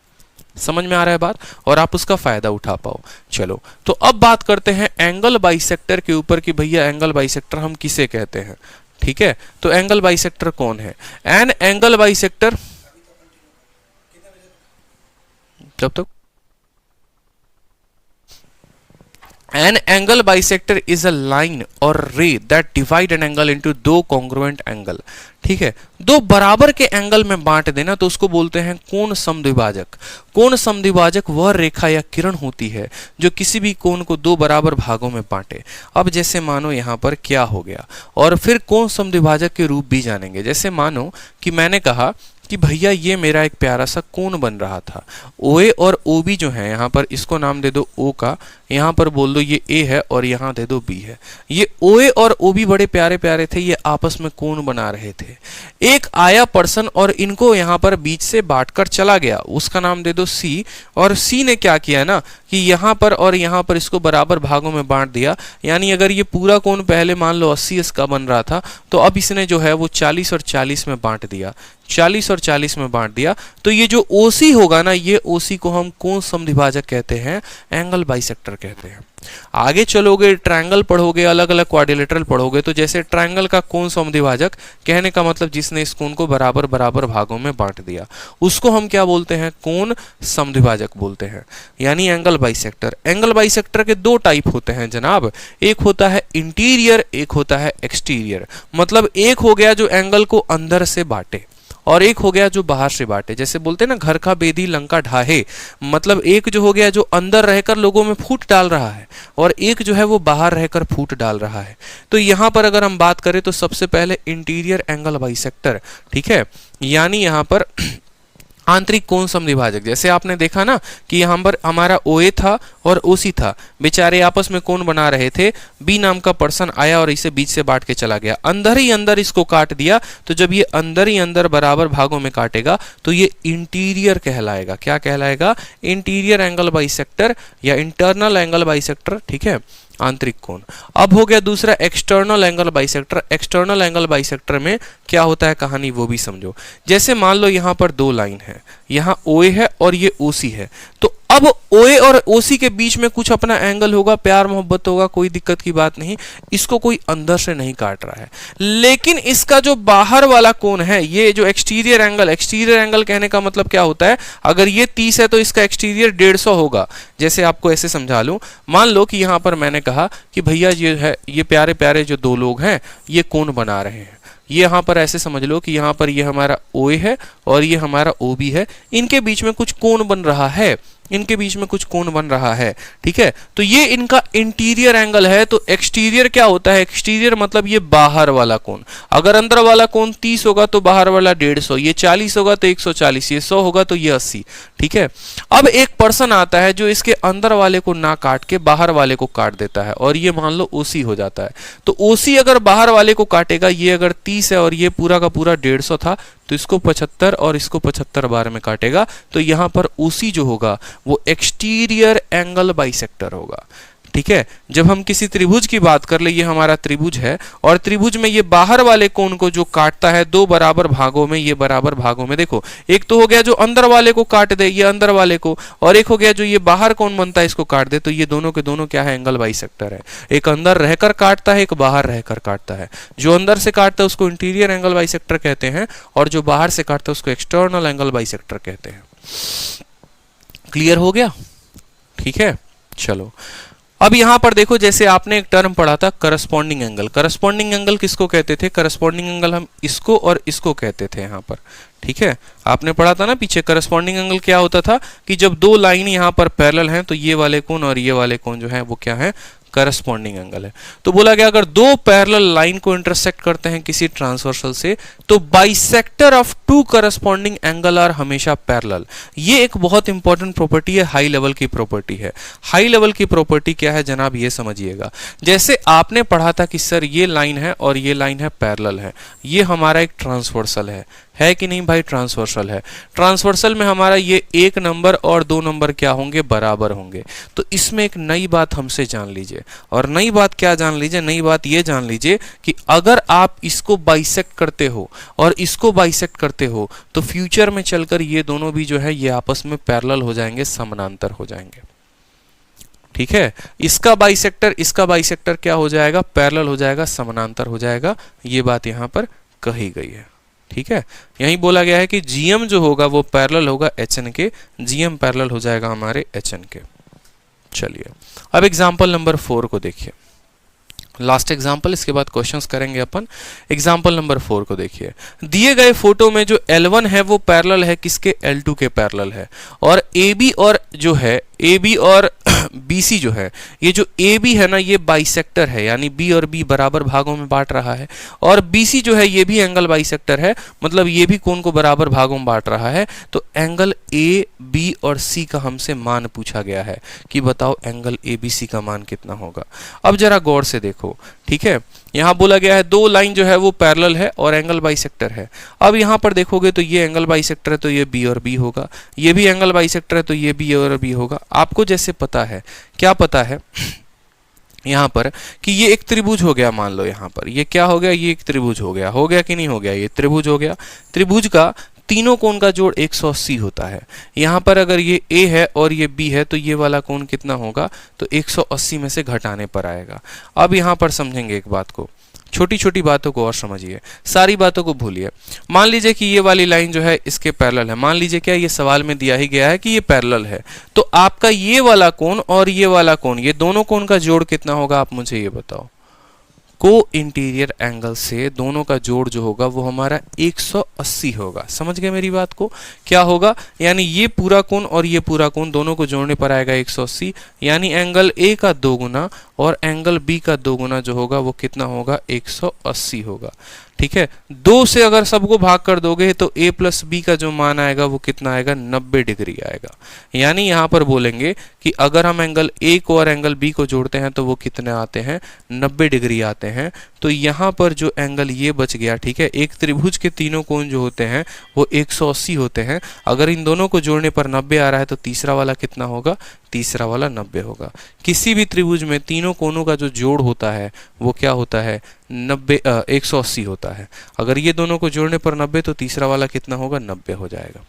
समझ में आ रहा है बात? और आप उसका फायदा उठा पाओ। चलो तो अब बात करते हैं एंगल बाइसेक्टर के ऊपर कि भैया एंगल बाइसेक्टर हम किसे कहते हैं। ठीक है, तो एंगल बाइसेक्टर कौन है? एन एंगल बाइसेक्टर जब तक An angle bisector is a line or ray that divide an angle into दो congruent angle। ठीक है, दो बराबर के एंगल में बांट देना तो उसको बोलते हैं कोण समद्विभाजक। कोण समद्विभाजक वह रेखा या किरण होती है जो किसी भी कोण को दो बराबर भागों में बांटे। अब जैसे मानो यहाँ पर क्या हो गया, और फिर कोण समद्विभाजक के रूप भी जानेंगे। जैसे मानो कि मैंने कहा कि भैया ये मेरा एक प्यारा सा कोण बन रहा था, OA और OB जो है यहाँ पर इसको नाम दे दो O का, यहाँ पर बोल दो ये A है और यहाँ दे दो B है। ये OA और OB बड़े प्यारे प्यारे थे, ये आपस में कोण बना रहे थे। एक आया पर्सन और इनको यहाँ पर बीच से बांटकर चला गया, उसका नाम दे दो C। और C ने क्या किया ना कि यहाँ पर और यहाँ पर इसको बराबर भागों में बांट दिया। यानी अगर ये पूरा कोण पहले मान लो 80 इसका बन रहा था तो अब इसने जो है वो 40 और 40 में बांट दिया, 40 और 40 में बांट दिया। तो ये जो OC होगा ना, ये OC को हम कोण समद्विभाजक कहते हैं, एंगल बाइसेक्टर कहते हैं। आगे चलोगे ट्रायंगल पढ़ोगे, अलग अलग क्वाड्रिलेटरल पढ़ोगे, तो जैसे ट्रायंगल का कोण समद्विभाजक, कहने का मतलब जिसने इस कोण को बराबर बराबर भागों में बांट दिया, उसको हम क्या बोलते हैं? कोण समद्विभाजक बोलते हैं, यानी एंगल बाइसेक्टर। एंगल बाइसेक्टर के दो टाइप होते हैं जनाब, एक होता है इंटीरियर, एक होता है एक्सटीरियर। मतलब एक हो गया जो एंगल को अंदर से बांटे, और एक हो गया जो बाहर से बांटे। जैसे बोलते हैं ना, घर का बेदी लंका ढाहे, मतलब एक जो हो गया जो अंदर रहकर लोगों में फूट डाल रहा है, और एक जो है वो बाहर रहकर फूट डाल रहा है। तो यहां पर अगर हम बात करें तो सबसे पहले इंटीरियर एंगल बाइसेक्टर, ठीक है, यानी यहां पर आंतरिक कोण समद्विभाजक। जैसे आपने देखा ना कि यहाँ पर हमारा OA था और OC था, बेचारे आपस में कोण बना रहे थे, B नाम का पर्सन आया और इसे बीच से बांट के चला गया, अंदर ही अंदर इसको काट दिया। तो जब ये अंदर ही अंदर बराबर भागों में काटेगा तो ये इंटीरियर कहलाएगा। क्या कहलाएगा? इंटीरियर एंगल बाइसेक्टर या इंटरनल एंगल बाइसेक्टर, ठीक है, आंतरिक कोण। अब हो गया दूसरा external angle bisector. External angle bisector में क्या होता है कहानी वो भी समझो। जैसे मान लो यहाँ पर दो लाइन है, यहाँ OA है और ये OC है, तो अब OA और OC के बीच में कुछ अपना एंगल होगा, प्यार मोहब्बत होगा, कोई दिक्कत की बात नहीं, इसको कोई अंदर से नहीं काट रहा है। लेकिन इसका जो बाहर वाला कोण है, ये जो एक्सटीरियर एंगल कहने का मतलब क्या होता है? अगर ये 30 है तो इसका एक्सटीरियर 150 होगा। जैसे आपको ऐसे समझा लूं, मान लो कि यहाँ पर मैंने कहा कि भैया ये है, ये प्यारे प्यारे जो दो लोग हैं ये कोण बना रहे हैं। ये यहाँ पर ऐसे समझ लो कि यहाँ पर ये हमारा OA है और ये हमारा OB है, इनके बीच में कुछ कोण बन रहा है, इनके बीच में कुछ कोण बन रहा है, ठीक है। तो ये इनका इंटीरियर एंगल है। तो एक्सटीरियर क्या होता है? एक्सटीरियर मतलब ये बाहर वाला कोण। अगर अंदर वाला कोण 30 होगा तो बाहर वाला 150, ये 40 होगा तो 140, ये 100 होगा तो ये 80, ठीक है। अब एक पर्सन आता है जो इसके अंदर वाले को ना काट के बाहर वाले को काट देता है, और ये मान लो OC हो जाता है। तो OC अगर बाहर वाले को काटेगा, ये अगर 30 है और ये पूरा का पूरा 150 था, तो इसको 75 और इसको 75 बार में काटेगा, तो यहां पर OC जो होगा वो एक्सटीरियर एंगल बाइसेक्टर होगा, ठीक है। जब हम किसी त्रिभुज की बात कर ले, ये हमारा त्रिभुज है और त्रिभुज में ये बाहर वाले कोण को जो काटता है दो बराबर भागों में, ये बराबर भागों में, देखो एक तो हो गया जो अंदर वाले को काट दे, ये अंदर वाले को, और एक हो गया जो ये बाहर कोण बनता है इसको काट दे। तो ये दोनों के दोनों क्या है? एंगल बाइसेक्टर है। एक अंदर रहकर काटता है, एक बाहर रहकर काटता है। जो अंदर से काटता है उसको इंटीरियर एंगल बाइसेक्टर कहते हैं, और जो बाहर से काटता है उसको एक्सटर्नल एंगल बाइसेक्टर कहते हैं। क्लियर हो गया? ठीक है, चलो अब यहां पर देखो, जैसे आपने एक टर्म पढ़ा था करस्पॉन्डिंग एंगल। करस्पॉन्डिंग एंगल किसको कहते थे? करस्पॉन्डिंग एंगल हम इसको और इसको कहते थे यहां पर, ठीक है। आपने पढ़ा था ना पीछे, करस्पॉन्डिंग एंगल क्या होता था कि जब दो लाइन यहां पर पैरेलल हैं तो ये वाले कोण और ये वाले कोण जो है वो क्या है? करस्पॉन्डिंग एंगल है। तो बोला गया अगर दो पैरेलल लाइन को इंटरसेक्ट करते हैं किसी ट्रांसवर्सल से, तो bisector of two corresponding angle are हमेशा पैरेलल। ये एक बहुत इंपॉर्टेंट प्रॉपर्टी है, हाई लेवल की प्रॉपर्टी है। हाई लेवल की प्रॉपर्टी क्या है जनाब, ये समझिएगा। जैसे आपने पढ़ा था कि सर ये लाइन है और ये लाइन है, पैरेलल है, ये हमारा एक ट्रांसवर्सल है कि नहीं भाई? ट्रांसवर्सल है। ट्रांसवर्सल में हमारा ये 1 नंबर और 2 नंबर क्या होंगे? बराबर होंगे। तो इसमें एक नई बात हमसे जान लीजिए, और नई बात क्या जान लीजिए? नई बात ये जान लीजिए कि अगर आप इसको बाइसेक्ट करते हो और इसको बाइसेक्ट करते हो तो फ्यूचर में चलकर ये दोनों भी जो है ये आपस में पैरेलल हो जाएंगे, समानांतर हो जाएंगे, ठीक है। इसका बाइसेक्टर क्या हो जाएगा? पैरेलल हो जाएगा, समानांतर हो जाएगा। ये बात यहां पर कही गई है, ठीक है। यही बोला गया है कि GM जो होगा वो पैरेलल होगा HN के, GM पैरेलल हो जाएगा हमारे HN के। चलिए अब एग्जांपल नंबर 4 को देखिए, लास्ट एग्जांपल, इसके बाद क्वेश्चंस करेंगे अपन। एग्जांपल नंबर 4 को देखिए। दिए गए फोटो में जो L1 है वो पैरेलल है किसके? L2 के पैरेलल है, और AB और जो है AB और BC जो है, ये जो AB है ना ये बाइसेक्टर है, यानी B और B बराबर भागों में बांट रहा है, और BC जो है ये भी एंगल बाइसेक्टर है, मतलब ये भी कोण को बराबर भागों में बांट रहा है। तो एंगल A, B और C का हमसे मान पूछा गया है कि बताओ एंगल ABC का मान कितना होगा। अब जरा गौर से देखो, ठीक है। यहां बोला गया है दो लाइन जो है वो पैरेलल है और एंगल बाइसेक्टर है। अब यहां पर देखोगे तो ये एंगल बाइसेक्टर है तो ये B और B होगा, ये भी एंगल बाइसेक्टर है तो ये B और B होगा। आपको जैसे पता है, क्या पता है यहां पर कि ये एक त्रिभुज हो गया, मान लो यहां पर ये क्या हो गया? ये एक त्रिभुज हो गया कि नहीं हो गया? ये त्रिभुज हो गया। त्रिभुज का तीनों कोण का जोड़ 180 होता है। यहाँ पर अगर ये A है और ये B है तो ये वाला कोण कितना होगा, तो 180 में से घटाने पर आएगा। अब यहाँ पर समझेंगे एक बात को, छोटी छोटी बातों को और समझिए, सारी बातों को भूलिए। मान लीजिए कि ये वाली लाइन जो है इसके पैरेलल है, मान लीजिए क्या ये सवाल में दिया ही गया है कि ये पैरेलल है, तो आपका ये वाला कोण और ये वाला कोण, ये दोनों कोण का जोड़ कितना होगा, आप मुझे ये बताओ। को इंटीरियर एंगल से दोनों का जोड़ जो होगा वो हमारा 180 होगा। समझ गए मेरी बात को, क्या होगा, यानी ये पूरा कोण और ये पूरा कोण दोनों को जोड़ने पर आएगा 180, यानी एंगल ए का 2 गुना और एंगल बी का 2 गुना जो होगा वो कितना होगा, 180 होगा। ठीक है, 2 से अगर सबको भाग कर दोगे तो a प्लस बी का जो मान आएगा वो कितना आएगा, 90 डिग्री आएगा। यानी यहाँ पर बोलेंगे कि अगर हम एंगल a को और एंगल b को जोड़ते हैं तो वो कितने आते हैं, 90 डिग्री आते हैं। तो यहाँ पर जो एंगल ये बच गया, ठीक है, एक त्रिभुज के तीनों कोण जो होते हैं वो 180 होते हैं। अगर इन दोनों को जोड़ने पर 90 आ रहा है तो तीसरा वाला कितना होगा, तीसरा वाला 90 होगा। किसी भी त्रिभुज में तीनों कोणों का जो जोड़ होता है वो क्या होता है, 180 होता है। अगर ये दोनों को जोड़ने पर 90 तो तीसरा वाला कितना होगा, 90 हो जाएगा।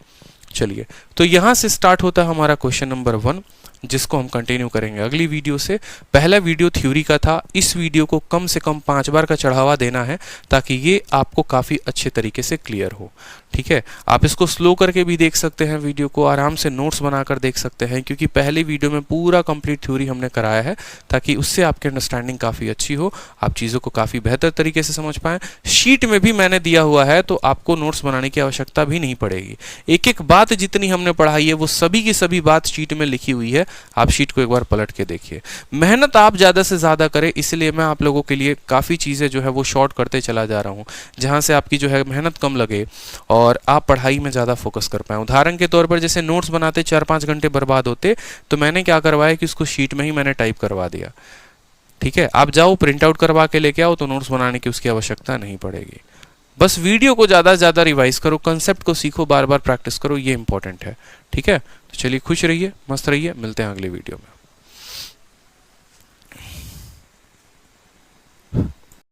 चलिए, तो यहाँ से स्टार्ट होता है हमारा क्वेश्चन नंबर 1, जिसको हम कंटिन्यू करेंगे अगली वीडियो से। पहला वीडियो थ्योरी का था, इस वीडियो को कम से कम 5 बार का चढ़ावा देना है ताकि ये आपको काफ़ी अच्छे तरीके से क्लियर हो। ठीक है, आप इसको स्लो करके भी देख सकते हैं, वीडियो को आराम से नोट्स बनाकर देख सकते हैं, क्योंकि पहले वीडियो में पूरा कंप्लीट थ्योरी हमने कराया है ताकि उससे आपकी अंडरस्टैंडिंग काफ़ी अच्छी हो, आप चीज़ों को काफ़ी बेहतर तरीके से समझ पाएँ। शीट में भी मैंने दिया हुआ है तो आपको नोट्स बनाने की आवश्यकता भी नहीं पड़ेगी। एक एक बात जितनी हमने पढ़ाई है वो सभी की सभी बात शीट में लिखी हुई है, आप शीट को एक बार पलट के देखिए। मेहनत आप ज़्यादा से ज़्यादा करें, इसलिए मैं आप लोगों के लिए काफ़ी चीज़ें जो है वो शॉर्ट करते चला जा रहा हूँ, जहाँ से आपकी जो है मेहनत कम लगे और आप पढ़ाई में ज़्यादा फोकस कर पाएँ। उदाहरण के तौर पर जैसे नोट्स बनाते 4-5 घंटे बर्बाद होते, तो मैंने क्या करवाया कि उसको शीट में ही मैंने टाइप करवा दिया। ठीक है, आप जाओ प्रिंट आउट करवा के लेके आओ तो नोट्स बनाने की उसकी आवश्यकता नहीं पड़ेगी। बस वीडियो को ज़्यादा से ज़्यादा रिवाइज करो, कंसेप्ट को सीखो, बार बार प्रैक्टिस करो, ये इंपॉर्टेंट है। ठीक है, तो चलिए खुश रहिए, मस्त रहिए, मिलते हैं अगले वीडियो में।